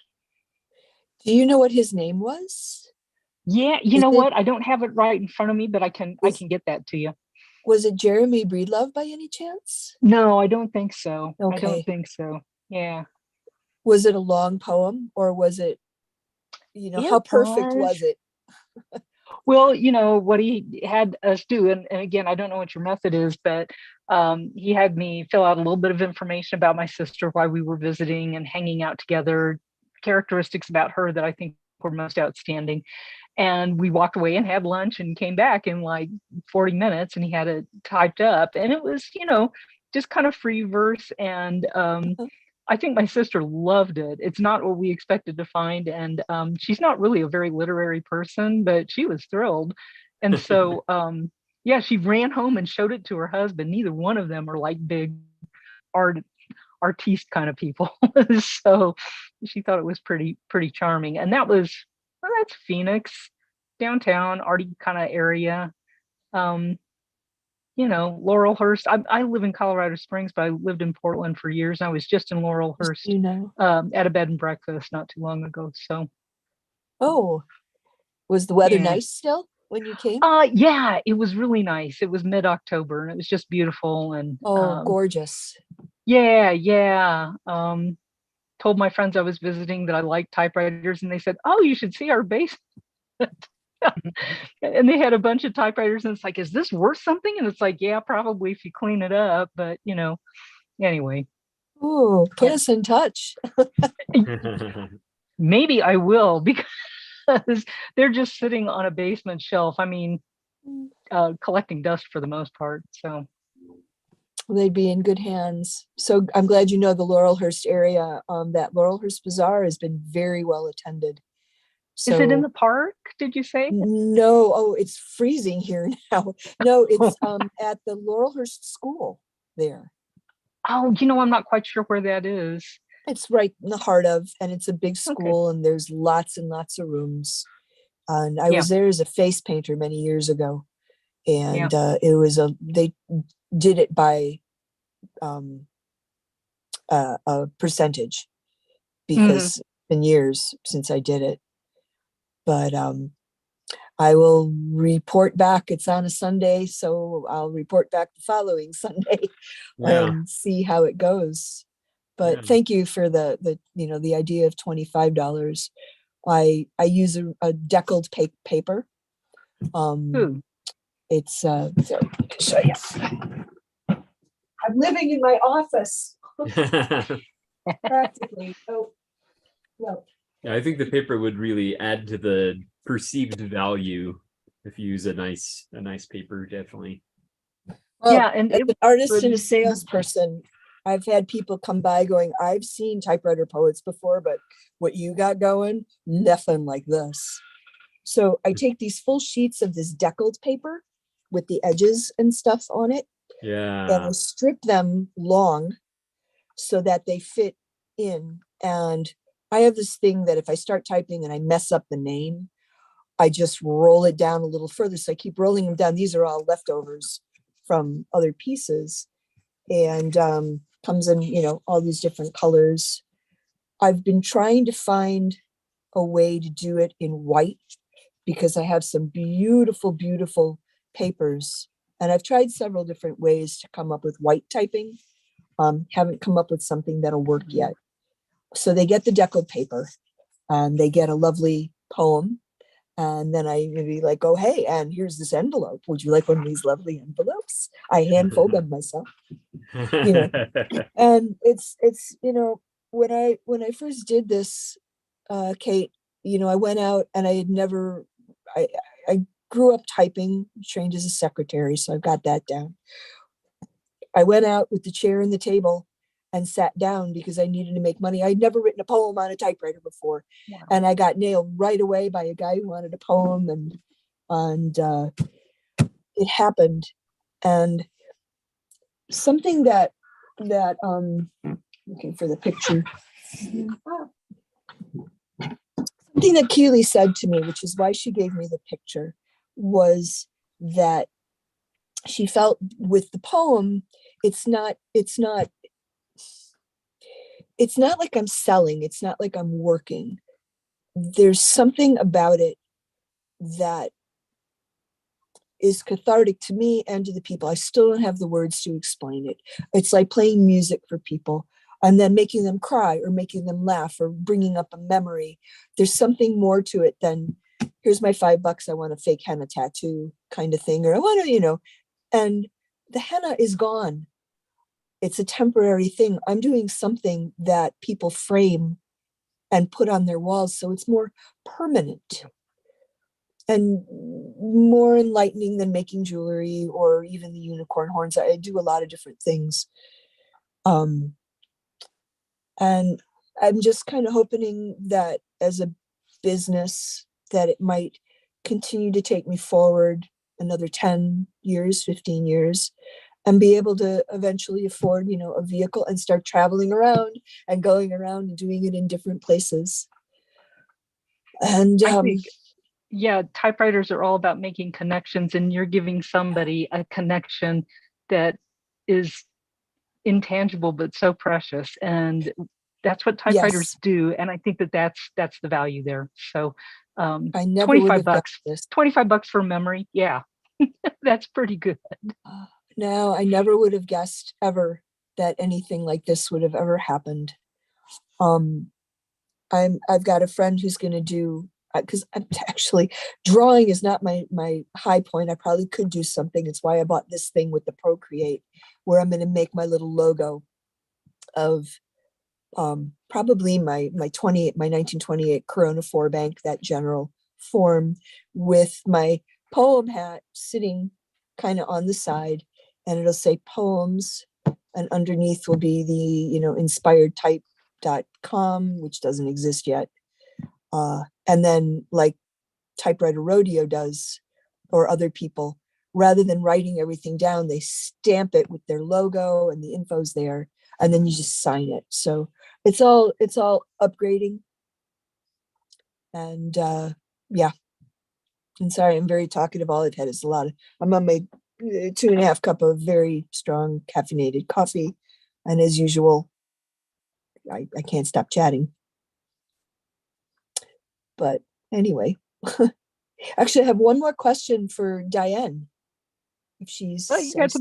Do you know what his name was? Yeah, you know what? I don't have it right in front of me, but I can get that to you. Was it Jeremy Breedlove by any chance? No, I don't think so. Okay. I don't think so. Yeah. Was it a long poem, or was it, how perfect was it? Well, what he had us do, and again, I don't know what your method is, but He had me fill out a little bit of information about my sister while we were visiting and hanging out together, characteristics about her that I think were most outstanding. And we walked away and had lunch and came back in like 40 minutes, and he had it typed up. And it was, just kind of free verse. And I think my sister loved it. It's not what we expected to find. And she's not really a very literary person, but she was thrilled. And so, yeah, she ran home and showed it to her husband. Neither one of them are like big artiste kind of people. So she thought it was pretty charming. And that's Phoenix, downtown, arty kind of area. Laurelhurst. I live in Colorado Springs, but I lived in Portland for years. And I was just in Laurelhurst, at a bed and breakfast not too long ago. So, oh, was the weather Yeah. nice still when you came? Yeah, it was really nice. It was mid-October, and it was just beautiful. And gorgeous. Yeah. Told my friends I was visiting that I liked typewriters, and they said, "Oh, you should see our basement." And they had a bunch of typewriters, and it's like, is this worth something? And it's like, yeah, probably if you clean it up, but anyway. Oh, put us in touch. Maybe I will, because they're just sitting on a basement shelf. I mean, collecting dust for the most part. So they'd be in good hands. So I'm glad you know the Laurelhurst area. That Laurelhurst Bazaar has been very well attended. So, is it in the park, did you say? No. Oh, it's freezing here now. No, it's at the Laurelhurst School there. Oh, I'm not quite sure where that is. It's right in the heart of, and it's a big school, and there's lots and lots of rooms. And I was there as a face painter many years ago. And it was they did it by a percentage, because it's been years since I did it. But I will report back. It's on a Sunday, so I'll report back the following Sunday and see how it goes. But thank you for the the idea of $25. I use a deckled paper. It's sorry, I can show you. I'm living in my office practically. Oh, well. Yeah, I think the paper would really add to the perceived value if you use a nice paper, definitely. Well, and as an artist and a salesperson, I've had people come by going, I've seen typewriter poets before, but what you got going, nothing like this. So I take these full sheets of this deckled paper with the edges and stuff on it. Yeah. And I strip them long so that they fit in. And I have this thing that if I start typing and I mess up the name, I just roll it down a little further. So I keep rolling them down. These are all leftovers from other pieces, and comes in, all these different colors. I've been trying to find a way to do it in white, because I have some beautiful, beautiful papers, and I've tried several different ways to come up with white typing. Haven't come up with something that'll work yet. So they get the deckled paper, and they get a lovely poem. And then I maybe like, oh, hey, and here's this envelope. Would you like one of these lovely envelopes? I hand fold them myself. And it's when I first did this, Kate, I went out, and I grew up typing, trained as a secretary, so I've got that down. I went out with the chair and the table and sat down because I needed to make money. I'd never written a poem on a typewriter before. Wow. And I got nailed right away by a guy who wanted a poem, and it happened. And something that looking for the picture. Something that Keely said to me, which is why she gave me the picture, was that she felt with the poem, it's not like I'm selling. It's not like I'm working. There's something about it that is cathartic to me and to the people. I still don't have the words to explain it. It's like playing music for people and then making them cry or making them laugh or bringing up a memory. There's something more to it than, here's my $5, I want a fake henna tattoo kind of thing, or I want to, and the henna is gone. It's a temporary thing. I'm doing something that people frame and put on their walls, so it's more permanent and more enlightening than making jewelry or even the unicorn horns. I do a lot of different things. And I'm just kind of hoping that as a business that it might continue to take me forward another 10 years, 15 years, and be able to eventually afford, a vehicle and start traveling around and going around and doing it in different places. And I think, yeah, typewriters are all about making connections, and you're giving somebody a connection that is intangible but so precious, and that's what typewriters do. And I think that that's the value there. So I never would have $25, $25 for memory. Yeah, that's pretty good. No, I never would have guessed ever that anything like this would have ever happened. I've got a friend who's going to do, because I'm actually, drawing is not my high point. I probably could do something. It's why I bought this thing with the Procreate, where I'm going to make my little logo of probably my 1928 Corona 4 bank, that general form, with my poem hat sitting kind of on the side, and it'll say poems, and underneath will be the inspiredtype.com, which doesn't exist yet, and then like Typewriter Rodeo does, or other people, rather than writing everything down, they stamp it with their logo and the info's there, and then you just sign it. So it's all upgrading. And yeah, and sorry, I'm very talkative. All I've had is I'm on my 2.5 cup of very strong caffeinated coffee, and as usual, I can't stop chatting. But anyway, actually, I have one more question for Diane. If she's,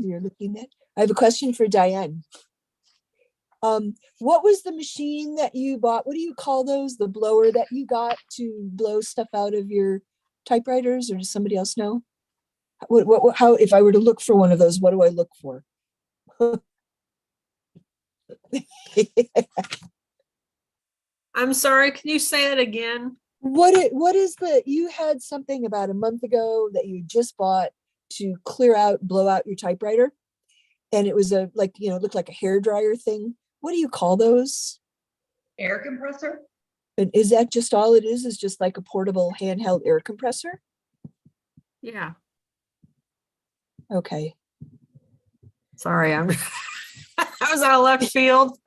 you're looking at, I have a question for Diane. What was the machine that you bought? What do you call those? The blower that you got to blow stuff out of your typewriters, or does somebody else know? How, if I were to look for one of those, what do I look for? I'm sorry, can you say that again? What is you had something about a month ago that you just bought to blow out your typewriter, and it was looked like a hair dryer thing. What do you call those? Air compressor? And is that just all it is just like a portable handheld air compressor? Yeah. Okay. Sorry, I was out of left field.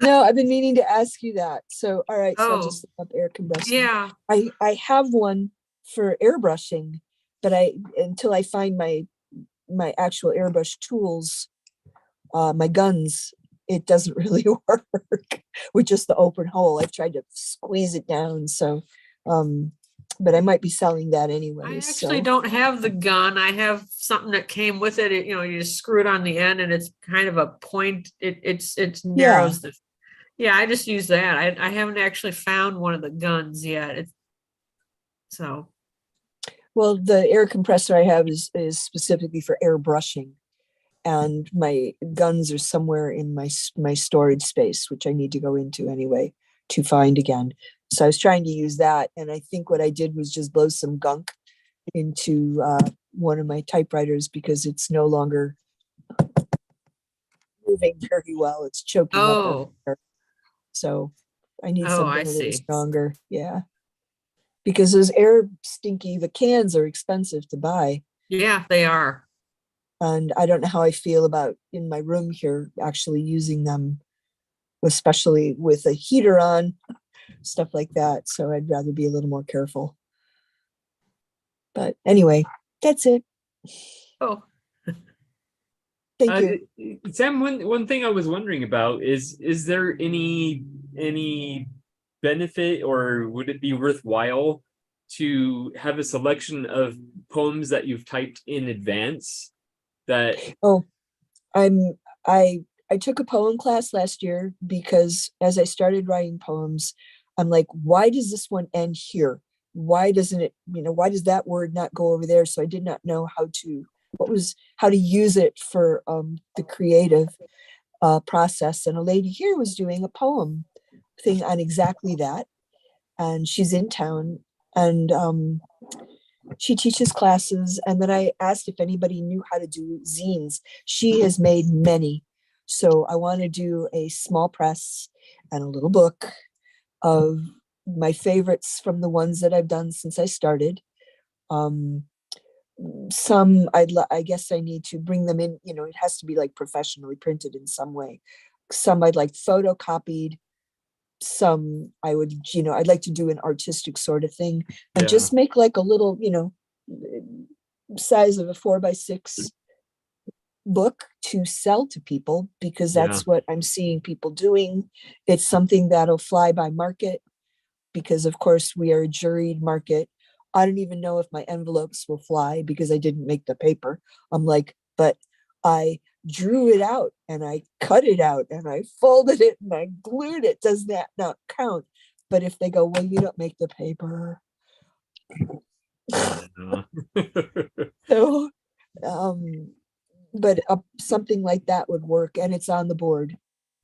No, I've been meaning to ask you that. So, all right. So I'll just look up air compressor. Yeah. I have one for airbrushing, but until I find my actual airbrush tools, my guns, it doesn't really work with just the open hole. I've tried to squeeze it down. So, but I might be selling that anyway. I actually don't have the gun. I have something that came with it. You just screw it on the end, and it's kind of a point. It narrows the. Yeah, I just use that. I haven't actually found one of the guns yet. Well, the air compressor I have is specifically for airbrushing, and my guns are somewhere in my storage space, which I need to go into anyway to find again. So I was trying to use that, and I think what I did was just blow some gunk into one of my typewriters because it's no longer moving very well. It's choking up. So I need something a little stronger. Yeah. Because those the cans are expensive to buy. Yeah, they are. And I don't know how I feel about in my room here actually using them, especially with a heater on, stuff like that. So I'd rather be a little more careful. But anyway, that's it. Oh. Thank you. Sam, one thing I was wondering about is there any benefit, or would it be worthwhile to have a selection of poems that you've typed in advance that I took a poem class last year because as I started writing poems, I'm like, why does this one end here? Why doesn't it, why does that word not go over there? So I did not know how to how to use it for the creative process. And a lady here was doing a poem thing on exactly that. And she's in town, and she teaches classes. And then I asked if anybody knew how to do zines. She has made many. So I want to do a small press and a little book of my favorites from the ones that I've done since I started. Some I guess I need to bring them in, it has to be like professionally printed in some way. Some I'd like photocopied. Some I'd like to do an artistic sort of thing and just make like a little, size of a 4x6 book to sell to people, because that's what I'm seeing people doing. It's something that'll fly by market, because of course we are a juried market. I don't even know if my envelopes will fly because I didn't make the paper. I'm like, but I drew it out and I cut it out and I folded it and I glued it. Does that not count? But if they go, well, you don't make the paper. So, but something like that would work, and it's on the board.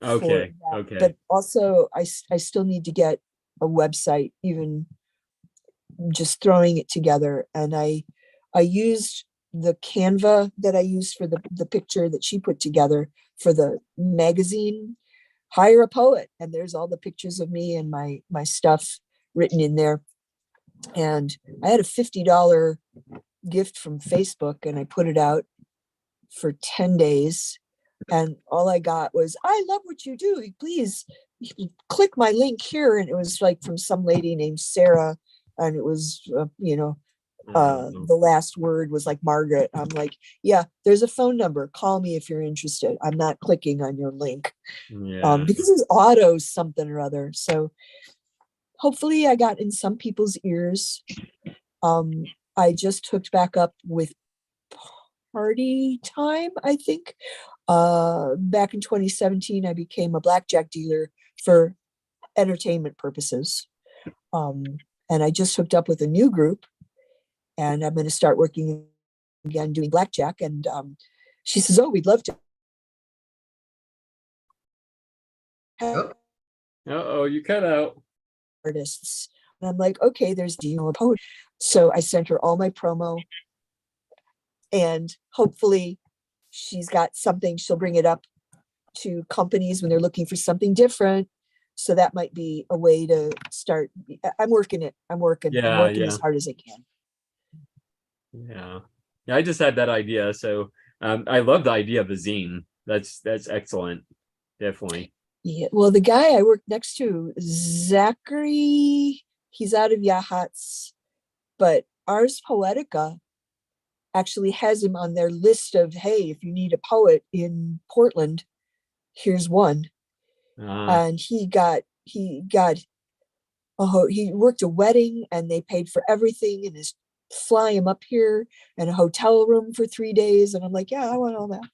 Okay. But also I still need to get a website, even just throwing it together. And I used the Canva that I used for the picture that she put together for the magazine, Hire a Poet. And there's all the pictures of me and my stuff written in there. And I had a $50 gift from Facebook, and I put it out for 10 days. And all I got was, I love what you do. Please click my link here. And it was like from some lady named Sarah. And it was, the last word was like Margaret. I'm like, yeah, there's a phone number. Call me if you're interested. I'm not clicking on your link. Because it's auto something or other. So hopefully I got in some people's ears. I just hooked back up with Party Time, I think. Back in 2017, I became a blackjack dealer for entertainment purposes. And I just hooked up with a new group, and I'm going to start working again doing blackjack. And she says, oh, we'd love to. You cut out. Artists. And I'm like, okay, there's a poet. So I sent her all my promo, and hopefully she's got something. She'll bring it up to companies when they're looking for something different. So that might be a way to start. I'm working it. I'm working as hard as I can. Yeah. I just had that idea. So I love the idea of a zine. That's excellent. Definitely. Yeah. Well, the guy I work next to, Zachary, he's out of Yahats, but Ars Poetica actually has him on their list of, hey, if you need a poet in Portland, here's one. And he worked a wedding, and they paid for everything, and is fly him up here and a hotel room for 3 days. And I'm like, yeah, I want all that.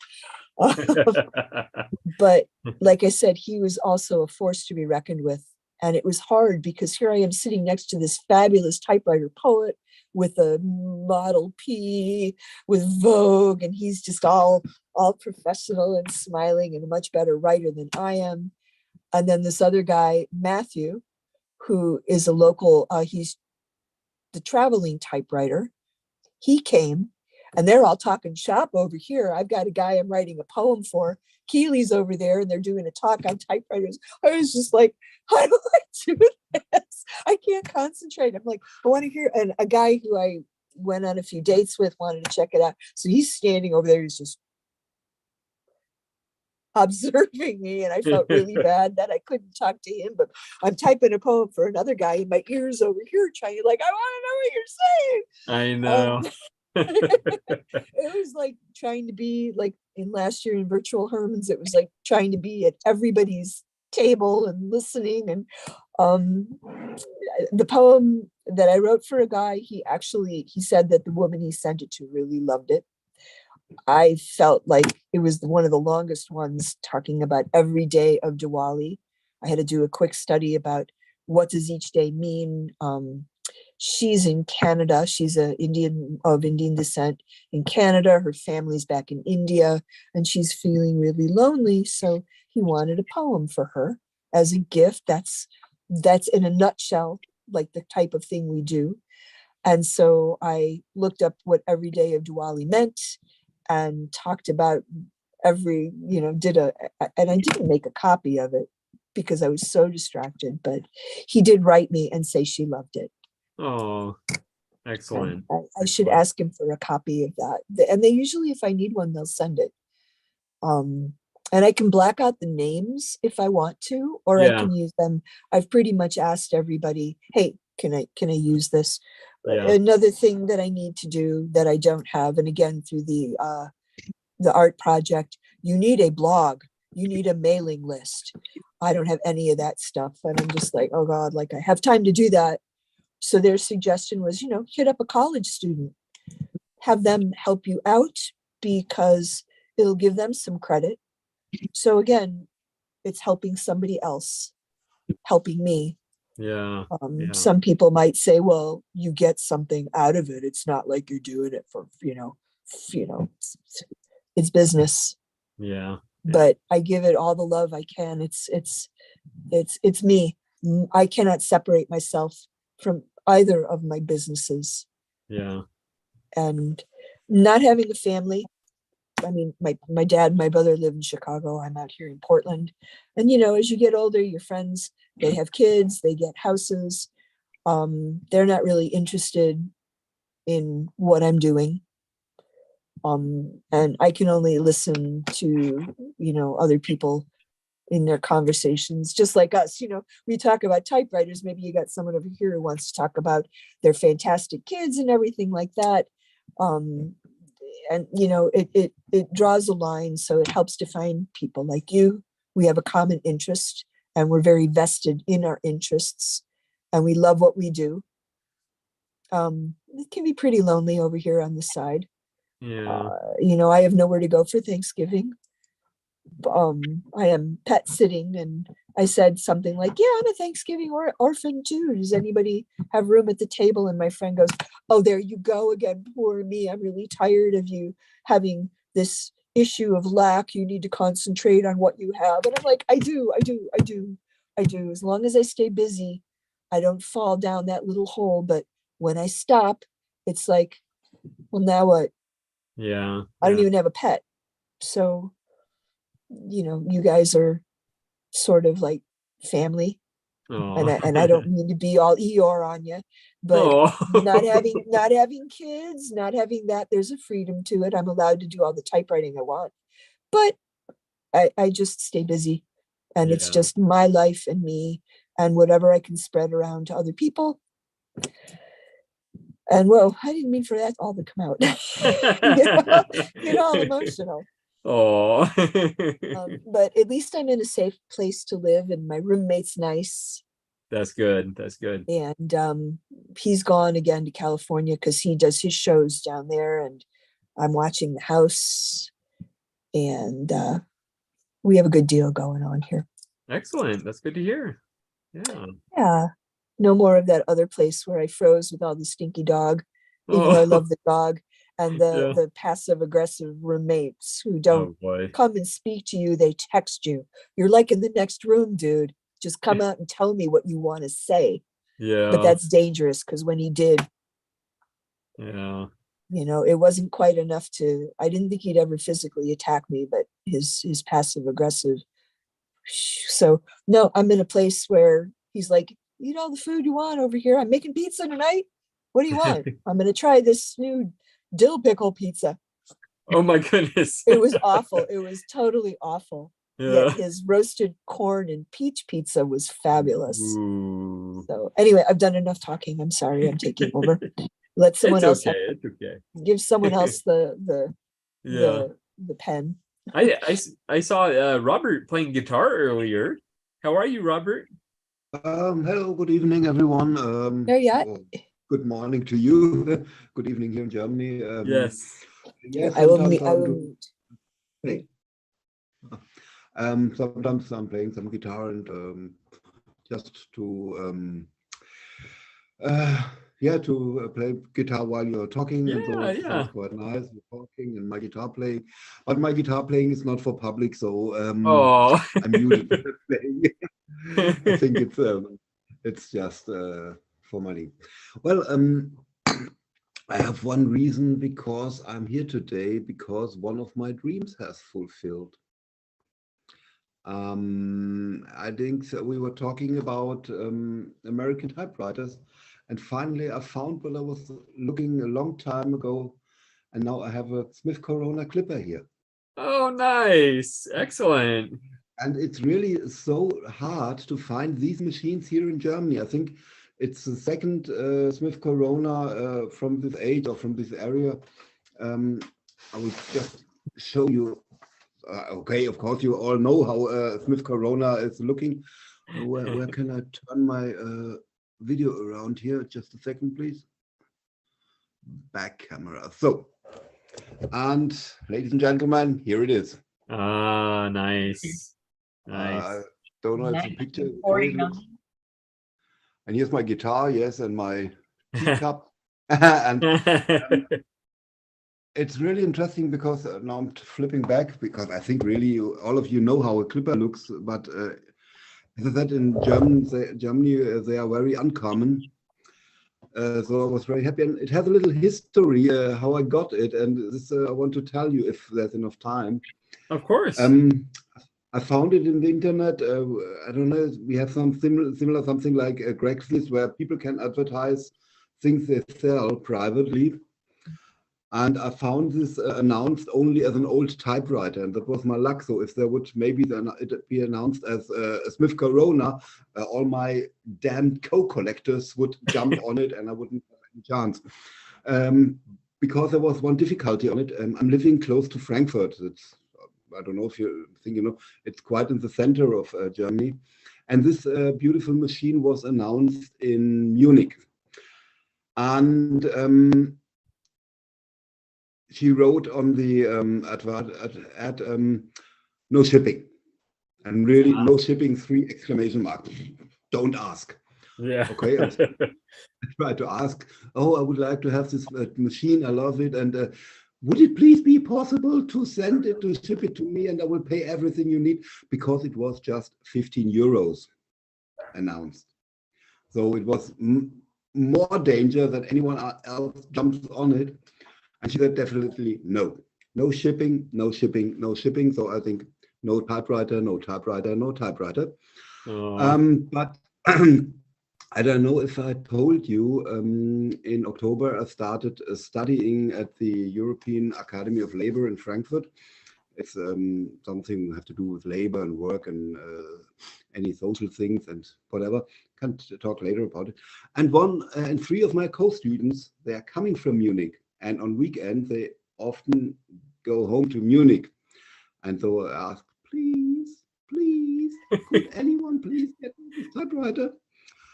But like I said, he was also a force to be reckoned with. And it was hard because here I am sitting next to this fabulous typewriter poet with a Model P, with Vogue, and he's just all professional and smiling and a much better writer than I am. And then this other guy, Matthew, who is a local, he's the traveling typewriter. He came, and they're all talking shop over here. I've got a guy I'm writing a poem for. Keely's over there, and they're doing a talk on typewriters. I was just like, how do I do this? I can't concentrate. I'm like, I want to hear. And a guy who I went on a few dates with wanted to check it out. So he's standing over there. He's just observing me, and I felt really bad that I couldn't talk to him, but I'm typing a poem for another guy, and my ears over here trying to, like, I want to know what you're saying. I know. It was like trying to be like in last year in Virtual Hermans. It was like trying to be at everybody's table and listening. And the poem that I wrote for a guy, he said that the woman he sent it to really loved it. I felt like it was one of the longest ones, talking about every day of Diwali. I had to do a quick study about what does each day mean. She's in Canada. She's of Indian descent in Canada. Her family's back in India, and she's feeling really lonely. So he wanted a poem for her as a gift. That's in a nutshell, like the type of thing we do. And so I looked up what every day of Diwali meant and talked about and I didn't make a copy of it because I was so distracted, but he did write me and say she loved it. Oh, excellent. I should ask him for a copy of that. And they usually, if I need one, they'll send it. And I can black out the names if I want to, or I can use them. I've pretty much asked everybody, hey, can I use this? Yeah. Another thing that I need to do that I don't have, and again, through the art project, you need a blog, you need a mailing list. I don't have any of that stuff. And I'm just like, oh God, like I have time to do that. So their suggestion was, hit up a college student, have them help you out because it'll give them some credit. So again, it's helping somebody else, helping me. Yeah. Some people might say, well, you get something out of it. It's not like you're doing it for, it's business. Yeah. But I give it all the love I can. It's me. I cannot separate myself from either of my businesses. Yeah. And not having a family. I mean, my dad and my brother live in Chicago. I'm out here in Portland. And, as you get older, your friends, they have kids, they get houses. They're not really interested in what I'm doing. And I can only listen to, other people in their conversations, just like us. We talk about typewriters. Maybe you got someone over here who wants to talk about their fantastic kids and everything like that. And it draws a line, so it helps define people like you. We have a common interest, and we're very vested in our interests, and we love what we do. It can be pretty lonely over here on the side. Yeah. I have nowhere to go for Thanksgiving. I am pet sitting, and I said something like, yeah, I'm a Thanksgiving orphan too. Does anybody have room at the table? And my friend goes, oh, there you go again. Poor me. I'm really tired of you having this issue of lack. You need to concentrate on what you have. And I'm like, I do. As long as I stay busy, I don't fall down that little hole. But when I stop, it's like, well, now what? Yeah. I don't even have a pet. So, you guys are sort of like family. And I don't mean to be all Eeyore on you, but not having kids, not having that, there's a freedom to it. I'm allowed to do all the typewriting I want, but I just stay busy, and it's just my life and me and whatever I can spread around to other people. And whoa, I didn't mean for that all to come out. Get all emotional. Oh. But at least I'm in a safe place to live, and my roommate's nice. That's good. That's good. And he's gone again to California because he does his shows down there, and I'm watching the house, and we have a good deal going on here. Excellent. That's good to hear. Yeah. Yeah. No more of that other place where I froze with all the stinky dog, even though I love the dog, and the passive aggressive roommates who don't come and speak to you. They text you. You're like in the next room, dude. Just come out and tell me what you want to say. Yeah. But that's dangerous, because when he did, it wasn't quite enough I didn't think he'd ever physically attack me, but his passive aggressive. So no, I'm in a place where he's like, eat all the food you want over here. I'm making pizza tonight. What do you want? I'm going to try this new dill pickle pizza. Oh my goodness. It was awful. It was totally awful. Yeah. Yet his roasted corn and peach pizza was fabulous. Ooh. So anyway, I've done enough talking. I'm sorry. I'm taking over. Let someone else. It's okay. Give someone else the pen. I saw Robert playing guitar earlier. How are you, Robert? Hello, good evening, everyone. There you are. Good morning to you. Good evening here in Germany. Yes. Yes, I will mute. Hey. Sometimes I'm playing some guitar and just to yeah, to play guitar while you're talking, and so Yeah, it sounds quite nice. You're talking and my guitar playing, but my guitar playing is not for public, so Oh. I'm muted. Playing. I think it's just for money. Well, I have one reason because I'm here today because one of my dreams has fulfilled. I think so we were talking about American typewriters, and finally I found what I was looking a long time ago, and now I have a Smith Corona clipper here. Oh, nice. Excellent. And it's really so hard to find these machines here in Germany. I think it's the second Smith Corona from this age or from this area. I will just show you. Okay, of course, you all know how Smith Corona is looking. Where can I turn my video around here? Just a second, please. Back camera. So, and ladies and gentlemen, here it is. Ah, nice. Nice. Don't know if Nice the picture. recording on it. And here's my guitar, yes, and my teacup. And it's really interesting because now I'm flipping back because I think really all of you know how a clipper looks, but as I said, in Germany, they are very uncommon. So I was very happy, and it has a little history how I got it, and this I want to tell you if there's enough time. Of course. I found it in the internet. I don't know. We have some similar something like Craigslist where people can advertise things they sell privately. And I found this announced only as an old typewriter, and that was my luck. So if there would maybe then it be announced as a Smith Corona, all my damned co-collectors would jump on it, and I wouldn't have any chance. Because there was one difficulty on it. I'm living close to Frankfurt. It's, I don't know if you think you know, it's quite in the center of Germany. And this beautiful machine was announced in Munich. And she wrote on the ad, no shipping. And really, no shipping, 3 exclamation marks. Don't ask. Yeah. Okay. I tried to ask, oh, I would like to have this machine. I love it. And would it please be possible to send it, to ship it to me, and I will pay everything you need, because it was just 15 euros announced. So it was more danger that anyone else jumps on it. And she said definitely no. No shipping, no shipping, no shipping. So I think no typewriter, no typewriter, no typewriter. But I don't know if I told you, in October, I started studying at the European Academy of Labor in Frankfurt. It's something we have to do with labor and work and any social things and whatever. Can't talk later about it. And 3 of my co-students, they are coming from Munich. And on weekends, they often go home to Munich. And so I asked, please, could anyone please get me this typewriter?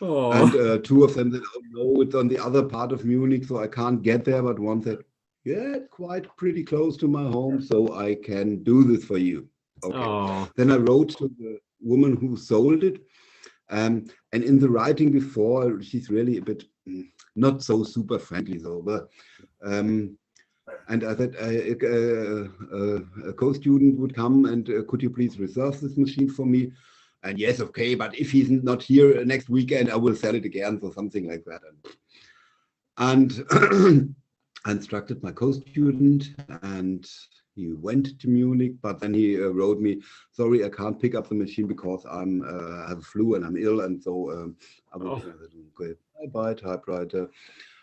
Oh. And 2 of them said, oh no, it's on the other part of Munich, so I can't get there. But one said, yeah, quite pretty close to my home, so I can do this for you. Okay. Oh. Then I wrote to the woman who sold it. And in the writing before, she's really a bit not so super friendly, though. But and I said a co-student would come and could you please reserve this machine for me? And yes, okay, but if he's not here next weekend, I will sell it again, so something like that. And I instructed my co-student, and he went to Munich, but then he wrote me, sorry, I can't pick up the machine because I have flu and I'm ill, and so I will okay, bye typewriter.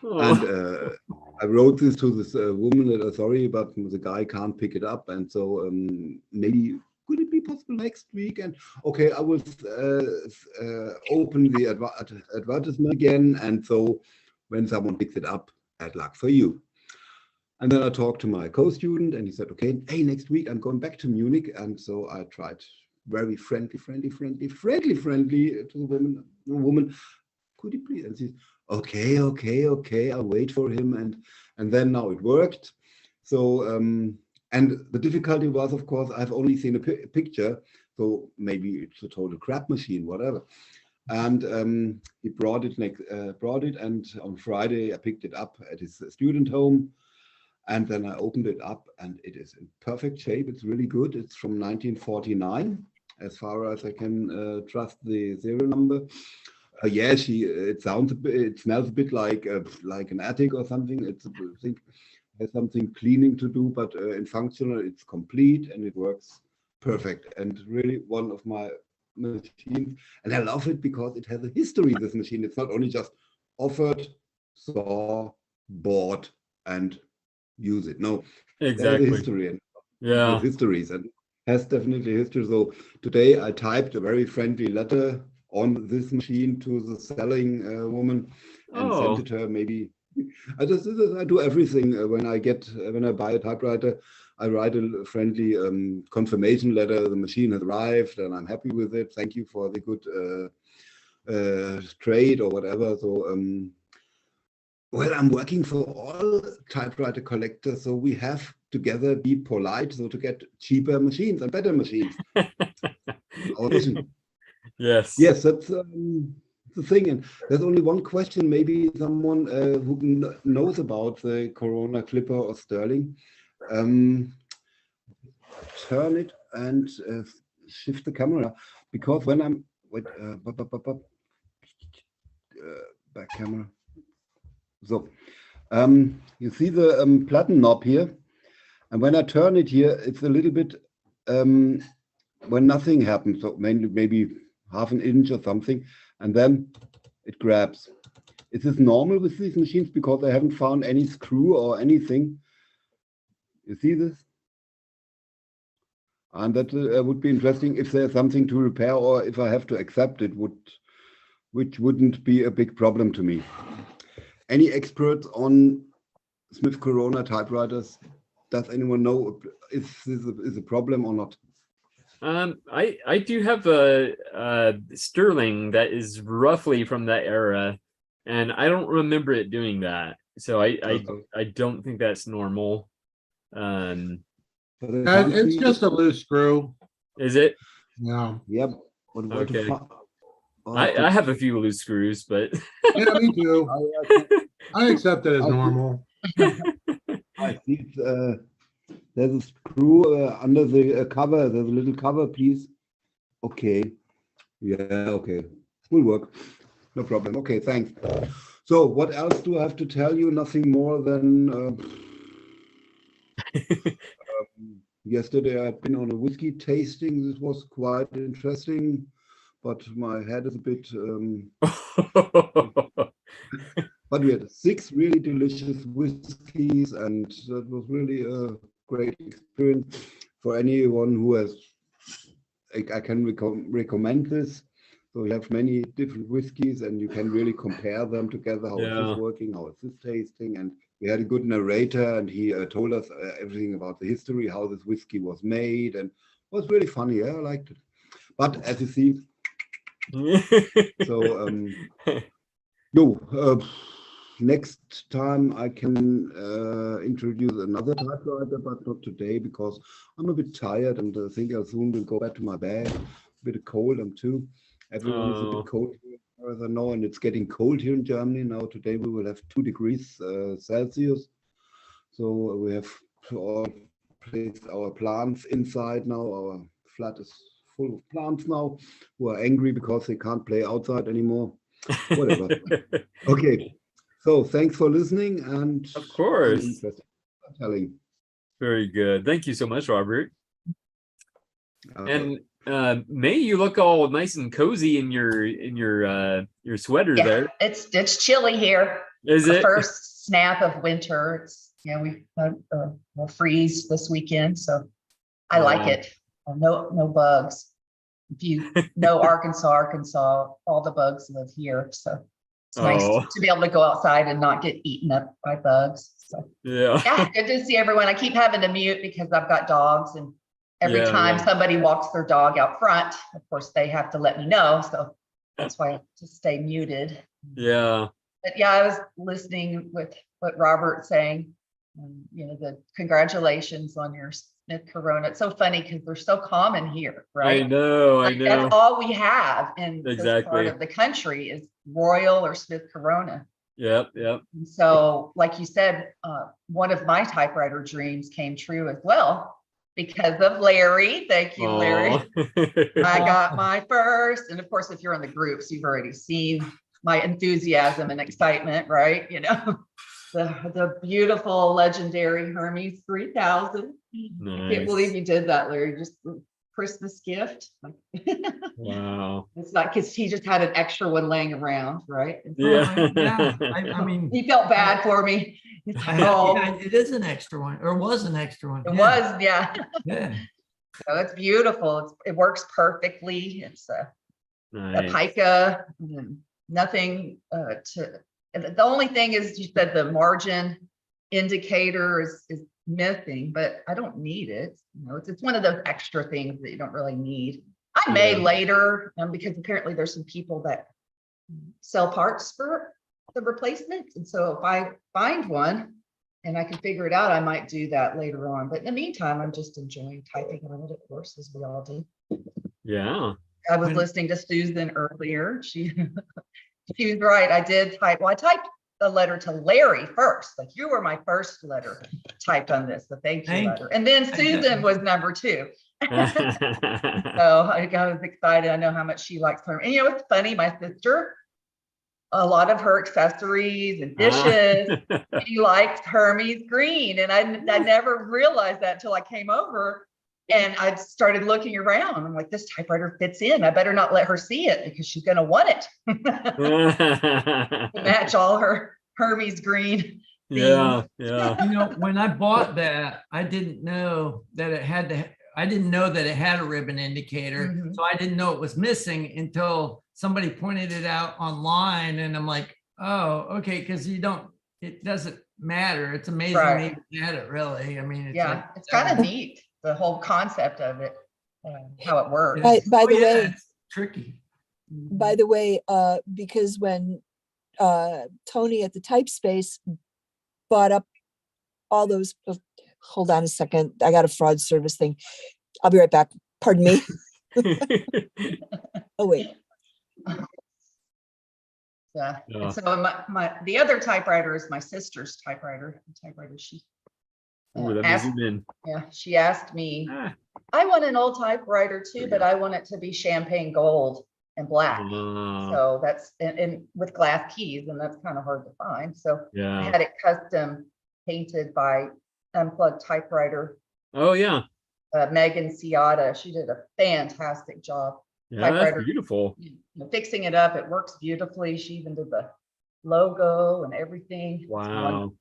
Oh. And I wrote this to this woman that sorry, but the guy can't pick it up, and so maybe could it be possible next week? And okay, I will open the advertisement again, and so when someone picks it up, bad luck for you. And then I talked to my co-student, and he said, okay, hey, next week I'm going back to Munich. And so I tried very friendly to the woman, could you please? And she said, okay, I'll wait for him. And then now it worked. So, and the difficulty was, of course, I've only seen a picture, so maybe it's a total crap machine, whatever. and he brought it, and on Friday I picked it up at his student home, and then I opened it up, and it is in perfect shape. It's really good. It's from 1949, as far as I can trust the serial number. Yeah, it sounds a bit, it smells a bit like an attic or something. It's, I think, has something cleaning to do, but in functional, it's complete and it works perfect. And really one of my machines, and I love it because it has a history. This machine, it's not only just offered, saw, bought, and use it. No, exactly. There's a history, and Yeah, with histories, and has definitely history. So today I typed a very friendly letter on this machine to the selling woman and sent it to her. Maybe I do everything when I buy a typewriter. I write a friendly confirmation letter. The machine has arrived and I'm happy with it. Thank you for the good trade or whatever. So well, I'm working for all typewriter collectors, so we have together be polite, so to get cheaper machines and better machines. Our vision. Yes. Yes, that's the thing. And there's only one question, maybe someone who knows about the Corona Clipper or Sterling. Turn it and shift the camera, because when I'm back camera. So you see the platen knob here, and when I turn it here, it's a little bit when nothing happens, so maybe half an inch or something, and then it grabs. Is this normal with these machines? Because I haven't found any screw or anything. You see this? And that would be interesting if there's something to repair, or if I have to accept it, which wouldn't be a big problem to me. Any experts on Smith Corona typewriters? Does anyone know if this is a problem or not? I do have a Sterling that is roughly from that era, and I don't remember it doing that. So I don't think that's normal. It's just a loose screw. Is it? Yeah. Yep. Okay. I have a few loose screws, but yeah, me too. I accept it as normal. I see there's a screw under the cover. There's a little cover piece. Okay. Yeah, okay. Will work. No problem. Okay, thanks. So what else do I have to tell you? Nothing more than yesterday I've been on a whiskey tasting. This was quite interesting, but my head is a bit but we had 6 really delicious whiskeys, and that was really a great experience for anyone who has. I can recommend this. So you have many different whiskeys, and you can really compare them together. How is this working? How is this tasting? And we had a good narrator, and he told us everything about the history, how this whiskey was made, and it was really funny. Yeah, I liked it. But as you see, so next time I can introduce another typewriter, but not today because I'm a bit tired, and I think I soon will go back to my bed. A bit cold, I'm too. Everyone is a bit cold here, as far as I know, and it's getting cold here in Germany now. Today we will have 2 degrees Celsius. So we have all placed our plants inside now. Our flat is full of plants now who are angry because they can't play outside anymore. Whatever. Okay. So thanks for listening, and of course, telling. Very good. Thank you so much, Robert. And May, you look all nice and cozy in your sweater there. It's chilly here. Is the it? First snap of winter? It's we'll freeze this weekend, so I like it. No bugs. If you know Arkansas, all the bugs live here, so it's nice to be able to go outside and not get eaten up by bugs. So yeah, good to see everyone. I keep having to mute because I've got dogs, and every time somebody walks their dog out front, of course they have to let me know. So that's why I have to stay muted. Yeah. But yeah, I was listening with what Robert's saying. The congratulations on your Smith Corona. It's so funny because they're so common here, I right? know, I Like, that's know. all we have in this part Exactly. of the country is Royal or Smith Corona. Yep, yep. And so, like you said, one of my typewriter dreams came true as well because of Larry. Thank you, Larry. Aw. I got my first, and of course, if you're in the groups, you've already seen my enthusiasm and excitement, right? You know, the beautiful, legendary Hermes 3000. I can't believe you did that, Larry. Just Christmas gift. Wow. It's not because he just had an extra one laying around, right? Yeah. Yeah, I mean, He felt bad for me. It's I oh, it is an extra one, or was an extra one. it Yeah. was, yeah. Yeah. So it's beautiful. It works perfectly. It's a Nice. pica, nothing the only thing is you said the margin indicator is missing, but I don't need it. You know, it's one of those extra things that you don't really need. I may Yeah. later, because apparently there's some people that sell parts for the replacement. And so if I find one and I can figure it out, I might do that later on. But in the meantime, I'm just enjoying typing on it, of course, as we all do. Yeah. I was listening to Susan earlier. She was right. I did type. Well, I typed the letter to Larry first. Like, you were my first letter typed on this, the thank you letter. And then Susan was number 2. So I was excited. I know how much she likes her. And you know, it's funny, my sister, a lot of her accessories and dishes, she likes Hermes green. And I never realized that until I came over. And I started looking around. I'm like, this typewriter fits in. I better not let her see it because she's going to want it to match all her Hermes green. Yeah, yeah. You know, when I bought that, I didn't know that it had to. I didn't know that it had a ribbon indicator, so I didn't know it was missing until somebody pointed it out online, and I'm like, oh, okay, because you don't. It doesn't matter. It's amazing they had it. Really, I mean, it's like, it's kind of neat. The whole concept of it, how it works. By the way, it's tricky. By the way, because when Tony at the Type Space bought up all those, hold on a second, I got a fraud service thing. I'll be right back. Pardon me. Oh, wait. Yeah. And so the other typewriter is my sister's typewriter. She Ooh, let me zoom in. Yeah, she asked me, I want an old typewriter too, but I want it to be champagne gold and black. So that's and with glass keys, and that's kind of hard to find. So I had it custom painted by Unplugged Typewriter. Oh yeah. Megan Ciata. She did a fantastic job. Yeah, that's beautiful. You know, fixing it up, it works beautifully. She even did the logo and everything. Wow.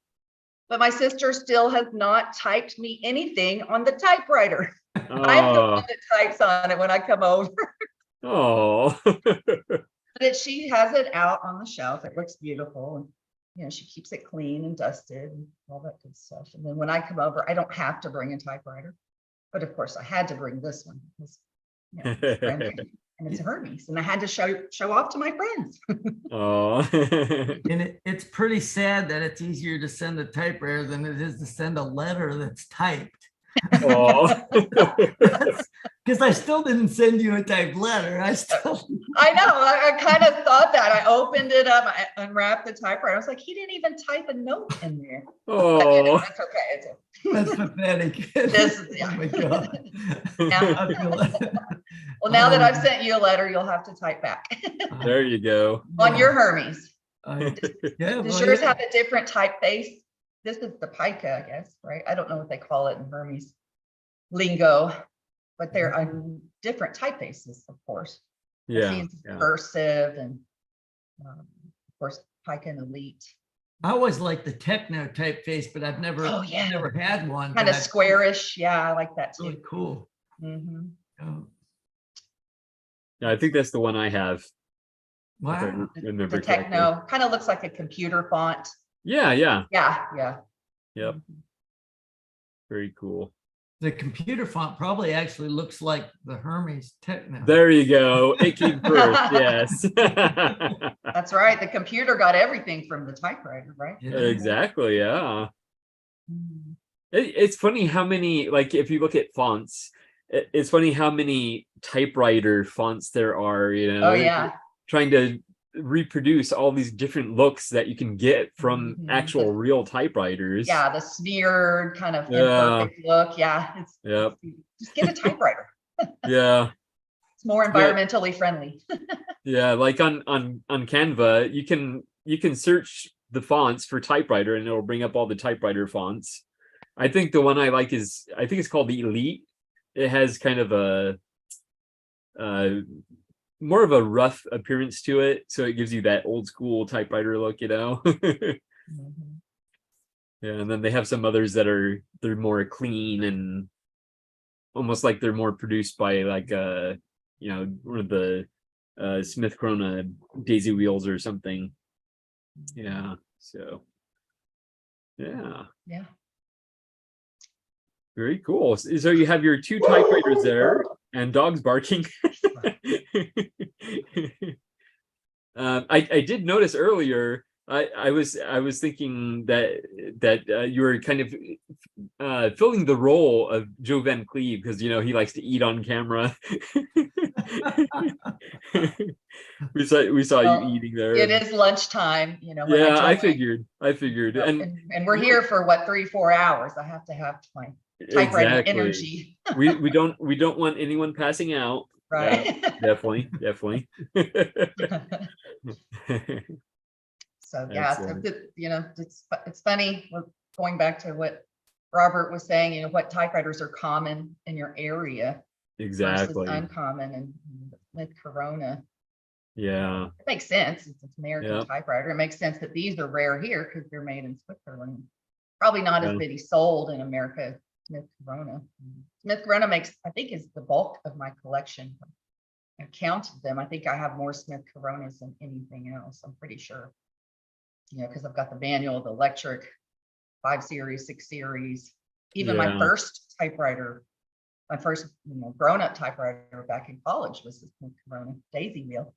But my sister still has not typed me anything on the typewriter. I'm the one that types on it when I come over. Oh. But she has it out on the shelf. It looks beautiful. And, you know, she keeps it clean and dusted and all that good stuff. And then when I come over, I don't have to bring a typewriter. But of course, I had to bring this one because, you know, it's and it's Hermes. And I had to show off to my friends. Oh. And it's pretty sad that it's easier to send a typewriter than it is to send a letter that's typed. Oh. Because I still didn't send you a typed letter. I know. I kind of thought that. I opened it up, I unwrapped the typewriter. I was like, he didn't even type a note in there. Oh. That's okay. That's pathetic. Oh my God. Well, now that I've sent you a letter, you'll have to type back. There you go. On your Hermes. Yeah, Does yours have a different typeface? This is the pica, I guess, right? I don't know what they call it in Hermes lingo, but there are different typefaces, of course. Yeah. Cursive and of course pica and elite. I always like the techno typeface, but I've never had one. Kind of squarish. Yeah, I like that too. Really cool. Mm-hmm. Yeah, I think that's the one I have. Wow. The techno kind of looks like a computer font. Yeah. Yeah. Yep. Very cool. The computer font probably actually looks like the Hermes Techno. There you go. It came first. Yes. That's right. The computer got everything from the typewriter, right? Exactly. Yeah. It's funny how many, like, if you look at fonts, it's funny how many typewriter fonts there are, you know. Oh yeah. Trying to reproduce all these different looks that you can get from actual real typewriters. Yeah, the smeared kind of Yeah. imperfect look. Yeah, Yep. just get a typewriter. Yeah. It's more environmentally friendly. Yeah, like on Canva, you can search the fonts for typewriter and it'll bring up all the typewriter fonts. I think the one I like is, I think it's called the Elite. It has kind of a more of a rough appearance to it, so it gives you that old school typewriter look, you know. Yeah, and then they have some others that they're more clean and almost like they're more produced by like you know, one of the Smith Corona daisy wheels or something. Yeah, so yeah. Yeah. Very cool. So you have your 2 typewriters there and dogs barking. I did notice earlier, I was thinking that you were kind of filling the role of Joe Van Cleve, because you know he likes to eat on camera. we saw Well, you eating there. It is lunchtime, you know. when Yeah, I join. figured. And we're here for what, 3-4 hours. I have to have my typewriting Exactly. energy. we don't want anyone passing out. Right. Yeah, definitely. So yeah, Excellent. you know, it's funny. We're going back to what Robert was saying, you know, what typewriters are common in your area Exactly. versus uncommon, and with Corona. Yeah. It makes sense. It's an American Yep. typewriter. It makes sense that these are rare here because they're made in Switzerland. Probably not as Yeah. many sold in America. Smith Corona. Smith Corona makes, I think, is the bulk of my collection. I counted them. I think I have more Smith Coronas than anything else. I'm pretty sure. You know, because I've got the manual, the electric, 5 series, 6 series. Even my Yeah. first typewriter, my first, you know, grown-up typewriter back in college was the Smith Corona daisy wheel.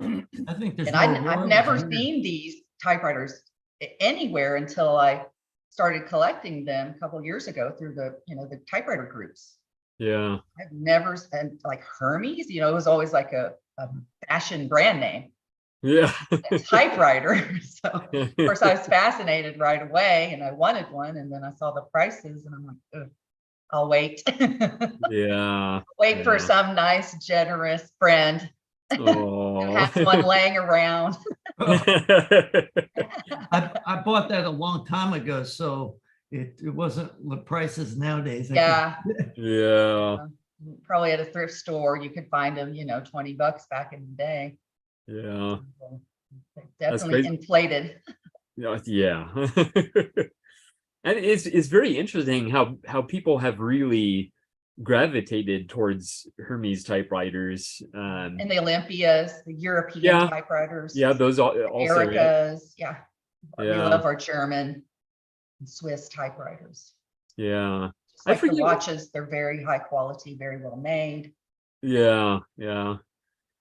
I think there's And more I've worms never here. seen these typewriters anywhere until I started collecting them a couple years ago through the, you know, the typewriter groups. Yeah. I've never, and like Hermes, you know, it was always like a fashion brand name. Yeah. A typewriter. So of course I was fascinated right away, and I wanted one, and then I saw the prices and I'm like, ugh, I'll wait. Yeah. Wait for some nice, generous friend who has one laying around. I bought that a long time ago, so it wasn't what prices nowadays. Yeah. Yeah. Probably at a thrift store, you could find them, you know, $20 back in the day. Yeah. Definitely crazy. inflated. Yeah. And it's very interesting how people have really gravitated towards Hermes typewriters. And the Olympias, the European Yeah. typewriters. Yeah, those also. Ericas. Yeah. We Yeah. love our German and Swiss typewriters. Yeah. Just like the watches, they're very high quality, very well made. Yeah.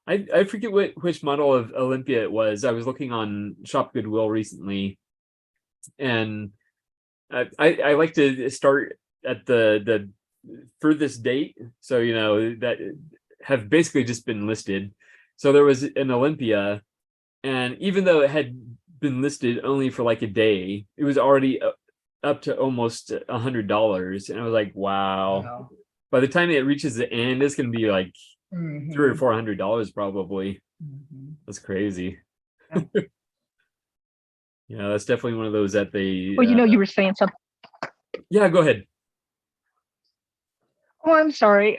I forget which model of Olympia it was. I was looking on Shop Goodwill recently, and I like to start at the furthest date, so you know that have basically just been listed. So there was an Olympia, and even though it had been listed only for like a day, it was already up to almost $100, and I was like, wow. By the time it reaches the end, it's gonna be like $300 or $400 probably. That's crazy. Yeah, that's definitely one of those that they. Well, you know, you were saying something. Yeah, go ahead. Oh, I'm sorry.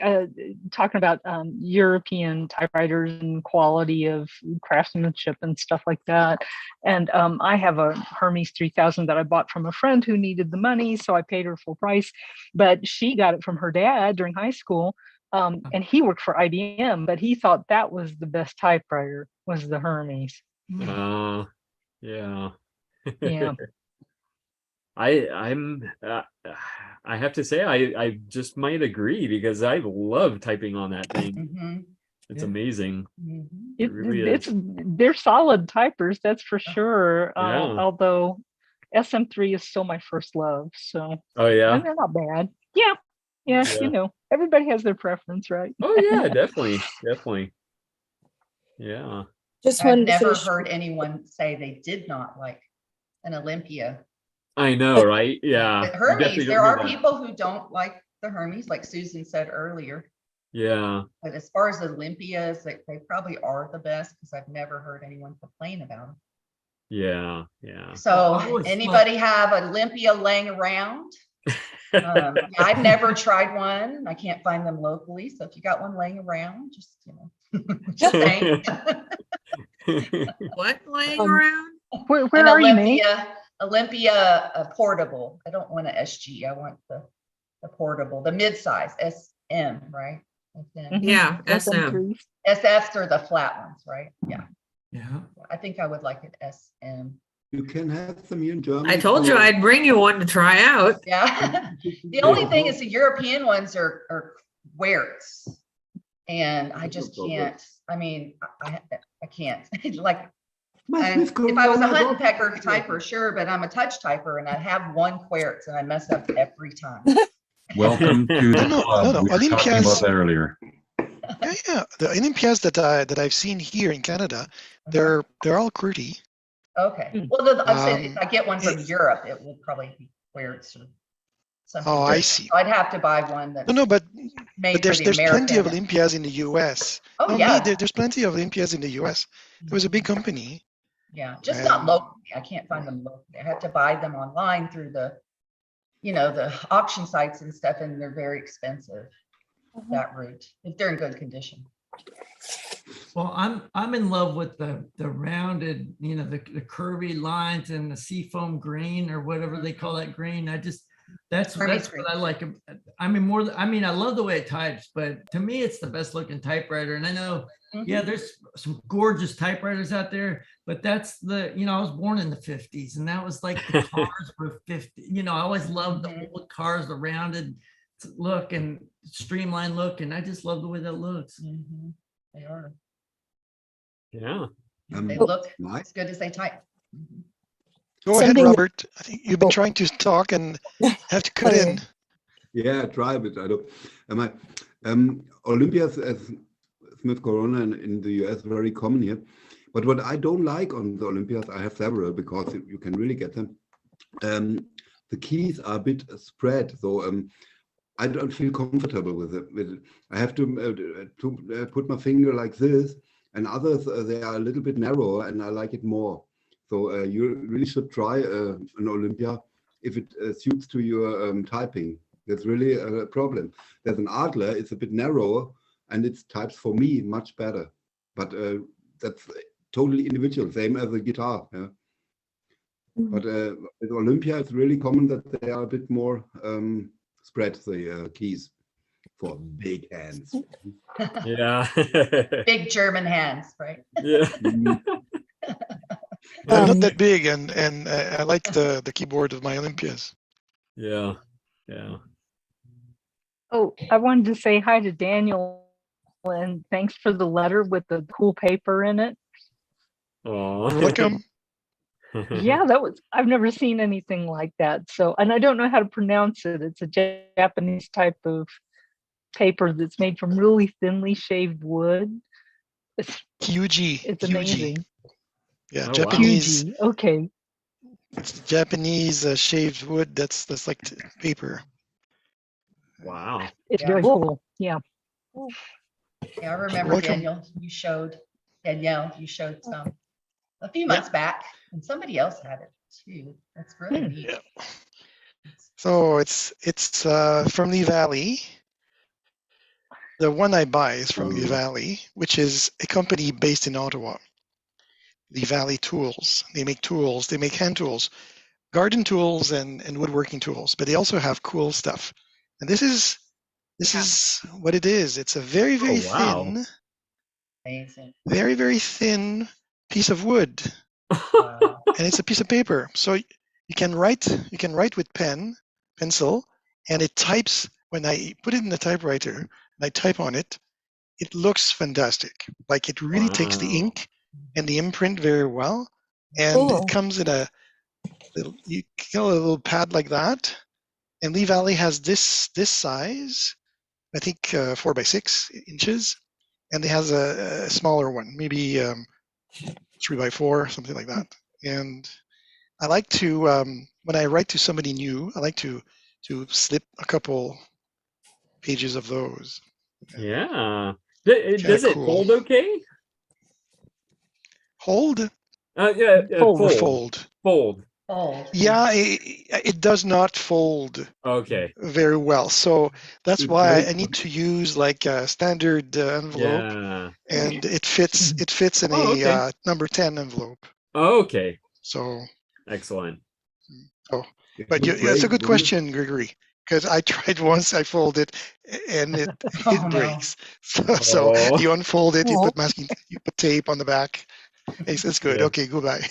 Talking about European typewriters and quality of craftsmanship and stuff like that. And I have a Hermes 3000 that I bought from a friend who needed the money, so I paid her full price. But she got it from her dad during high school, and he worked for IBM. But he thought that was the best typewriter, was the Hermes. Yeah. Yeah. I have to say I just might agree, because I love typing on that thing. It's amazing. It really is. They're solid typers, that's for sure. Yeah. Although SM3 is still my first love. So, Oh yeah. and they're not bad. Yeah. Yeah. Yeah. You know, everybody has their preference, right? Oh yeah, definitely, definitely. Yeah. Just I've wanted to never finish. heard anyone say they did not like an Olympia. I know, right? Yeah. But you Hermes, definitely there don't hear are that. people who don't like the Hermes, like Susan said earlier. Yeah. But as far as Olympias, they probably are the best because I've never heard anyone complain about them. Yeah. Yeah. So anybody have Olympia laying around? Yeah, I've never tried one. I can't find them locally. So if you got one laying around, just, just saying. What laying around? Where An are you, Nate? Olympia portable. I don't want an SG. I want the portable, the mid-size SM, right? SM. Yeah, SM. SFs are the flat ones, right? Yeah. Yeah. I think I would like an SM. You can have them here in Germany. I told you I'd bring you one to try out. Yeah. The only thing is the European ones are wears. And I just can't. I mean, I can't. Like, if I was a hunt and pecker typer, sure, but I'm a touch typer and I have one quartz and I mess up every time. Welcome to the No, club. no, We were talking Olympias. about that earlier. Yeah. The Olympias that I've seen here in Canada, they're all QWERTY. Okay. Well, I'm saying if I get one from Europe, it will probably be quartz or something. Oh, I different. see. So I'd have to buy one that's No, but made there's for the plenty of American. Olympias in the US. Oh, No, yeah. there's plenty of Olympias in the US. There was a big company. Yeah, just not locally. I can't find them locally. I have to buy them online through the, the auction sites and stuff, and they're very expensive. That route, if they're in good condition. Well, I'm in love with the rounded, the curvy lines and the seafoam green or whatever they call that green. That's what I like. I mean, I love the way it types, but to me, it's the best looking typewriter. And I know, yeah, there's some gorgeous typewriters out there, but that's I was born in the 50s and that was like the cars were 50. I always loved the old cars, the rounded look and streamlined look. And I just love the way that looks. They are. Yeah. They look as good as they type. Go ahead, Robert. I think you've been trying to talk and have to cut in. Yeah, try it. I don't. Olympias as Smith Corona in the US very common here. But what I don't like on the Olympias, I have several because you can really get them. The keys are a bit spread, so I don't feel comfortable with it. I have to put my finger like this, and others they are a little bit narrower, and I like it more. So you really should try an Olympia if it suits to your typing. That's really a problem. There's an Adler, it's a bit narrower, and it types for me much better. But that's totally individual, same as a guitar. Yeah. But with Olympia, it's really common that they are a bit more spread, the keys for big hands. Yeah. Big German hands, right? Yeah. Not that big, and I like the keyboard of my Olympias. Yeah. Yeah. Oh, I wanted to say hi to Daniel and thanks for the letter with the cool paper in it. Oh, welcome. Yeah, I've never seen anything like that. So, and I don't know how to pronounce it. It's a Japanese type of paper that's made from really thinly shaved wood. Kyuji. It's amazing. Yeah, Oh, Japanese. Kyuji. Okay. It's Japanese shaved wood. That's like paper. Wow. It's very cool. Yeah. Yeah, I remember welcome. Danielle, you showed some a few months back, and somebody else had it too. That's really neat. Yeah. So it's from Lee Valley. The one I buy is from Lee Valley, which is a company based in Ottawa. Lee Valley Tools. They make tools. They make hand tools, garden tools, and woodworking tools. But they also have cool stuff. And this is what it is. It's a very thin, amazing, very thin piece of wood, and it's a piece of paper. So you can write with pencil, and it types. When I put it in the typewriter and I type on it, it looks fantastic. Like it really takes the ink and the imprint very well, and it comes in a You get a little pad like that, and Lee Valley has this size, I think 4 by 6 inches, and it has a smaller one, maybe 3 by 4, something like that. And I like to when I write to somebody new, I like to slip a couple pages of those. Yeah. Does it cool. fold okay? Hold? Yeah, Fold. fold. Fold. Yeah, it does not fold Okay. very well. So that's why I need to use like a standard envelope, Yeah. and it fits in Oh, a okay. number 10 envelope. Okay. So excellent. Oh, but it's a good question, Gregory, because I tried once, I fold it, and it breaks. So Oh. you unfold it, you put masking, you put tape on the back. It's good. Yeah. Okay, goodbye.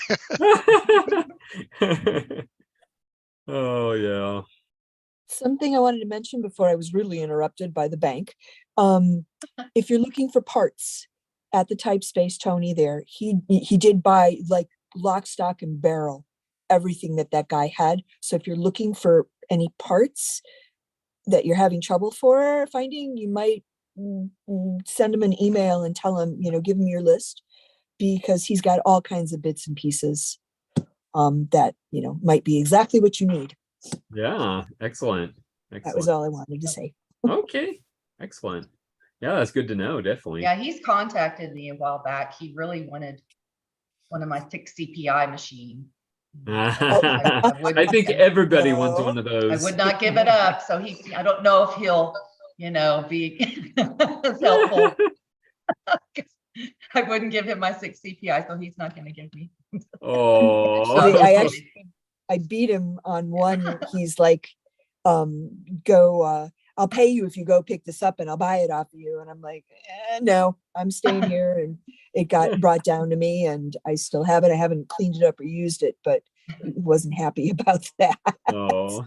Oh yeah. Something I wanted to mention before I was rudely interrupted by the bank. If you're looking for parts at the Type Space, Tony there, he did buy like lock, stock, and barrel everything that guy had. So if you're looking for any parts that you're having trouble for finding, you might send him an email and tell him, give him your list, because he's got all kinds of bits and pieces that might be exactly what you need. Yeah. Excellent. That was all I wanted to say. Okay. Excellent. Yeah, that's good to know. Definitely. Yeah, he's contacted me a while back. He really wanted one of my 6 CPI machine. I think everybody wants one of those. I would not give it up. So I don't know if he'll, be as helpful. I wouldn't give him my 6 CPI, so he's not going to give me. Oh, I beat him on one. He's like, I'll pay you if you go pick this up and I'll buy it off of you. And I'm like, no, I'm staying here. And it got brought down to me and I still have it. I haven't cleaned it up or used it, but he wasn't happy about that. Oh.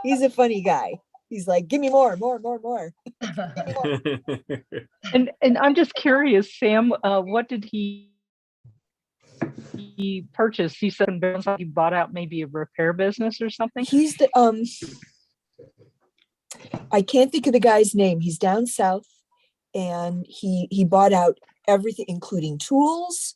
He's a funny guy. He's like, give me more. And I'm just curious, Sam, what did he purchase? He said he bought out maybe a repair business or something. He's the I can't think of the guy's name. He's down south, and he bought out everything, including tools,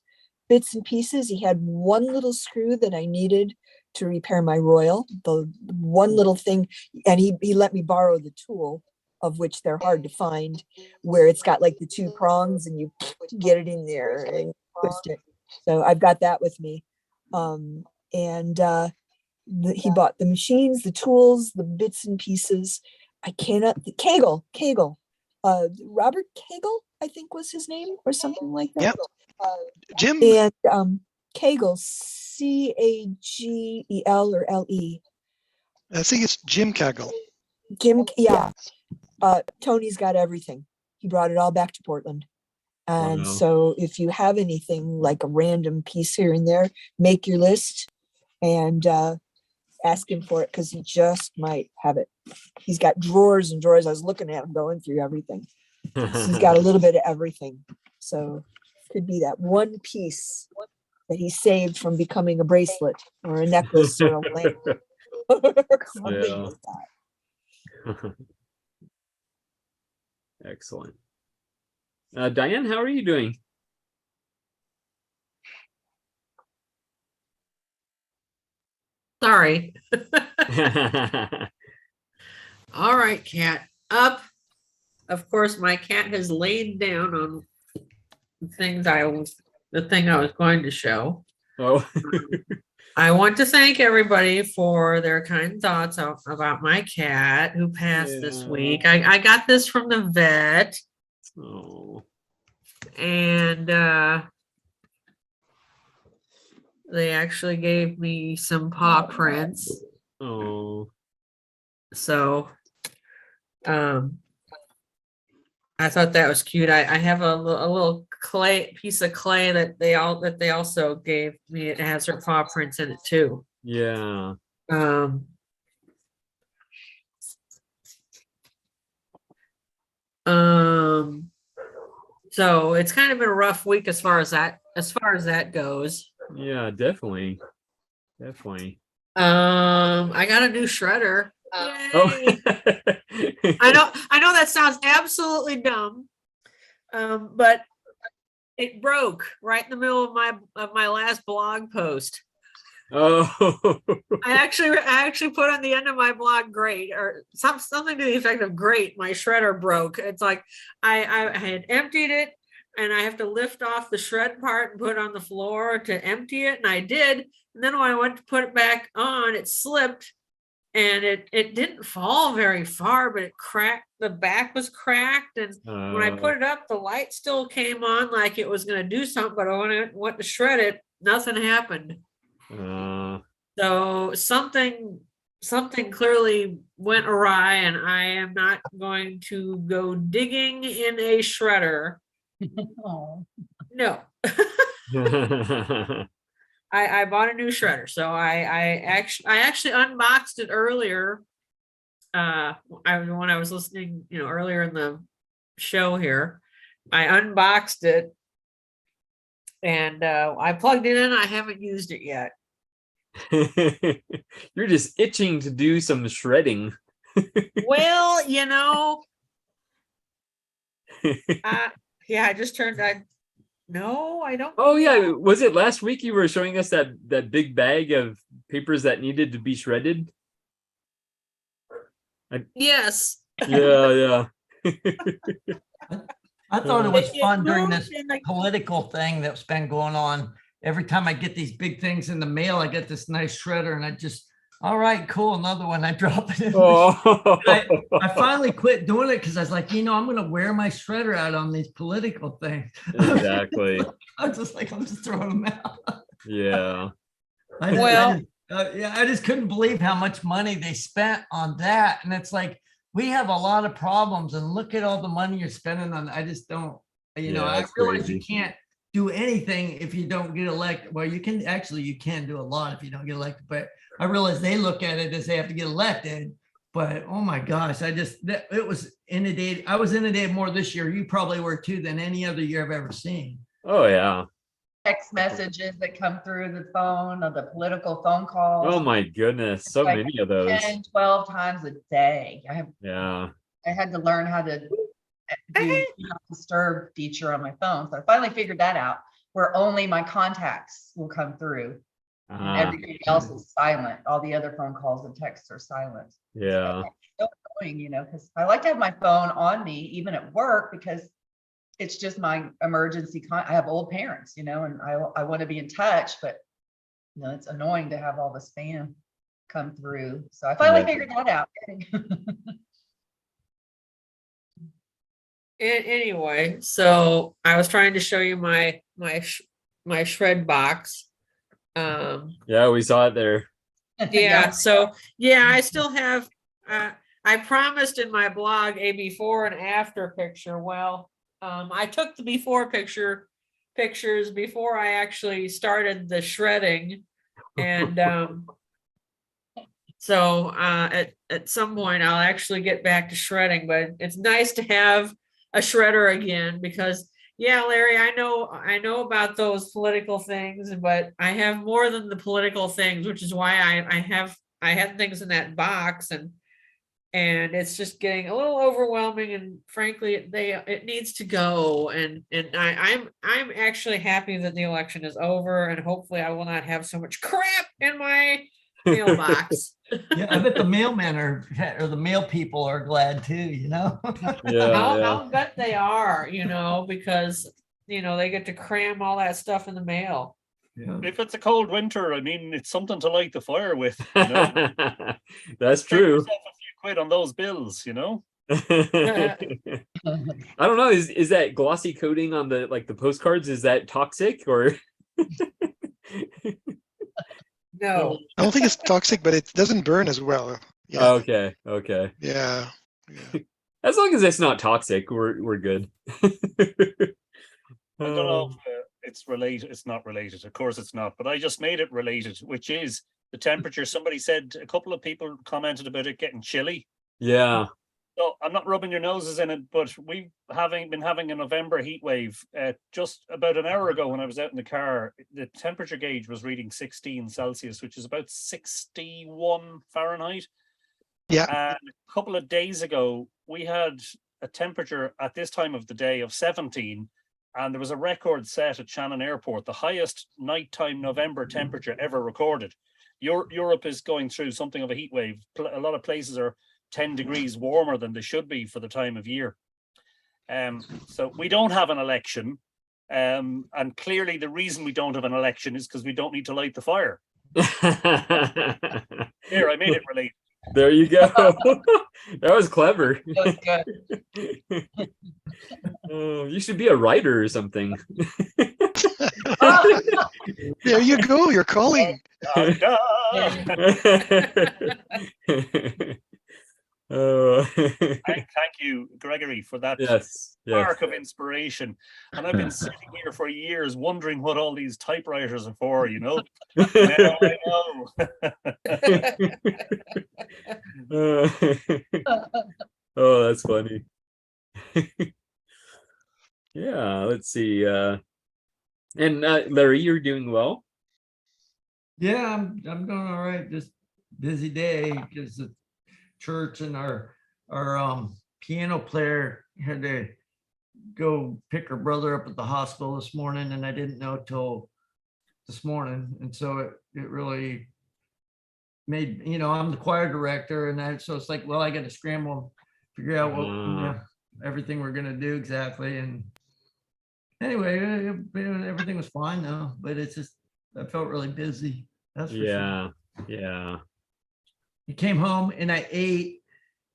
bits and pieces. He had one little screw that I needed to repair my Royal, the one little thing, and he let me borrow the tool, of which they're hard to find, where it's got like the 2 prongs and you get it in there and twist it. So I've got that with me. He bought the machines, the tools, the bits and pieces. Kegel, Robert Kegel, I think was his name, or something like that. Yep. Jim. And Kegel, Cagel or LE. I think it's Jim Kegel. Yeah. Tony's got everything. He brought it all back to Portland. And so if you have anything like a random piece here and there, make your list and ask him for it, because he just might have it. He's got drawers and drawers. I was looking at him going through everything. He's got a little bit of everything. So could be that one piece that he saved from becoming a bracelet or a necklace or a lamp. Something like that. Excellent. Diane, how are you doing? Sorry. All right, cat. Up. Of course, my cat has laid down on the thing I was going to show. Oh. I want to thank everybody for their kind thoughts about my cat who passed this week. I got this from the vet. Oh. And they actually gave me some paw prints. Oh. So I thought that was cute. I have a little piece of clay that they also gave me. It has her paw prints in it too. Yeah. So it's kind of been a rough week as far as that goes. Yeah, definitely. I got a new shredder. Yay. I know that sounds absolutely dumb. But it broke right in the middle of my last blog post. Oh. I actually put on the end of my blog, great, or something to the effect of great, my shredder broke. It's like I had emptied it and I have to lift off the shred part and put it on the floor to empty it, and I did. And then when I went to put it back on, it slipped and it didn't fall very far, but it cracked. The back was cracked, and when I put it up, the light still came on like it was going to do something, but when I went to shred it, nothing happened. So something clearly went awry, and I am not going to go digging in a shredder. No. I bought a new shredder, so I actually unboxed it earlier. When I was listening, earlier in the show here, I unboxed it and I plugged it in. I haven't used it yet. You're just itching to do some shredding. Well, I just turned. No, I don't. Oh yeah, was it last week you were showing us that big bag of papers that needed to be shredded? Yes. Yeah. I thought it was fun during this political thing that's been going on. Every time I get these big things in the mail, I get this nice shredder, and I just, all right, cool, another one. I drop it in. I finally quit doing it because I was like, I'm going to wear my shredder out on these political things. Exactly. I'm just throwing them out. Yeah. I just couldn't believe how much money they spent on that. And it's like, we have a lot of problems, and look at all the money you're spending on. I just don't, I realize crazy. You can't do anything if you don't get elected. Well, you can do a lot if you don't get elected, but I realize they look at it as they have to get elected. But oh my gosh, it was inundated. I was inundated more this year. You probably were too, than any other year I've ever seen. Oh yeah. Text messages that come through the phone, or the political phone calls. Oh my goodness, so like many of those. 10, 12 times a day. Yeah. I had to learn how to do Do Not Disturb feature on my phone. So I finally figured that out, where only my contacts will come through. And everybody else is silent. All the other phone calls and texts are silent. Yeah. So annoying, because I like to have my phone on me, even at work, because it's just my emergency. I have old parents, and I want to be in touch, but it's annoying to have all the spam come through. So I finally figured that out. Anyway, so I was trying to show you my shred box. Yeah, we saw it there. Yeah. So I still have. I promised in my blog a before and after picture. Well, I took the before pictures before I actually started the shredding, and so at some point I'll actually get back to shredding. But it's nice to have a shredder again, because Larry, I know about those political things, but I have more than the political things, which is why I had things in that box, and it's just getting a little overwhelming, and frankly it needs to go, and I'm actually happy that the election is over, and hopefully I will not have so much crap in my mailbox. Yeah, I bet the mailmen or the mail people are glad too, I'll bet they are, because they get to cram all that stuff in the mail. Yeah. If it's a cold winter, it's something to light the fire with. That's true. Save yourself a few quid on those bills, I don't know. Is that glossy coating on the postcards? Is that toxic or? No, I don't think it's toxic, but it doesn't burn as well. Yeah. Okay. Yeah. As long as it's not toxic, we're good. I don't know if it's related. It's not related. Of course it's not, but I just made it related, which is the temperature. Somebody said, a couple of people commented about it getting chilly. Yeah. So I'm not rubbing your noses in it, but we've been having a November heat wave. Just about an hour ago when I was out in the car, the temperature gauge was reading 16 Celsius, which is about 61 Fahrenheit. Yeah. And a couple of days ago, we had a temperature at this time of the day of 17, and there was a record set at Shannon Airport, the highest nighttime November temperature ever recorded. Europe is going through something of a heat wave. A lot of places are 10 degrees warmer than they should be for the time of year. So we don't have an election. And clearly the reason we don't have an election is because we don't need to light the fire. Here, I made it relate. There you go. That was clever. That was good. Oh, you should be a writer or something. There you go. You're calling. Thank you, Gregory, for that spark of inspiration. And I've been sitting here for years wondering what all these typewriters are for, you know. Now I know. Oh, that's funny. Yeah, let's see. And Larry, you're doing well. Yeah, I'm doing all right. Just busy day because the church and our piano player had to go pick her brother up at the hospital this morning, and I didn't know till this morning, and so it really made, you know, I'm the choir director, and so it's like, well, I got to scramble, figure out what everything we're gonna do exactly, and anyway, everything was fine though, but it's just I felt really busy. That's for sure. Yeah. I came home and I ate,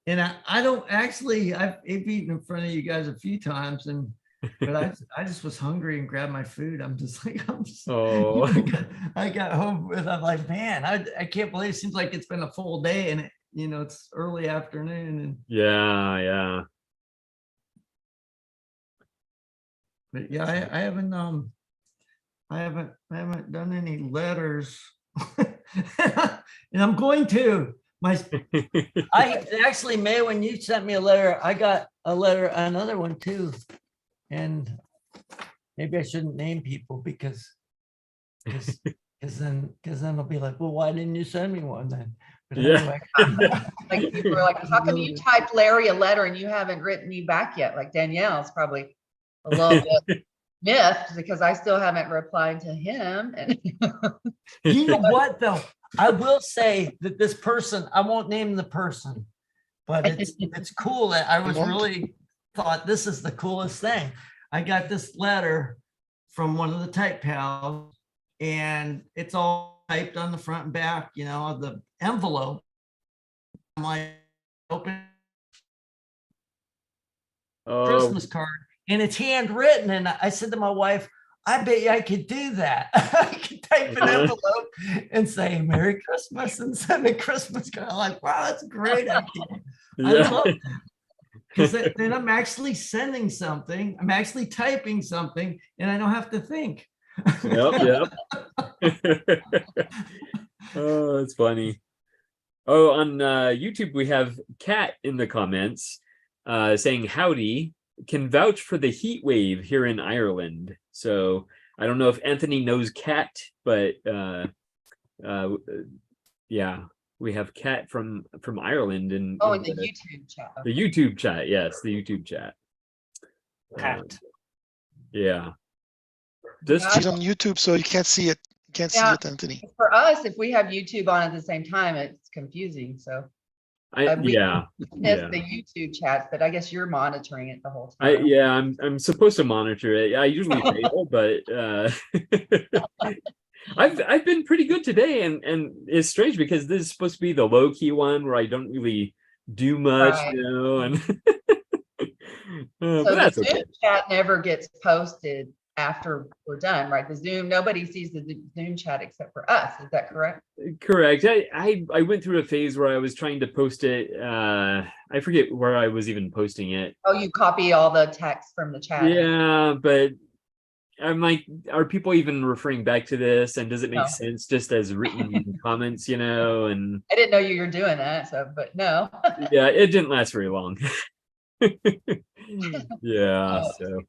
and I don't actually, I've eaten in front of you guys a few times, but I just was hungry and grabbed my food. I'm just like, I got home with, I'm like, man, I can't believe it seems like it's been a full day, and you know, it's early afternoon, and yeah. But yeah, I haven't done any letters. And I'm going to. I actually, May, when you sent me a letter, I got another one too. And maybe I shouldn't name people because then they'll be like, well, why didn't you send me one then? But anyway. Like people are like, how come you typed Larry a letter and you haven't written me back yet? Like Danielle's probably a little bit miffed because I still haven't replied to him. And you know what though? I will say that this person, I won't name the person, but it's cool that I was really thought this is the coolest thing. I got this letter from one of the type pals, and it's all typed on the front and back, you know, of the envelope. I'm like, open Christmas card, and it's handwritten. And I said to my wife, I bet you I could do that. I could type an envelope and say Merry Christmas and send a Christmas card. I'm like, wow, that's a great idea. I love that. Because then I'm actually sending something, I'm actually typing something, and I don't have to think. Yep. Oh, that's funny. Oh, on YouTube, we have Kat in the comments saying howdy, can vouch for the heat wave here in Ireland. So I don't know if Anthony knows Kat, but yeah, we have Kat from Ireland and in the YouTube chat. The YouTube chat, yes, the YouTube chat. Kat. Yeah. She's on YouTube, so you can't see it. You can't see it, Anthony. For us, if we have YouTube on at the same time, it's confusing. So we miss the YouTube chat, but I guess you're monitoring it the whole time. I'm supposed to monitor it. I usually fail, but I've been pretty good today, and it's strange because this is supposed to be the low key one where I don't really do much, you know, and so but that's the Zoom okay. chat never gets posted after we're done, right? The Zoom, nobody sees the Zoom chat except for us. Is that correct? Correct. I went through a phase where I was trying to post it. I forget where I was even posting it. Oh, you copy all the text from the chat. Yeah, but I'm like, are people even referring back to this? And does it make No. sense just as written comments, you know? And I didn't know you were doing that, so, but no. yeah, it didn't last very long. Yeah, so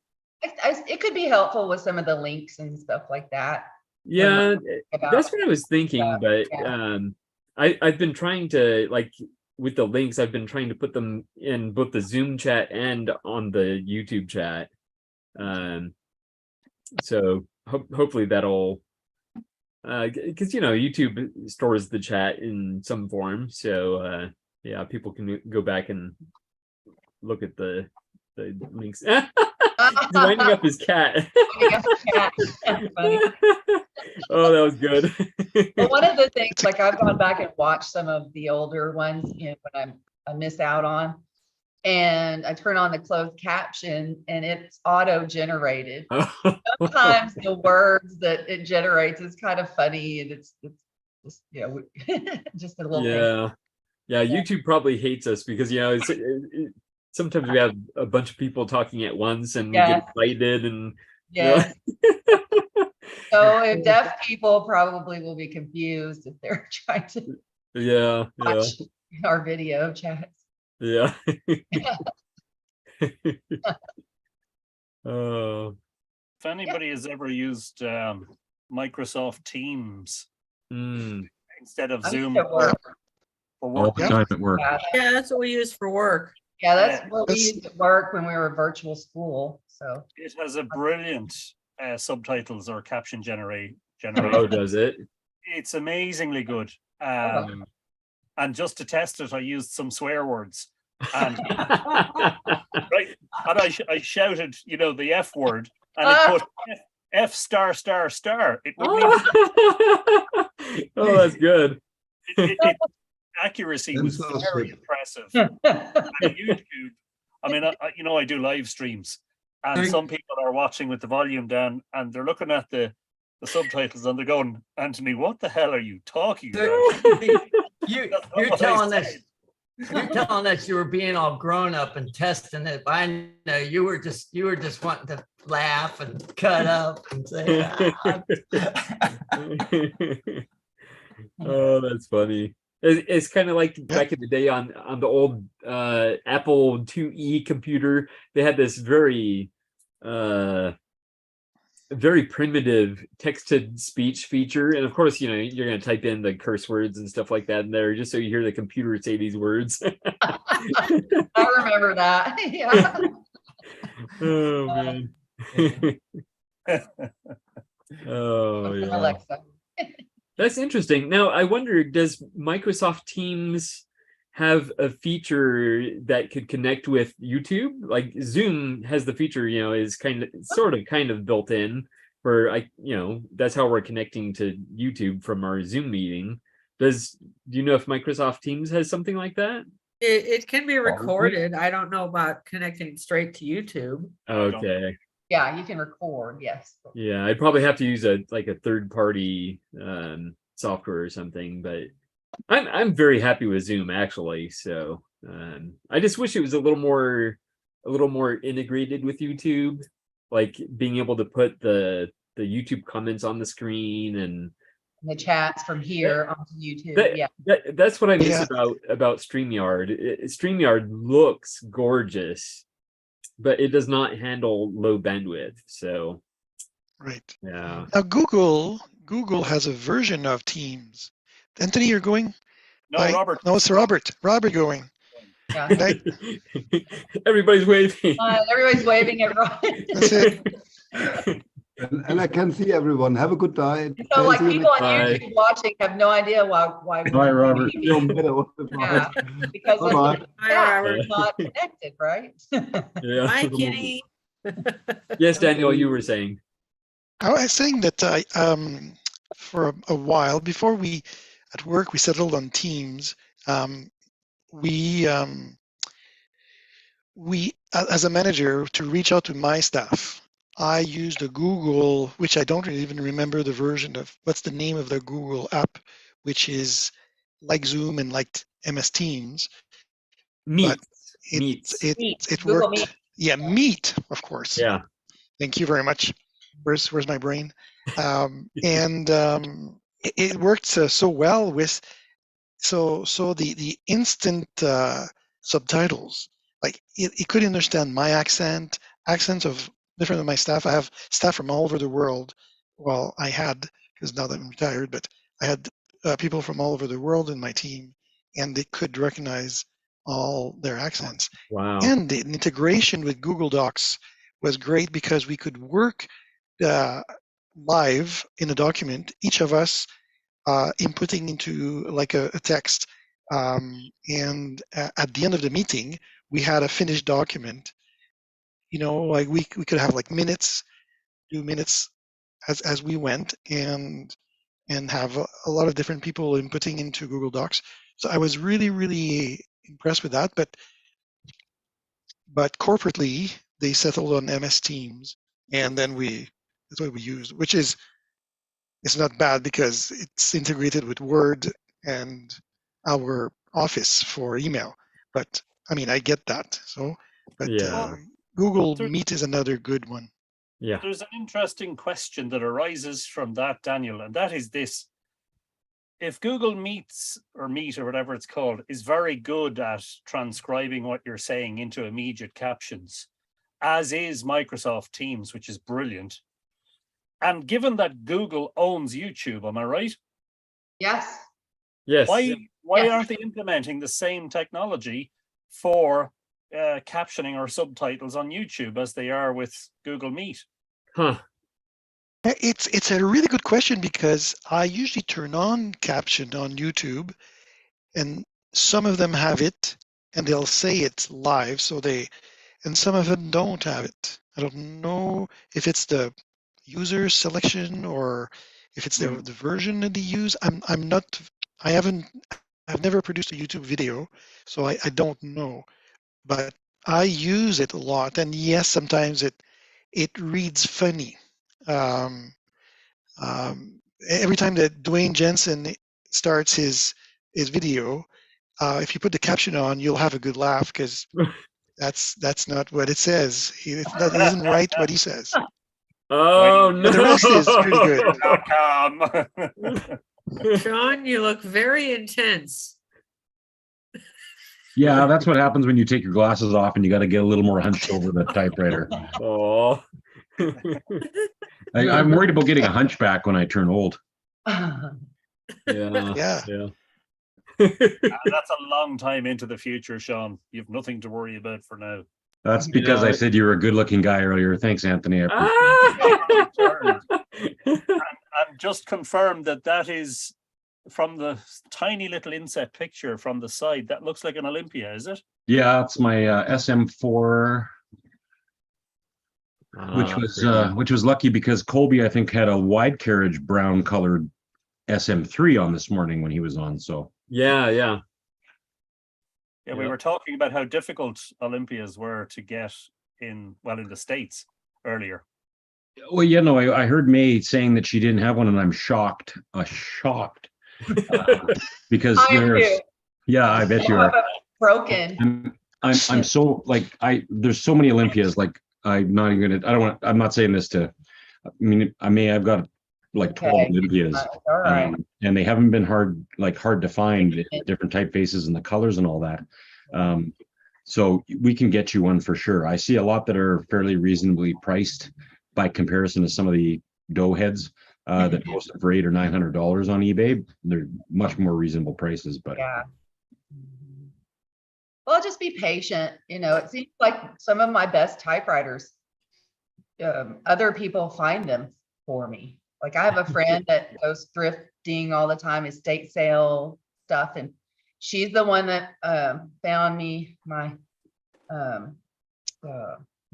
It could be helpful with some of the links and stuff like that. yeah, About- that's what I was thinking, but yeah. I've been trying to, like, with the links, I've been trying to put them in both the Zoom chat and on the YouTube chat. So hopefully that'll, because you know, YouTube stores the chat in some form, so yeah, people can go back and look at the links. He's winding up his cat. Funny. Oh, that was good. Well, one of the things, like I've gone back and watched some of the older ones, you know, when I miss out on, and I turn on the closed caption and it's auto-generated. Sometimes the words that it generates is kind of funny, and it's just, you know, just a little thing. Yeah, YouTube probably hates us because, you know, sometimes we have a bunch of people talking at once and we get excited and yeah. So if deaf people probably will be confused if they're trying to watch our video chats. Yeah. Oh. If anybody has ever used Microsoft Teams instead of Zoom for work. All the time at work. Yeah, that's what we use for work. Yeah, that's what we used at work when we were at virtual school. So it has a brilliant subtitles or caption generator. Oh, does it? It's amazingly good. And just to test it, I used some swear words. And right, and I shouted, you know, the F word, and it put F star. It wouldn't even... Oh, that's good. Accuracy was very impressive. And YouTube, I mean, you know, I do live streams, and some people are watching with the volume down, and they're looking at the subtitles, and they're going, "Anthony, what the hell are you talking about?" You're telling us. You're telling us you were being all grown up and testing it. But I know you were just wanting to laugh and cut up and say, Oh, that's funny. It's kind of like back in the day on the old Apple IIe computer. They had this very primitive text-to-speech feature, and of course, you know, you're going to type in the curse words and stuff like that in there just so you hear the computer say these words. I remember that. Yeah. Oh man. Oh yeah. Alexa. That's interesting. Now I wonder, does Microsoft Teams have a feature that could connect with YouTube? Like Zoom has the feature, you know, is kind of built in for, you know, that's how we're connecting to YouTube from our Zoom meeting. Do you know if Microsoft Teams has something like that? It can be recorded. I don't know about connecting straight to YouTube. Okay. Yeah, you can record. Yes. Yeah, I'd probably have to use a third-party software or something, but I'm very happy with Zoom actually. So I just wish it was a little more integrated with YouTube, like being able to put the YouTube comments on the screen and the chats from here onto YouTube. That's what I miss about StreamYard. StreamYard looks gorgeous, but it does not handle low bandwidth. So right. Yeah. Now Google has a version of Teams. Anthony, you're going? No, Robert. No, it's Robert. Robert going. Yeah. Everybody's waving. Everybody's waving at Robert. That's it. And I can see everyone. Have a good day. So like people on YouTube watching have no idea why. Bye, Robert. Yeah, because we're not connected, right? Yeah. Hi, Kitty. Yes, Daniel, you were saying. I was saying that for a while before at work we settled on Teams. We as a manager, to reach out to my staff, I used a Google, which I don't even remember the version of. What's the name of the Google app, which is like Zoom and like MS Teams. Meet. It Google worked. Meet. Yeah, Meet, of course. Yeah. Thank you very much. where's my brain? It worked so well with the instant subtitles. Like it could understand my accents of different of my staff. I have staff from all over the world. Well, I had, because now that I'm retired, but I had people from all over the world in my team, and they could recognize all their accents. Wow. And the integration with Google Docs was great because we could work live in a document, each of us inputting into like a text. And at the end of the meeting, we had a finished document. You know, like we could have like do minutes as we went, and have a lot of different people inputting into Google Docs. So I was really impressed with that. But corporately, they settled on MS Teams, and then that's what we use, which is, it's not bad because it's integrated with Word and our Office for email. But I mean, I get that. So, but Yeah. Google Meet is another good one. Yeah. There's an interesting question that arises from that, Daniel, and that is this. If Google Meets or Meet or whatever it's called is very good at transcribing what you're saying into immediate captions, as is Microsoft Teams, which is brilliant. And given that Google owns YouTube, am I right? Yes. Yes. Why Yes. aren't they implementing the same technology for captioning or subtitles on YouTube as they are with Google Meet? Huh. It's a really good question because I usually turn on caption on YouTube, and some of them have it, and they'll say it's live, and some of them don't have it. I don't know if it's the user selection or if it's the version that they use. I've never produced a YouTube video, so I don't know, but I use it a lot, and yes, sometimes it reads funny. Every time that Dwayne Jensen starts his video, if you put the caption on, you'll have a good laugh because that's not what it says. It isn't right what he says. Oh no! But the rest is pretty good. Sean, you look very intense. Yeah, that's what happens when you take your glasses off and you got to get a little more hunched over the typewriter. Oh. I'm worried about getting a hunchback when I turn old. Yeah. Yeah. That's a long time into the future, Sean. You've nothing to worry about for now. That's because I said you were a good-looking guy earlier. Thanks, Anthony. I appreciate And just confirm that is from the tiny little inset picture from the side. That looks like an Olympia, is it? Yeah, it's my SM4, which was lucky because Colby, I think, had a wide carriage brown colored SM3 on this morning when he was on. So yeah. Yeah, we were talking about how difficult Olympias were to get in the States earlier. Well, yeah, no, I heard May saying that she didn't have one, and I'm shocked. Because yeah, I bet you are. Broken. I'm so like there's so many Olympias. Like I'm not saying this to. I mean, I've got like 12 Olympias, all right. and they haven't been hard to find, different typefaces and the colors and all that. So we can get you one for sure. I see a lot that are fairly reasonably priced by comparison to some of the dough heads that post for $800 or $900 on eBay. They're much more reasonable prices, but yeah. Well, just be patient. You know, it seems like some of my best typewriters, other people find them for me. Like I have a friend that goes thrifting all the time, estate sale stuff, and she's the one that found me my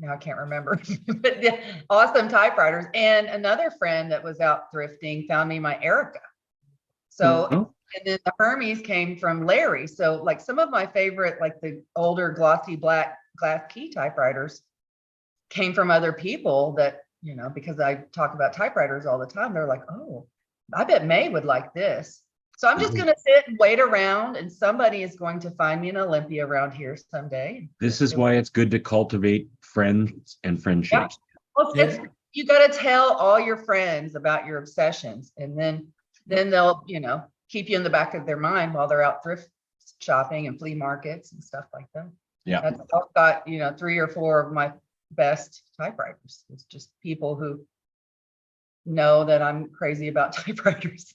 now I can't remember, but the awesome typewriters. And another friend that was out thrifting found me my Erica. So and then the Hermes came from Larry. So like some of my favorite, like the older glossy black glass key typewriters came from other people that, you know, because I talk about typewriters all the time. They're like, oh, I bet May would like this. So I'm just going to sit and wait around, and somebody is going to find me an Olympia around here someday. this is why it's good to cultivate friends and friendships. Well, it's you got to tell all your friends about your obsessions, and then they'll, keep you in the back of their mind while they're out thrift shopping and flea markets and stuff like that. Yeah. I've got, 3 or 4 of my best typewriters. It's just people who know that I'm crazy about typewriters.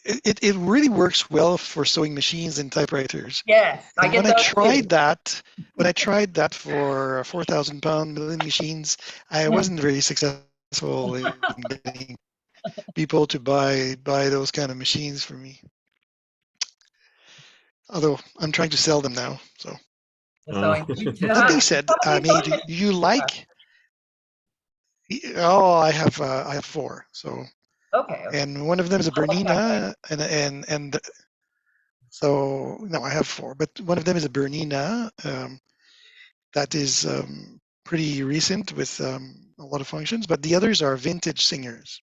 It really works well for sewing machines and typewriters. Yes, I And get when I those tried too. that, for 4,000-pound milling machines, I wasn't very successful in getting people to buy those kind of machines for me. Although I'm trying to sell them now, so. That being said, I mean, do you like? Oh, I have 4. So. Okay. And one of them is a Bernina, and so no, I have 4, but one of them is a Bernina that is pretty recent with a lot of functions, but the others are vintage Singers.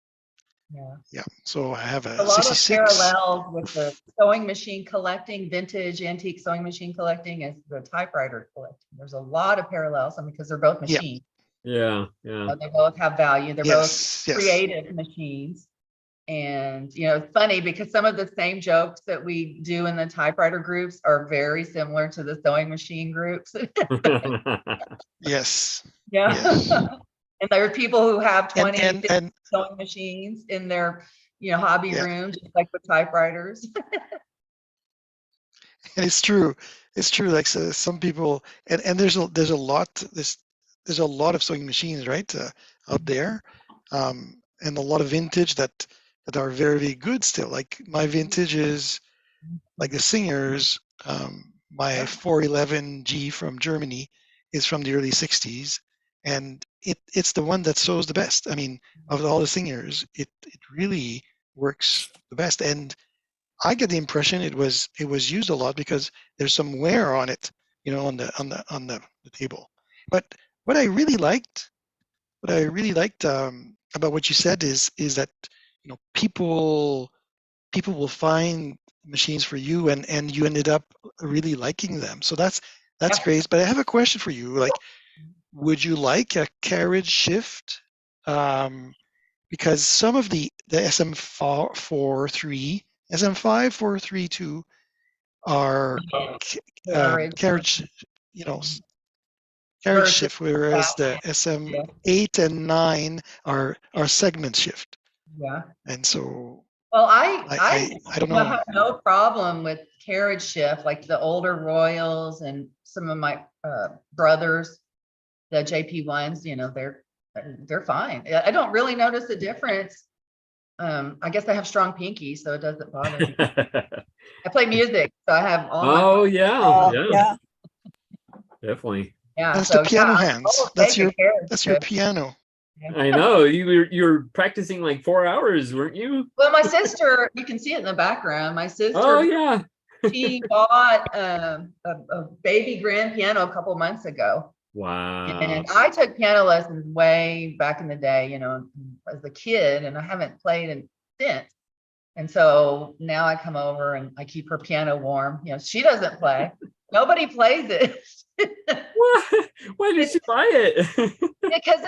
Yeah. So I have A a lot of 66. parallels with the sewing machine collecting, vintage antique sewing machine collecting, as the typewriter collecting. There's a lot of parallels, because they're both Yeah. machines. Yeah. They both have value. They're Yes, both yes. creative machines. And, it's funny because some of the same jokes that we do in the typewriter groups are very similar to the sewing machine groups. Yes. Yeah. Yes. And there are people who have 20 and sewing machines in their, hobby Yeah. rooms, just like with typewriters. And it's true. It's true. Like, so some people, and there's a lot of sewing machines, right, out there, and a lot of vintage that are very, very good still. Like my vintage is like the Singers. My 411G from Germany is from the early 60s, and it's the one that sews the best. I mean, of all the Singers, it really works the best. And I get the impression it was used a lot because there's some wear on it, on the table. But what I really liked about what you said is that people will find machines for you, and you ended up really liking them. So that's great. But I have a question for you. Like, would you like a carriage shift? Because some of the SM432 are carriage, carriage shift, whereas the SM8 and 9 are segment shift. Yeah. And so, well, I don't know. have no problem with carriage shift, like the older Royals and some of my brothers, the JP ones. They're fine. I don't really notice a difference. I guess I have strong pinky, so it doesn't bother me. I play music, so I have all my. Oh yeah. Yeah. Definitely. Yeah. That's so the piano yeah, hands. I'll That's take a your carriage shift. piano. I know you were practicing like 4 hours, weren't you? Well, my sister, you can see it in the background. My sister. Oh yeah. She bought a baby grand piano a couple months ago. Wow. And I took piano lessons way back in the day, as a kid, and I haven't played since. And so now I come over and I keep her piano warm. She doesn't play. Nobody plays it. Why did she buy it? Because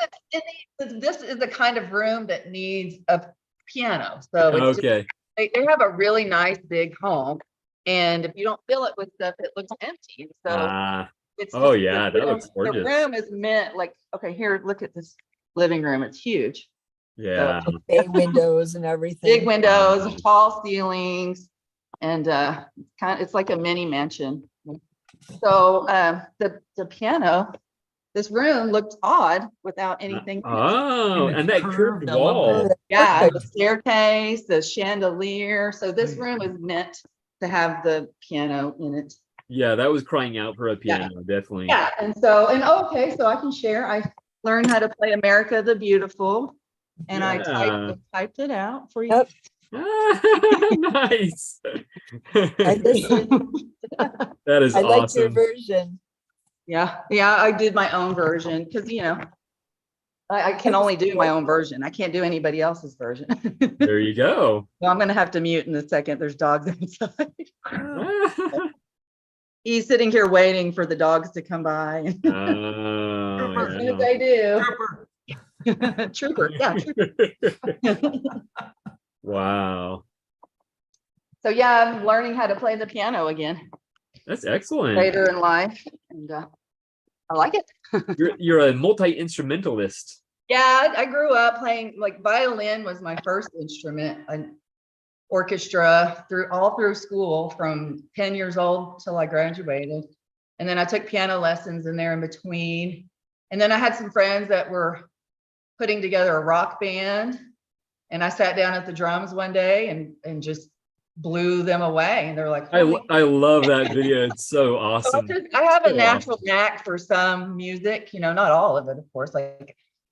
this is the kind of room that needs a piano. So it's okay. They have a really nice big home, and if you don't fill it with stuff, it looks empty. So it's oh just, yeah, that looks gorgeous. The room is meant okay, here, look at this living room. It's huge. Yeah. So, big windows and everything. Big windows, tall ceilings, and it's like a mini mansion. So the piano, this room looked odd without anything. Oh, and that curved wall. Yeah, the staircase, the chandelier. So this room is meant to have the piano in it. Yeah, that was crying out for a piano, definitely. Yeah, and so I can share. I learned how to play America the Beautiful, and I typed it out for you. Yep. Nice. I listened. That is I awesome. liked your version. Yeah, I did my own version because I can only do my own version. I can't do anybody else's version. There you go. Well, I'm gonna have to mute in a second. There's dogs inside. he's sitting here waiting for the dogs to come by. Oh, As soon as yeah. they do. Trooper, yeah, trooper. Wow. So yeah, I'm learning how to play the piano again That's excellent. later in life, and I like it. You're a multi-instrumentalist. Yeah, I grew up playing, like, violin was my first instrument. Orchestra all through school from 10 years old till I graduated. And then I took piano lessons in there in between. And then I had some friends that were putting together a rock band. And I sat down at the drums one day and just blew them away. And they're like, I love that video. It's so So awesome. I have a So natural knack for some music, not all of it, of course,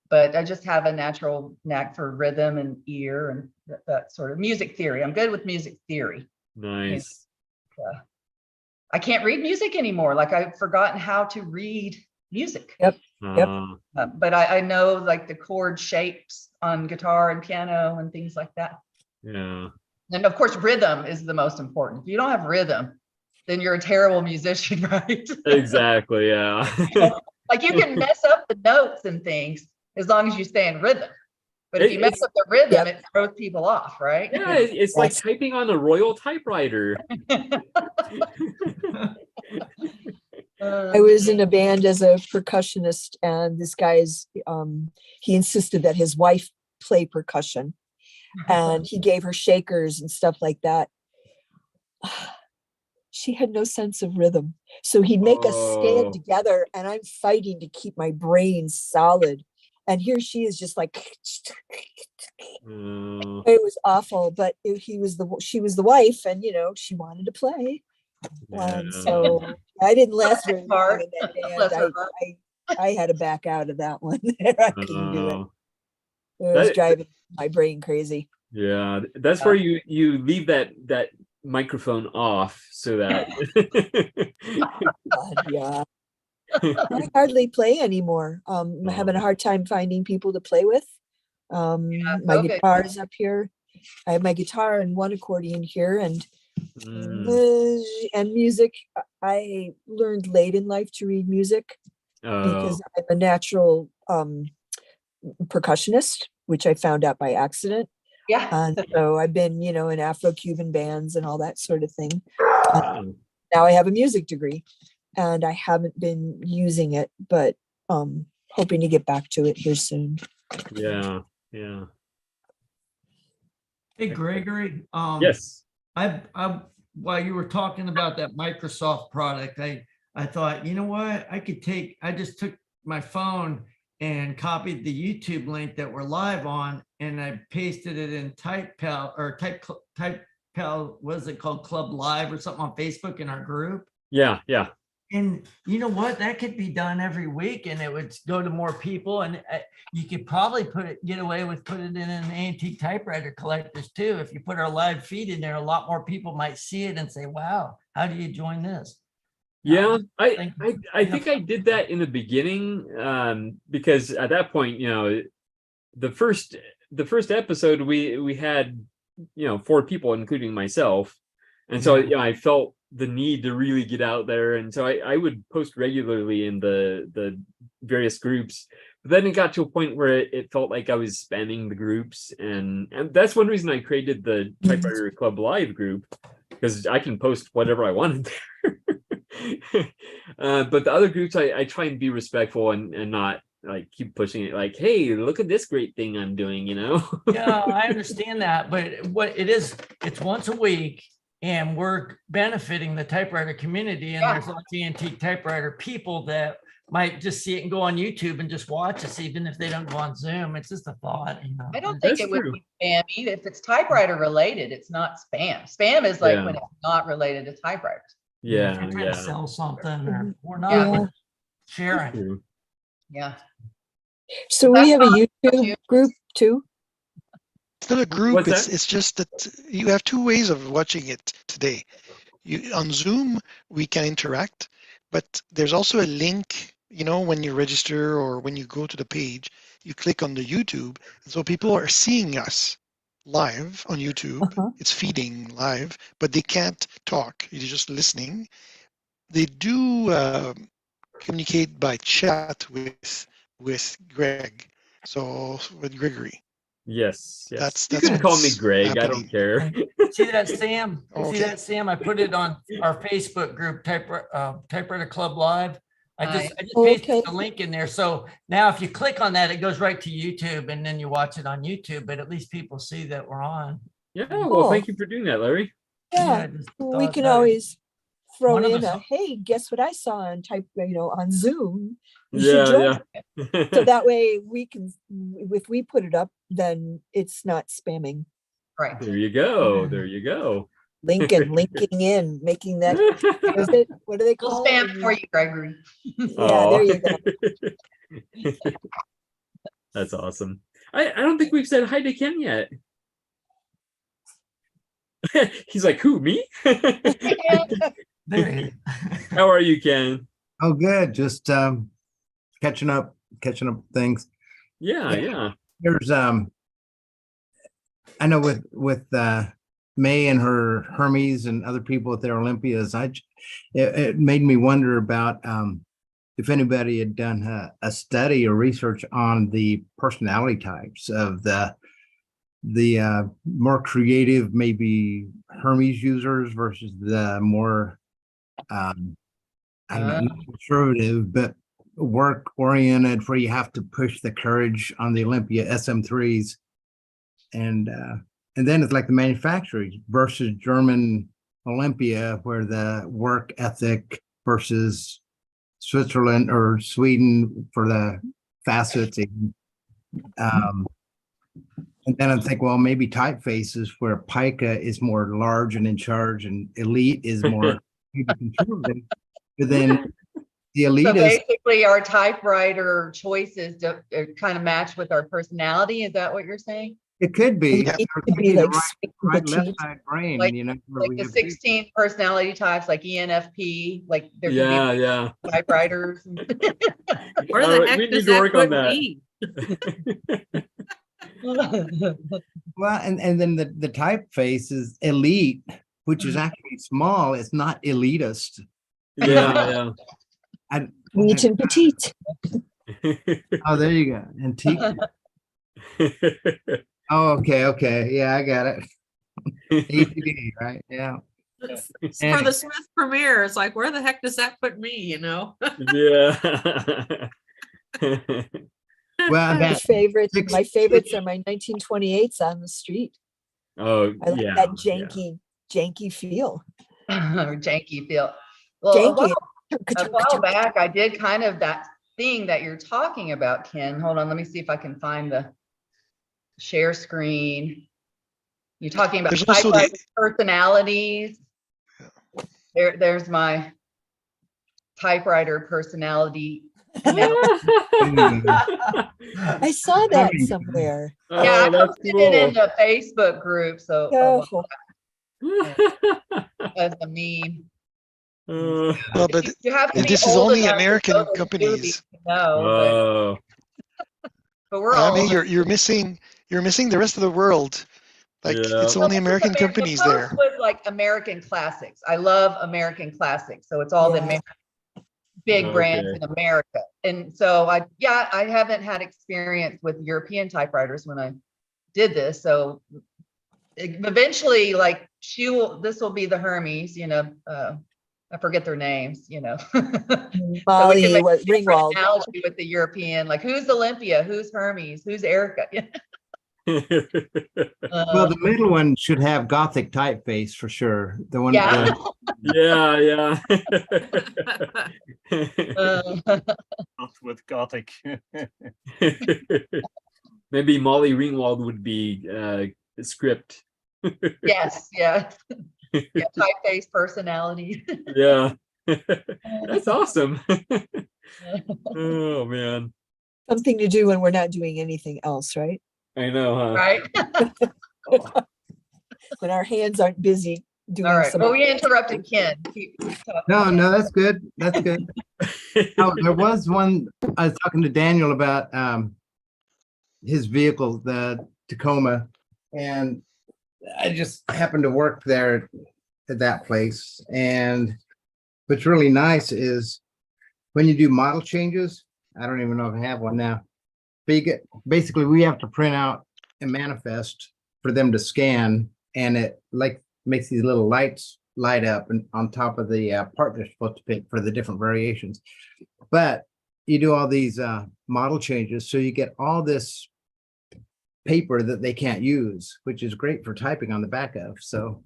but I just have a natural knack for rhythm and ear and that sort of music theory. I'm good with music theory. Nice. I can't read music anymore. Like, I've forgotten how to read music. Yep. But I know, like, the chord shapes on guitar and piano and things like that. Yeah. And of course, rhythm is the most important. If you don't have rhythm, then you're a terrible musician, right? Exactly. Yeah. Like, you can mess up the notes and things as long as you stay in rhythm. But if you mess up the rhythm, it throws people off, right? Yeah, it's like typing on a royal typewriter. I was in a band as a percussionist, and this guy's he insisted that his wife play percussion, and he gave her shakers and stuff like that. She had no sense of rhythm, so he'd make us stand together, and I'm fighting to keep my brain solid, and here she is just like it was awful. But she was the wife, and she wanted to play. And so I didn't last very long in that band. I had to back out of that one. I couldn't do it. It was driving my brain crazy. Yeah, that's where you leave that microphone off so that yeah. I hardly play anymore. I'm having a hard time finding people to play with. My guitar is up here. I have my guitar and one accordion here, and music. I learned late in life to read music because I'm a natural percussionist, which I found out by accident. Yeah. And so I've been, in Afro-Cuban bands and all that sort of thing. Now I have a music degree, and I haven't been using it, but hoping to get back to it here soon. Yeah. Hey, Gregory. Yes. I while you were talking about that Microsoft product, I thought, you know what, I just took my phone and copied the YouTube link that we're live on, and I pasted it in TypePal or TypePal, what is it called, Club Live or something on Facebook in our group. Yeah. And you know what, that could be done every week, and it would go to more people, and you could probably get away with putting it in an antique typewriter collectors too. If you put our live feed in there, a lot more people might see it and say, wow, how do you join this? Yeah, I think I did that in the beginning because at that point, the first episode we had 4 people, including myself, and so I felt the need to really get out there, and so I would post regularly in the various groups. But then it got to a point where it felt like I was spamming the groups, and that's one reason I created the Typewriter Club Live group, because I can post whatever I want there. But the other groups, I try and be respectful and not like keep pushing it like, hey, look at this great thing I'm doing, Yeah, I understand that, but what it is, it's once a week, and we're benefiting the typewriter community, and there's lots of antique typewriter people that might just see it and go on YouTube and just watch us, even if they don't go on Zoom. It's just a thought. I don't think it would be spammy. If it's typewriter related, it's not spam. Spam is like when it's not related to typewriters. Yeah. If you're trying to sell something, or we're not sharing. Yeah. So we have a YouTube group too. It's not a group. It's just that you have 2 ways of watching it today. On Zoom, we can interact, but there's also a link, when you register or when you go to the page, you click on the YouTube. And so people are seeing us live on YouTube. It's feeding live, but they can't talk. You're just listening. they do communicate by chat with Greg. So with Gregory. Yes, yes. That's You can call me what's Greg. I don't happening. care. See that, Sam? You see Okay. that, Sam? I put it on our Facebook group, Typewriter Club Live. I just pasted the link in there. So now if you click on that, it goes right to YouTube and then you watch it on YouTube, but at least people see that we're on. Yeah, well, thank you for doing that, Larry. Yeah, just we thought can that- always throw One of in us- a, hey, guess what I saw on on Zoom. You should Yeah, join. yeah. So that way we can, if we put it up, then it's not spamming. Right. There you go. There you go. Linking in, making that, what is it? What do they We'll call spam it? for you, Gregory. Yeah, there you go. That's awesome. I don't think we've said hi to Ken yet. He's like, who, me? How are you, Ken? Oh, good. Just catching up things. Yeah. There's I know with May and her Hermes and other people at their Olympias, it made me wonder about if anybody had done a study or research on the personality types of the more creative, maybe Hermes users versus the more I don't know, not conservative, but work oriented, where you have to push the courage on the Olympia SM3s. And then it's like the manufacturers versus German Olympia, where the work ethic versus Switzerland or Sweden for the facets. And then I think, well, maybe typefaces where Pica is more large and in charge, and Elite is more maybe conservative. But then the Elite So is basically our typewriter choices kind of match with our personality. Is that what you're saying? it could be. It Or could be the like right left side brain, Like, where like we the have 16 personality types, like ENFP, like there could Yeah, be yeah. typewriters. Where All the right, heck we does need to that work on put that. me? Well, and then the typeface is Elite, which is actually small. It's not elitist. Yeah, Neat and petite. Oh, there you go. Antique. Oh, okay. Yeah, I got it. APD, right? Yeah. It's And- for the Smith premiere. It's like, where the heck does that put me? Yeah. Well, My favorites are my 1928s on the street. Oh, I like yeah. that janky feel. Or janky feel. Well, Janky. a while back, I did kind of that thing that you're talking about, Ken. Hold on, let me see if I can find the share screen. You're talking about There's also typewriter personalities. There's my typewriter personality. I saw that somewhere. Yeah, I that's posted it in cool. the Facebook group, so Oh. as a meme. Well, but You have to be this is old only enough to American know those companies. movies to know, Oh. but we're I all mean, you're missing the rest of the world. Like Yeah. it's only American The companies post there. was like American classics. I love American classics, so it's all the big brands in America. And so I haven't had experience with European typewriters when I did this. So eventually, like this will be the Hermes, I forget their names, Molly, so we can make a different Ringwald. analogy with the European, like who's Olympia, who's Hermes, who's Erica. Well, the middle one should have Gothic typeface for sure. The one. Yeah. Yeah. With Gothic. Maybe Molly Ringwald would be script. Yes, yeah. Typeface personality. Yeah. That's awesome. Oh man. Something to do when we're not doing anything else, right? I know, huh? Right. When our hands aren't busy doing All right. some. Well, we interrupted Ken. Keep talking. No, that's good. That's good. Oh, there was one. I was talking to Daniel about his vehicle, the Tacoma, and I just happened to work there at that place, and what's really nice is when you do model changes, I don't even know if I have one now. But you get, basically we have to print out a manifest for them to scan, and it like makes these little lights light up and on top of the part they're supposed to pick for the different variations. But you do all these model changes, so you get all this paper that they can't use, which is great for typing on the back of. So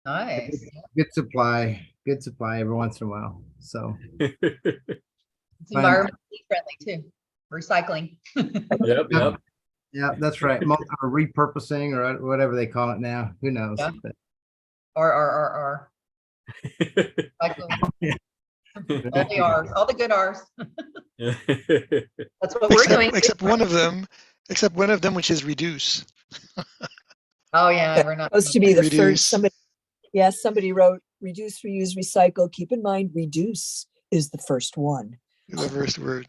Nice. good supply every once in a while. So It's environmentally friendly too. Recycling. Yep. Yeah, that's right. Repurposing or whatever they call it now. Who knows? Yeah. But, R. Recycling. All the R's, all the good R's. That's what we're doing. Except one of them, which is reduce. Oh yeah, we're not Supposed to be the Reduce. first. Somebody wrote reduce, reuse, recycle. Keep in mind, reduce is the first one. The first word.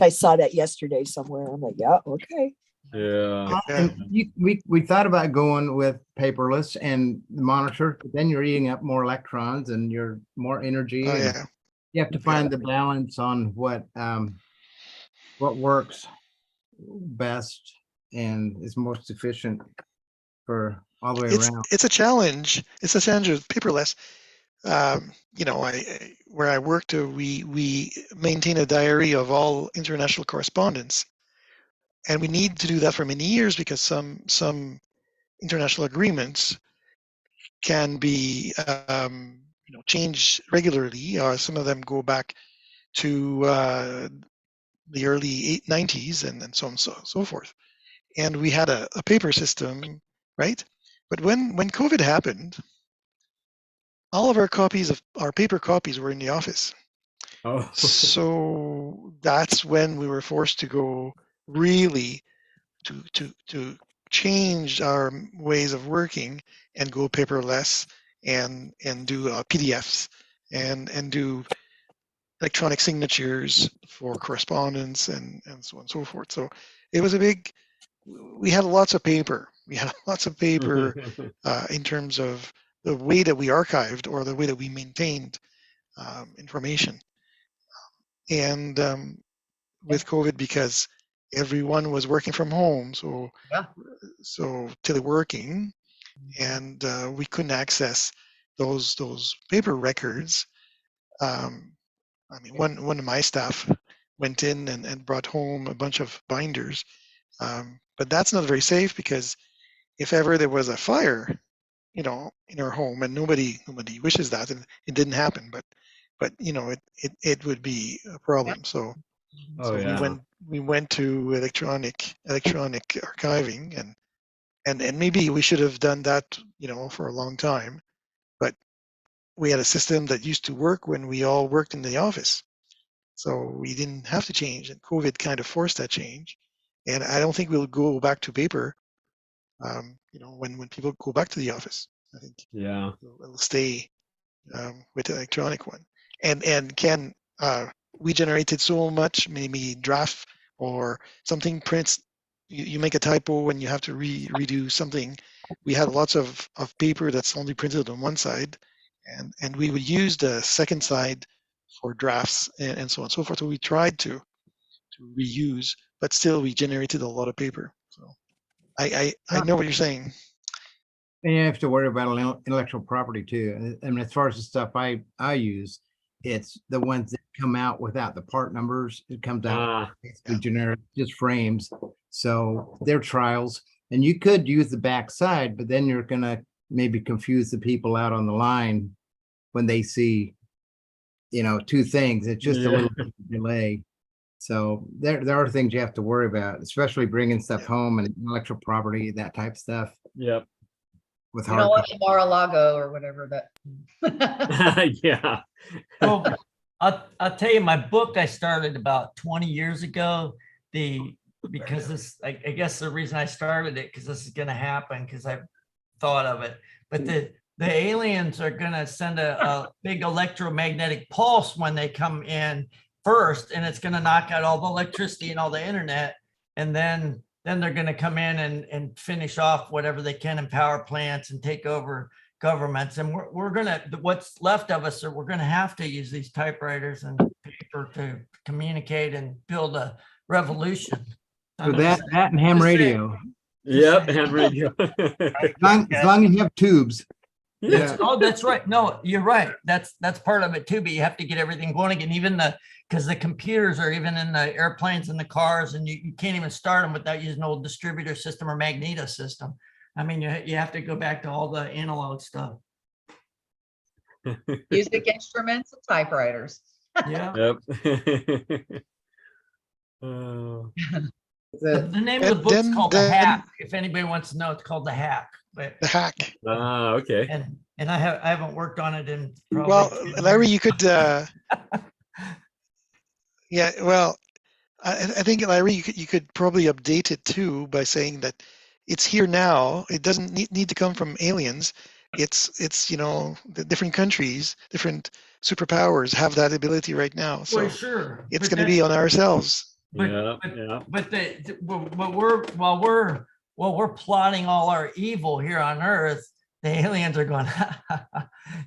I saw that yesterday somewhere. I'm like, yeah, okay. Yeah. and we thought about going with paperless and the monitor, but then you're eating up more electrons and you're more energy. Oh, and yeah. You have to find the balance on what works best and is most efficient for all the way around. It's a challenge. It's a challenge with paperless. Where I worked, we maintain a diary of all international correspondence, and we need to do that for many years because some international agreements can be changed regularly. Some of them go back to the early 90s and so on and so forth. And we had a paper system, right? But when COVID happened, all of our paper copies were in the office. Oh. So that's when we were forced to go really to change our ways of working and go paperless and do PDFs and do electronic signatures for correspondence and so on and so forth. So it was we had lots of paper. We had lots of paper in terms of the way that we archived or the way that we maintained information. And with COVID, because everyone was working from home, so teleworking, and we couldn't access those paper records. One of my staff went in and brought home a bunch of binders, but that's not very safe because if ever there was a fire, in our home, and nobody wishes that, and it didn't happen, but it would be a problem. So we went to electronic archiving, and maybe we should have done that for a long time, but we had a system that used to work when we all worked in the office, so we didn't have to change, and COVID kind of forced that change. And I don't think we'll go back to paper when people go back to the office. I think it'll stay with the electronic one. And Ken, we generated so much, maybe draft or something prints, you make a typo when you have to redo something. We had lots of paper that's only printed on one side, and we would use the second side for drafts and so on and so forth. So we tried to reuse, but still we generated a lot of paper. So I know what you're saying. And you have to worry about intellectual property too. I mean, as far as the stuff I use, it's the ones that come out without the part numbers. It comes out basically generic, just frames. So they're trials, and you could use the back side, but then you're gonna maybe confuse the people out on the line when they see, two things. It's just a little bit of delay. So there are things you have to worry about, especially bringing stuff home and intellectual property, that type of stuff. Yep. With You don't want Mar-a-Lago or whatever that. Yeah. Well, I'll tell you, my book I started about 20 years ago. Because this, I guess the reason I started it, because this is going to happen, because I've thought of it. But the aliens are going to send a big electromagnetic pulse when they come in first, and it's going to knock out all the electricity and all the internet, and then they're going to come in and finish off whatever they can in power plants and take over, governments, and we're gonna, what's left of us, we're gonna have to use these typewriters and paper to communicate and build a revolution. So that and ham radio. Yep, ham radio. As long as you have tubes. Yeah. Oh, that's right. No, you're right. That's part of it too. But you have to get everything going again. Even because the computers are even in the airplanes and the cars, and you can't even start them without using an old distributor system or magneto system. I mean, you have to go back to all the analog stuff. Music instruments and typewriters. Yeah. Yep. The name of the book's called The Hack. If anybody wants to know, it's called The Hack. But The Hack. Okay. And I haven't worked on it in probably. Well, Larry, you could. Yeah. Well, I think Larry, you could probably update it too by saying that it's here now. It doesn't need to come from aliens. It's the different countries, different superpowers have that ability right now. So well, sure. It's going to be on ourselves. But while we're plotting all our evil here on Earth, the aliens are going,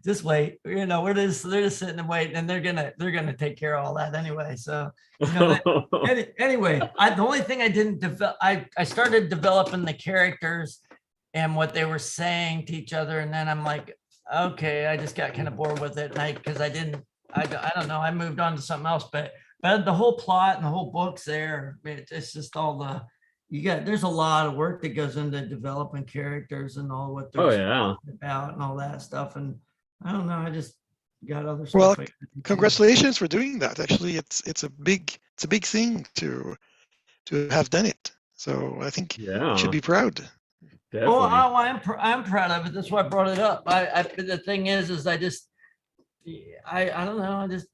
just wait. They're just sitting and waiting, and they're gonna take care of all that anyway. So anyway, the only thing I didn't develop, I started developing the characters and what they were saying to each other, and then I'm like, okay, I just got kind of bored with it, and because I don't know, I moved on to something else, but the whole plot and the whole book's there. It's just all there's a lot of work that goes into developing characters and all what they're about and all that stuff. And I don't know, I just got other stuff. Well, congratulations for doing that. Actually, it's a big thing to have done it. So I think you should be proud. Definitely. Oh, I'm proud of it. That's why I brought it up. The thing is I don't know. I just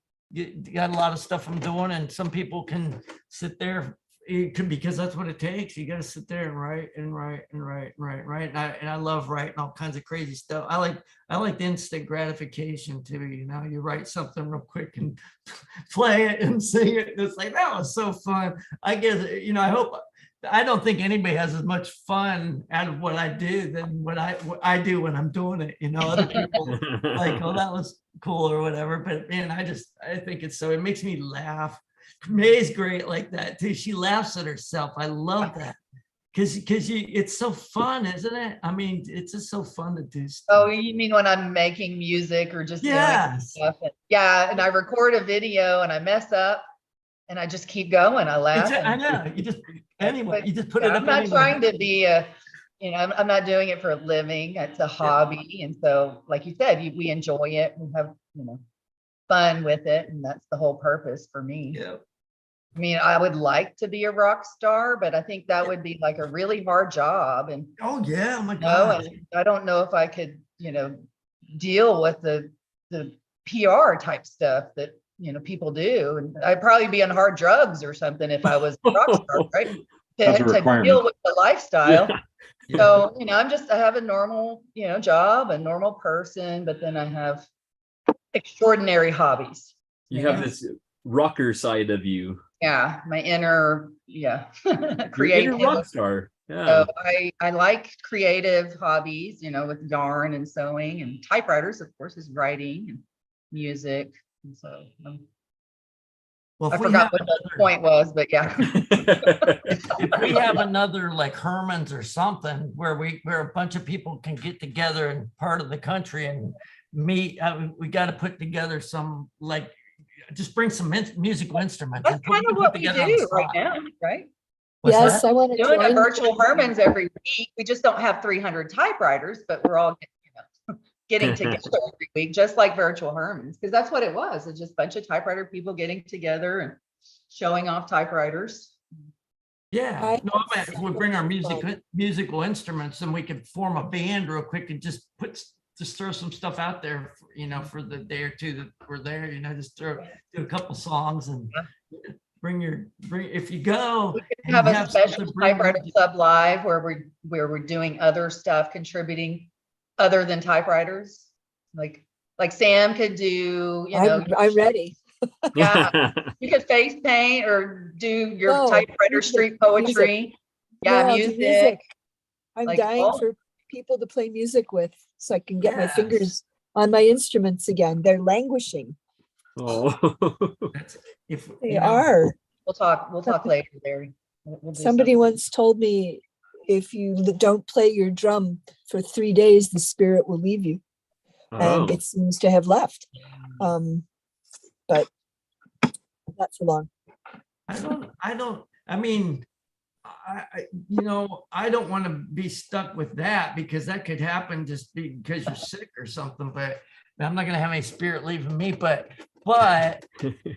got a lot of stuff I'm doing, and some people can sit there. Because that's what it takes. You got to sit there and write. And I love writing all kinds of crazy stuff. I like the instant gratification too. You write something real quick and play it and sing it. And it's like, that was so fun. I guess, I don't think anybody has as much fun out of what I do than what I do when I'm doing it. Other people like, oh, that was cool or whatever. But man, I think it makes me laugh. May's great like that too. She laughs at herself. I love that because it's so fun, isn't it? I mean, it's just so fun to do stuff. Oh, you mean when I'm making music or just doing stuff? And I record a video and I mess up and I just keep going. I laugh. I know. You just put it up. I'm not trying to be I'm not doing it for a living. It's a hobby, and so, like you said, we enjoy it. We have fun with it, and that's the whole purpose for me. Yeah. I mean, I would like to be a rock star, but I think that would be like a really hard job. And oh my God, and I don't know if I could, deal with the PR type stuff that people do, and I'd probably be on hard drugs or something if I was a rock star, right? To deal with the lifestyle. Yeah. So I have a normal job, a normal person, but then I have extraordinary hobbies. You have this rocker side of you. Yeah, my inner creative inner rock star. Yeah. So I like creative hobbies, with yarn and sewing, and typewriters, of course, is writing and music. And so well, I forgot what the point was, but yeah. If we have another like Herman's or something where a bunch of people can get together in part of the country and meet, we got to put together some just bring some musical instruments. That's kind of what we do right now, right? Yes, I want to doing a virtual Herman's every week. We just don't have 300 typewriters, but we're all getting together every week, just like virtual Herman's, because that's what it was. It's just a bunch of typewriter people getting together and showing off typewriters. Yeah, we'll bring our musical instruments, and we could form a band real quick and just throw some stuff out there, for the day or two that we're there. Just do a couple songs and bring if you go. We could have a special typewriter club live where we're doing other stuff, contributing other than typewriters. Like Sam could do. I'm ready. Yeah, you could face paint or do your typewriter street poetry. Music. Yeah, music. I'm dying for people to play music with so I can get my Yes. fingers on my instruments again. They're languishing. Oh, If They you know, are. We'll talk later, Larry. We'll do Somebody something. once told me if you don't play your drum for 3 days, the spirit will leave you. And oh. it seems to have left. But not for long. I mean, you know, I don't want to be stuck with that because that could happen just because you're sick or something, but I'm not going to have any spirit leaving me, but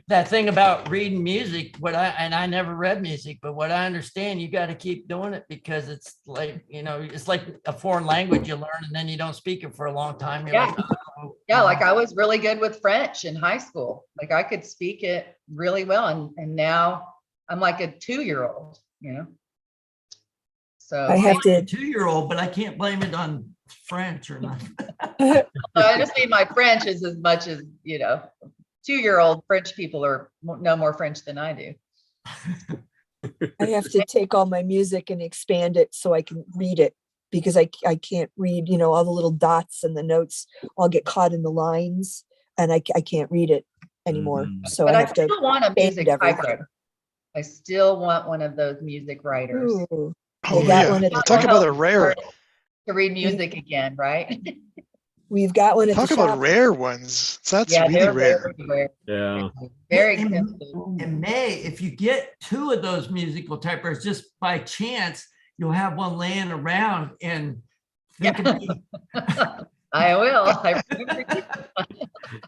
that thing about reading music, I never read music, but what I understand, you got to keep doing it because it's like, you know, it's like a foreign language you learn and then you don't speak it for a long time. You're Yeah. like, oh, Yeah, like I was really good with French in high school. Like I could speak it really well. And now I'm like a 2-year-old, you know? So I have to. 2-year-old, but I can't blame it on French or nothing. I just mean my French is as much as, you know, 2-year-old French people know more French than I do. I have to take all my music and expand it so I can read it because I can't read, you know, all the little dots and the notes. I'll get caught in the lines and I can't read it anymore. So But I I have to still want a expand music everything. typewriter. I still want one of those music writers. Ooh, Oh, we got yeah. one at the Talk shop. about a rare. To read music again, right? We've got one at Talk the about shop. rare ones. That's Yeah, really they're rare. very rare. Yeah. Very In expensive. May, if you get 2 of those musical typewriters, just by chance, you'll have one laying around and think of me. I will.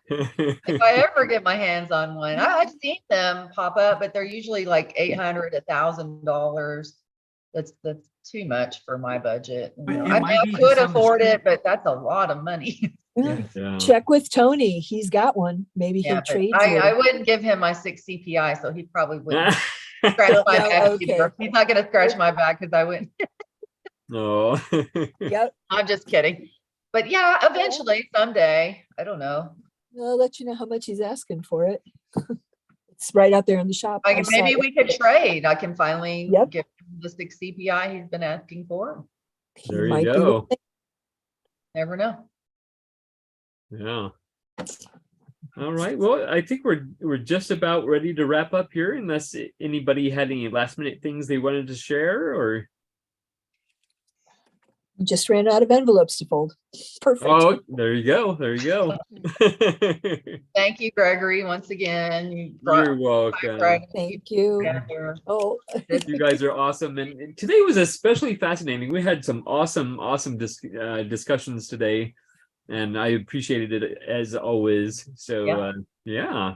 If I ever get my hands on one, I've seen them pop up, but they're usually like $800, $1,000. That's too much for my budget. You know, it I might be could just on the afford street. it, but that's a lot of money. Yeah. Check with Tony. He's got one. Maybe Yeah, he'll but trade I you. wouldn't give him my 6 CPI, so he probably wouldn't scratch my No, back okay. either. He's not going to scratch my back because I wouldn't. Oh. Yep. I'm just kidding. But yeah, eventually, someday, I don't know. I'll let you know how much he's asking for it. It's right out there in the shop. I saw Maybe it we could yesterday. trade. I can finally Yep. give him the 6 CPI he's been asking for. He There you might be go. willing. Never know. Yeah. All right. Well, I think we're just about ready to wrap up here, unless anybody had any last minute things they wanted to share, or Just ran out of envelopes to fold. Perfect. oh, there you go. There you go. Thank you, Gregory, once again. You brought You're welcome. Thank you. together. Oh, You guys are awesome, and today was especially fascinating. We had some awesome discussions today, and I appreciated it as always. So yeah,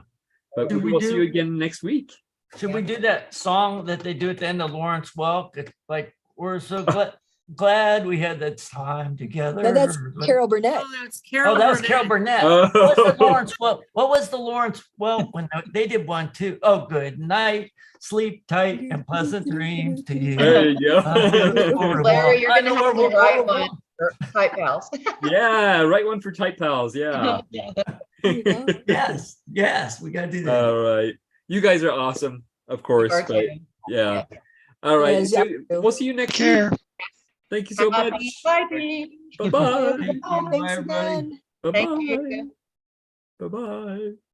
but Should we we will see you do- again next week. Should we do that song that they do at the end of Lawrence Welk? It's like, we're so glad we had that time together. no, that's Carol Burnett. Oh, that's Carol. Oh, that was Burnett. Carol Burnett. Oh. What was the Lawrence Welk? What was the Lawrence Welk when they did one too? Oh, good night, sleep tight, and pleasant dreams to you. There you go. Larry, you're I going to know have where to we're write going. one for Type Pals. Yeah, right one for Type Pals. Yeah. Yes, yes, we gotta do that. All right. You guys are awesome, of course. are But too. yeah. All right. Yes, So yeah. we'll see you next Care. week. Thank you so much. Happy typing. Bye bye. Thank you. Thanks Bye, everybody. again. Bye Thank bye. you. Bye bye.